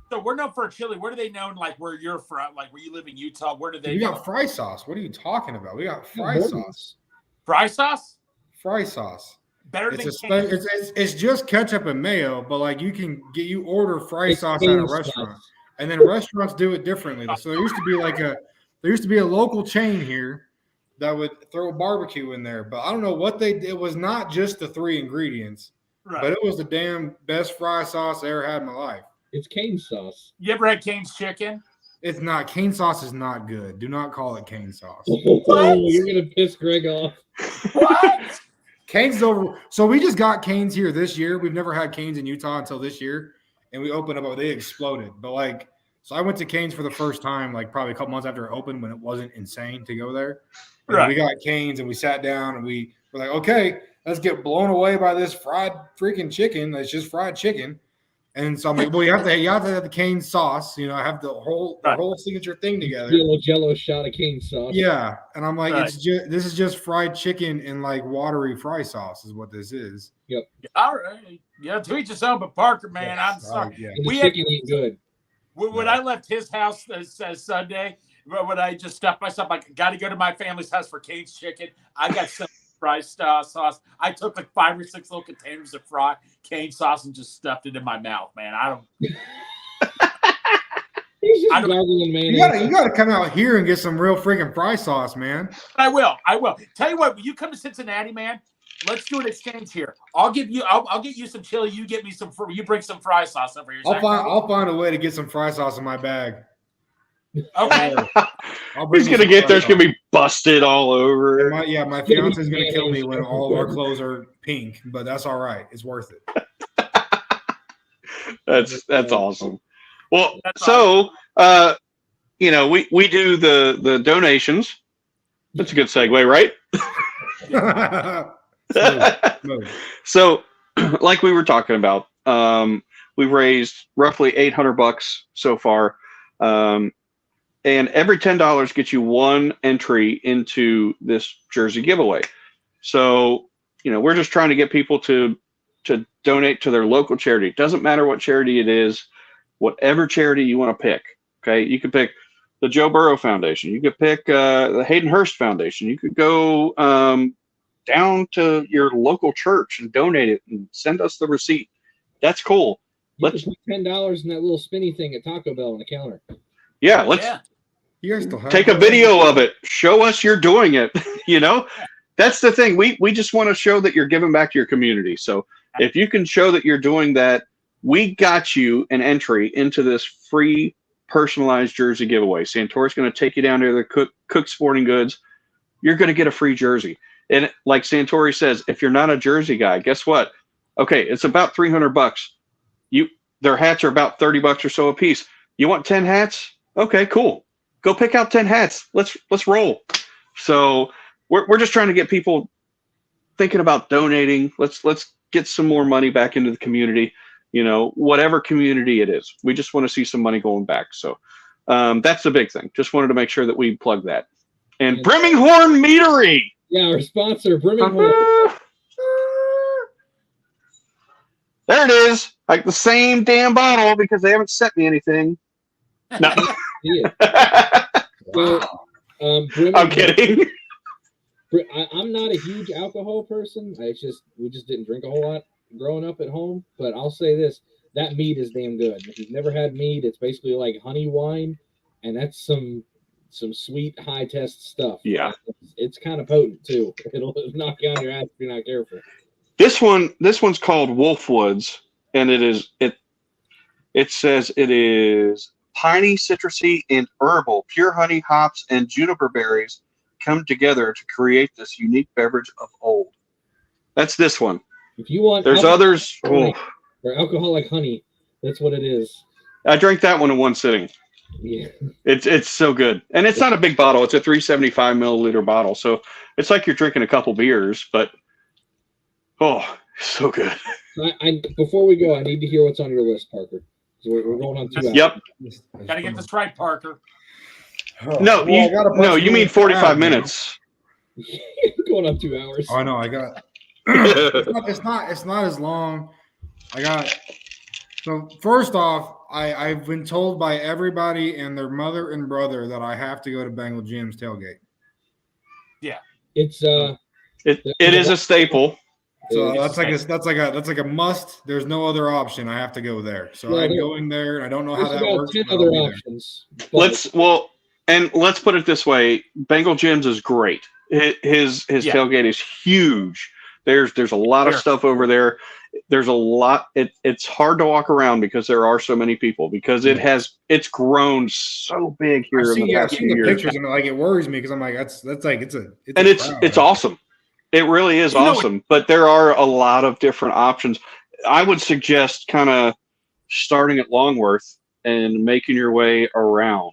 so we're known for chili. Where do they know, like, where you're from? Like, where you live in Utah? Where do they We know? got fry sauce. What are you talking about? We got fry sauce. Fry sauce? Fry sauce. Better It's than it's just ketchup and mayo, but like you order fry It's sauce at a Cane's restaurant, sauce. and then restaurants do it differently. So there used to be a local chain here that would throw barbecue in there, but I don't know what they did. It was not just the 3 ingredients, Right. but it was the damn best fry sauce I ever had in my life. It's Cane's sauce. You ever had Cane's chicken? It's not. Cane sauce is not good. Do not call it cane sauce. Oh, you're gonna piss Greg off. What? Cane's over. So we just got Cane's here this year. We've never had Cane's in Utah until this year, and we opened up. They exploded. But like, so I went to Cane's for the first time, like probably a couple months after it opened, when it wasn't insane to go there. And Right. we got Cane's and we sat down and we were like, okay, let's get blown away by this fried freaking chicken. It's just fried chicken. And so I'm like, well, you have to have the Cane's sauce. You know, I have the whole signature thing together. Jello shot of Cane's sauce. Yeah, and I'm like, Right. this is just fried chicken and like watery fry sauce is what this is. All right. Yeah, to each his own, but Parker, man, I'm sorry. Yeah. And the We had- chicken ain't good. When I left his house this Sunday, when I just stuffed myself, I got to go to my family's house for Cane's chicken. I got some fry sauce. I took like 5 or 6 little containers of fried cane sauce and just stuffed it in my mouth, man. I don't. He's just I don't- gargling mayonnaise. You gotta come out here and get some real freaking fry sauce, man. I will. Tell you what, when you come to Cincinnati, man, let's do an exchange here. I'll get you some chili. You get me some. You bring some fry sauce over here. I'll find a way to get some fry sauce in my bag. Okay. I'll bring He's you gonna some get fry there. It's gonna sauce. be busted all over. My fiance's gonna kill me when all of our clothes are pink, but that's all right. It's worth it. That's awesome. Well, That's so we do the donations. That's a good segue, right? Smooth. So, like we were talking about, we've raised roughly $800 so far, and every $10 gets you 1 entry into this jersey giveaway. So, we're just trying to get people to donate to their local charity. It doesn't matter what charity it is, whatever charity you want to pick. Okay, you can pick the Joe Burrow Foundation. You could pick the Hayden Hurst Foundation. You could go down to your local church and donate it and send us the receipt. That's cool. You can put $10 in that little spinny thing at Taco Bell on the counter. Yeah, let's You guys still have take a video of it. Show us you're doing it. You know, that's the thing. We just want to show that you're giving back to your community. So if you can show that you're doing that, we got you an entry into this free personalized jersey giveaway. Santori's going to take you down to the Cook Sporting Goods. You're going to get a free jersey. And like Santori says, if you're not a jersey guy, guess what? Okay, it's about $300. Their hats are about $30 or so a piece. You want 10 hats? Okay, cool. Go pick out 10 hats. Let's roll. So we're just trying to get people thinking about donating. Let's get some more money back into the community. You know, whatever community it is, we just want to see some money going back. So that's the big thing. Just wanted to make sure that we plug that. And Brimminghorn Meadery. Yeah, our sponsor, Brimminghorn. There it is. Like the same damn bottle because they haven't sent me anything. No. So, I'm kidding. I'm not a huge alcohol person. We just didn't drink a whole lot growing up at home. But I'll say this: that mead is damn good. If you've never had mead, it's basically like honey wine, and that's some sweet high test stuff. Yeah, it's kind of potent too. It'll knock you on your ass if you're not careful. This one's called Wolfwoods, and it says it is piney, citrusy, and herbal. Pure honey, hops, and juniper berries come together to create this unique beverage of old. That's this one. If you want, there's others. Or alcoholic honey. That's what it is. I drank that one in one sitting. Yeah, it's so good, and it's not a big bottle. It's a 375 milliliter bottle, so it's like you're drinking a couple beers, but. Oh, so good. Before we go, I need to hear what's on your list, Parker. So we're going on 2 hours. Yep. Got to get this right, Parker. No, you mean 45 minutes. Going on 2 hours. Oh, no, I got. It's not as long. So first off, I've been told by everybody and their mother and brother that I have to go to Bengal Jim's tailgate. Yeah, it's it is a staple. So that's like a must. There's no other option. I have to go there. So I'm going there, and I don't know how that works. 10 other options. Let's put it this way: Bengal Jim's is great. His tailgate is huge. There's a lot of stuff over there. There's a lot. It's hard to walk around because there are so many people because it's grown so big here in the past few years. Pictures and like it worries me because I'm like it's awesome. It really is awesome, but there are a lot of different options. I would suggest kind of starting at Longworth and making your way around.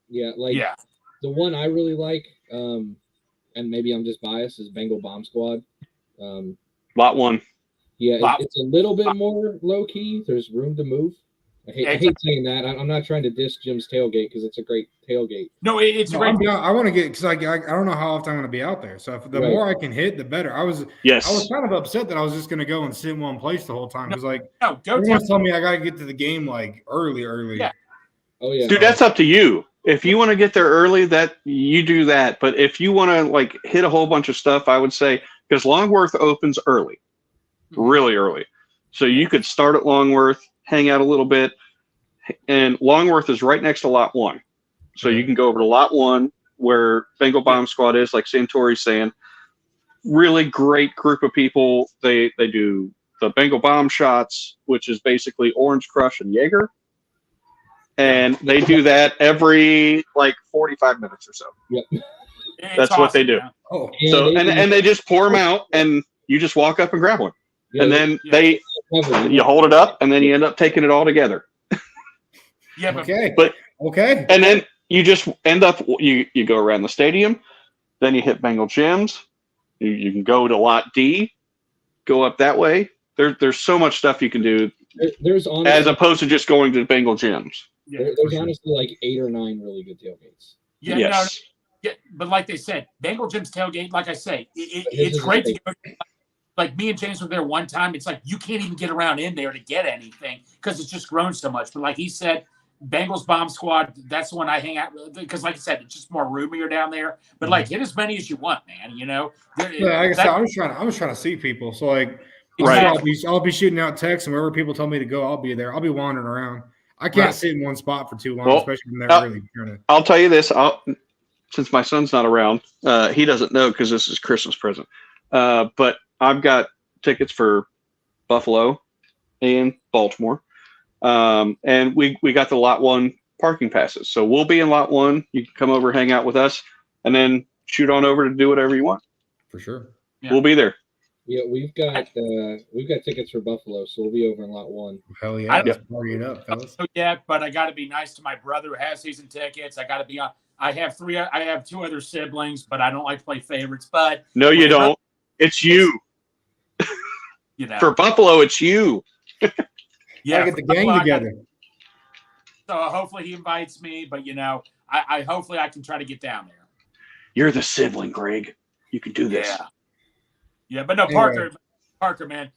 Yeah, the one I really like, and maybe I'm just biased, is Bengal Bomb Squad. Lot 1. Yeah, it's a little bit more low key. There's room to move. I hate saying that. I'm not trying to diss Jim's tailgate because it's a great tailgate. No, it's great. I want to get because I don't know how often I'm going to be out there. So the more I can hit, the better. I was kind of upset that I was just going to go and sit in one place the whole time because everyone's telling me I got to get to the game like early. Yeah. Oh yeah, dude, that's up to you. If you want to get there early, that you do that. But if you want to like hit a whole bunch of stuff, I would say because Longworth opens early, really early, so you could start at Longworth. Hang out a little bit, and Longworth is right next to Lot 1. So you can go over to Lot 1 where Bengal Bomb Squad is, like Santori's saying. Really great group of people. They do the Bengal Bomb shots, which is basically Orange Crush and Jaeger. And they do that every like 45 minutes or so. Yep. That's awesome, what they do. Man. Oh. So and they just pour them out and you just walk up and grab one. Yeah, and then you hold it up, and then you end up taking it all together. Yeah, okay. And then you just end up you go around the stadium, then you hit Bengal Jim's. You can go to Lot D, go up that way. There's so much stuff you can do. There's honestly, as opposed to just going to Bengal Jim's. There's honestly like 8 or 9 really good tailgates. Yeah, yes. But like they said, Bengal Jim's tailgate. Like I say, it's great to go. Like me and James were there one time. It's like you can't even get around in there to get anything because it's just grown so much. But like he said, Bengals Bomb Squad, that's the one I hang out with because, like I said, it's just more roomier down there. But like hit as many as you want, man. You know. I'm just trying to see people. So like, Right. I'll be shooting out texts, and wherever people tell me to go, I'll be there. I'll be wandering around. I can't Right. sit in one spot for too long, Well, especially when they're early. I'll tell you this. Since my son's not around, he doesn't know because this is Christmas present. But I've got tickets for Buffalo and Baltimore. And we got the lot 1 parking passes. So we'll be in lot 1. You can come over, hang out with us, and then shoot on over to do whatever you want. For sure. Yeah. We'll be there. Yeah, we've got tickets for Buffalo, so we'll be over in lot 1. Hell I yeah. don't- Let's party it up, fellas. yet, but I got to be nice to my brother who has season tickets. I got to be on. I have 2 other siblings, but I don't like to play favorites. But No, you don't. It's you. you know, For Buffalo, it's you. yeah, Gotta get the for gang Buffalo, together. So hopefully he invites me. But I hopefully I can try to get down there. You're the sibling, Greg. You can do this. Yeah. But no, Anyway. Parker, man,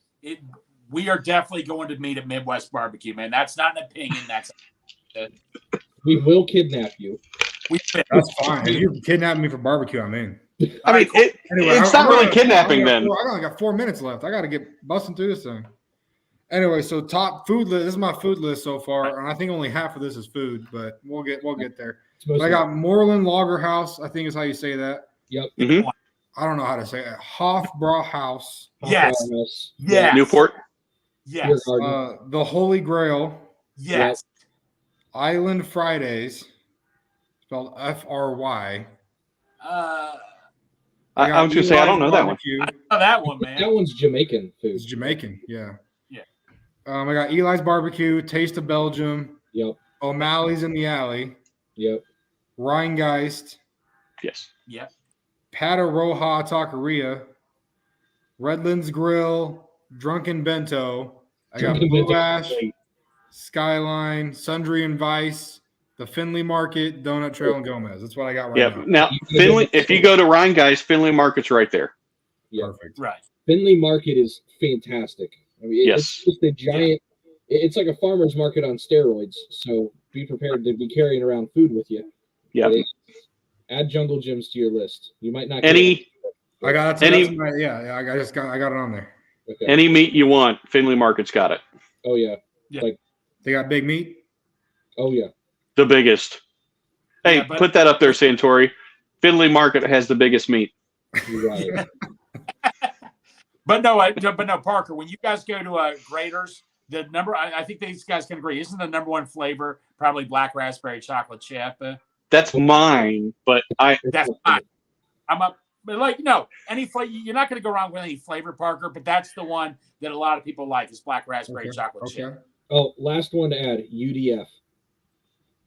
we are definitely going to meet at Midwest Barbecue, man. That's not an opinion. That's We will kidnap you. That's fine. If you kidnap me for barbecue, I'm in. I mean, Anyway, it's I'm not really gonna- kidnapping then. I only got 4 minutes left. I got to get busting through this thing. Anyway, so top food list. This is my food list so far, and I think only half of this is food, but we'll get there. It's mostly- I got Moreland Lager House. I think is how you say that. Yep. Mhm. I don't know how to say it. Hofbrauhaus. Yes. House. Yes. Newport. Beer yes, garden. The Holy Grail. yes. Island Fridays. Spelled FRY. I was going to say, I don't know that one. I know that one, man. That one's Jamaican food. It's Jamaican, yeah. Yeah. I got Eli's Barbecue, Taste of Belgium, Yep. O'Malley's in the Alley, Yep. Rheingeist, Yes. Yep. Pata Roja Taqueria, Redlands Grill, Drunken Bento. I got Drunken Blue Bento. Ash, Skyline, Sundry and Vice, the Finley Market, Donut Trail, and Gomez. That's what I got right Yep. now. Now, Finley, if you go to Rheingeist, Finley Market's right there. Yeah. Perfect. Right. Finley Market is fantastic. I mean, Yes. it's just a giant. It's like a farmer's market on steroids. So be prepared to be carrying around food with you. Yeah. But add Jungle Gyms to your list. You might not. Any I got Any- yeah. I got it on there. Okay. any meat you want, Finley Market's got it. Oh yeah. They got big meat. Oh yeah. The biggest. Hey, Yeah, but- put that up there, Santori. Finley Market has the biggest meat. You're right. But no, Parker. When you guys go to Graders, the number I think these guys can agree. Isn't the number one flavor probably black raspberry chocolate chip? That's mine, but That's fine. I'm up, but any flavor. You're not going to go wrong with any flavor, Parker. But that's the one that a lot of people like is black raspberry chocolate chip. Oh, last one to add. UDF.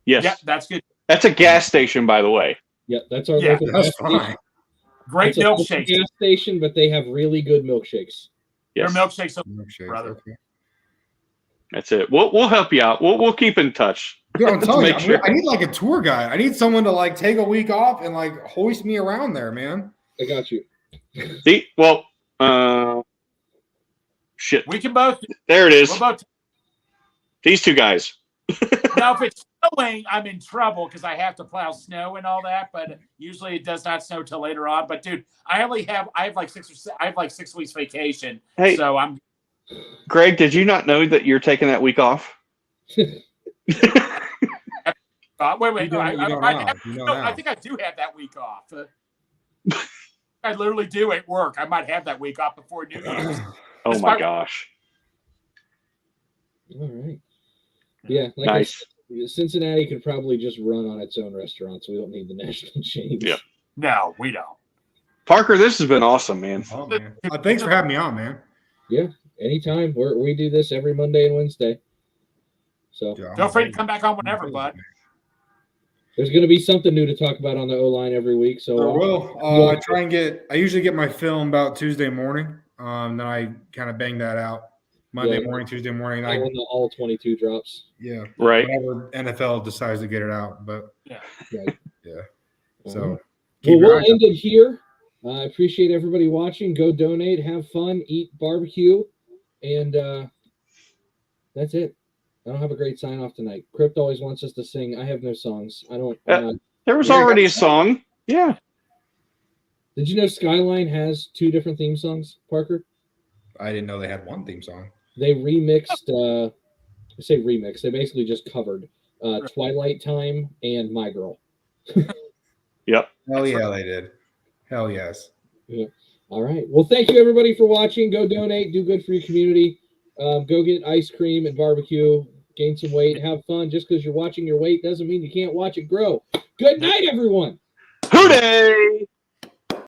yes. Yeah, that's good. That's a gas station, by the way. Yeah, that's our Yeah, local That's gas station. fine. Great It's a local milkshakes. gas station, but they have really good milkshakes. Yes. Their milkshakes. Milkshakes, Brother. okay. That's it. We'll help you out. We'll keep in touch. Dude, I'm telling you, Make sure. I need like a tour guide. I need someone to take a week off and hoist me around there, man. I got you. See, shit. We can both. There it is. We'll both. These two guys. Now, if it's snowing, I'm in trouble because I have to plow snow and all that. But usually it does not snow till later on. But dude, I have like 6 weeks vacation. Hey. So I'm. Greg, did you not know that you're taking that week off? Wait. You No, don't know. You know no, now. I think I do have that week off. I literally do at work. I might have that week off before New Year's. Oh That's my fine. gosh. All right. Yeah. Like Nice. Cincinnati could probably just run on its own restaurant, so we don't need the national chains. Yeah. No, we don't. Parker, this has been awesome, man. Oh, man. Thanks for having me on, man. Anytime. We do this every Monday and Wednesday. So Feel free to come back on whenever, bud. there's going to be something new to talk about on the O-line every week. So I try and I usually get my film about Tuesday morning. Then I kind of bang that out Monday Yeah. morning, Tuesday morning. when the all 22 drops. Yeah. Right. Whenever NFL decides to get it out. But Right. yeah. All So right. keep Well, your we'll eyes end it here. I appreciate everybody watching. Go donate, have fun, eat barbecue, and that's it. I don't have a great sign off tonight. Crypt always wants us to sing. I have no songs. I don't. There was Yeah, already a song. Yeah. Did you know Skyline has 2 different theme songs, Parker? I didn't know they had one theme song. They remixed. I say remix. They basically just covered Twilight Time and My Girl. Yep. Hell yeah, they did. Hell yes. Yeah. All right. Well, thank you everybody for watching. Go donate. Do good for your community. Go get ice cream and barbecue. Gain some weight. Have fun. Just because you're watching your weight doesn't mean you can't watch it grow. Good night, everyone. Hooray!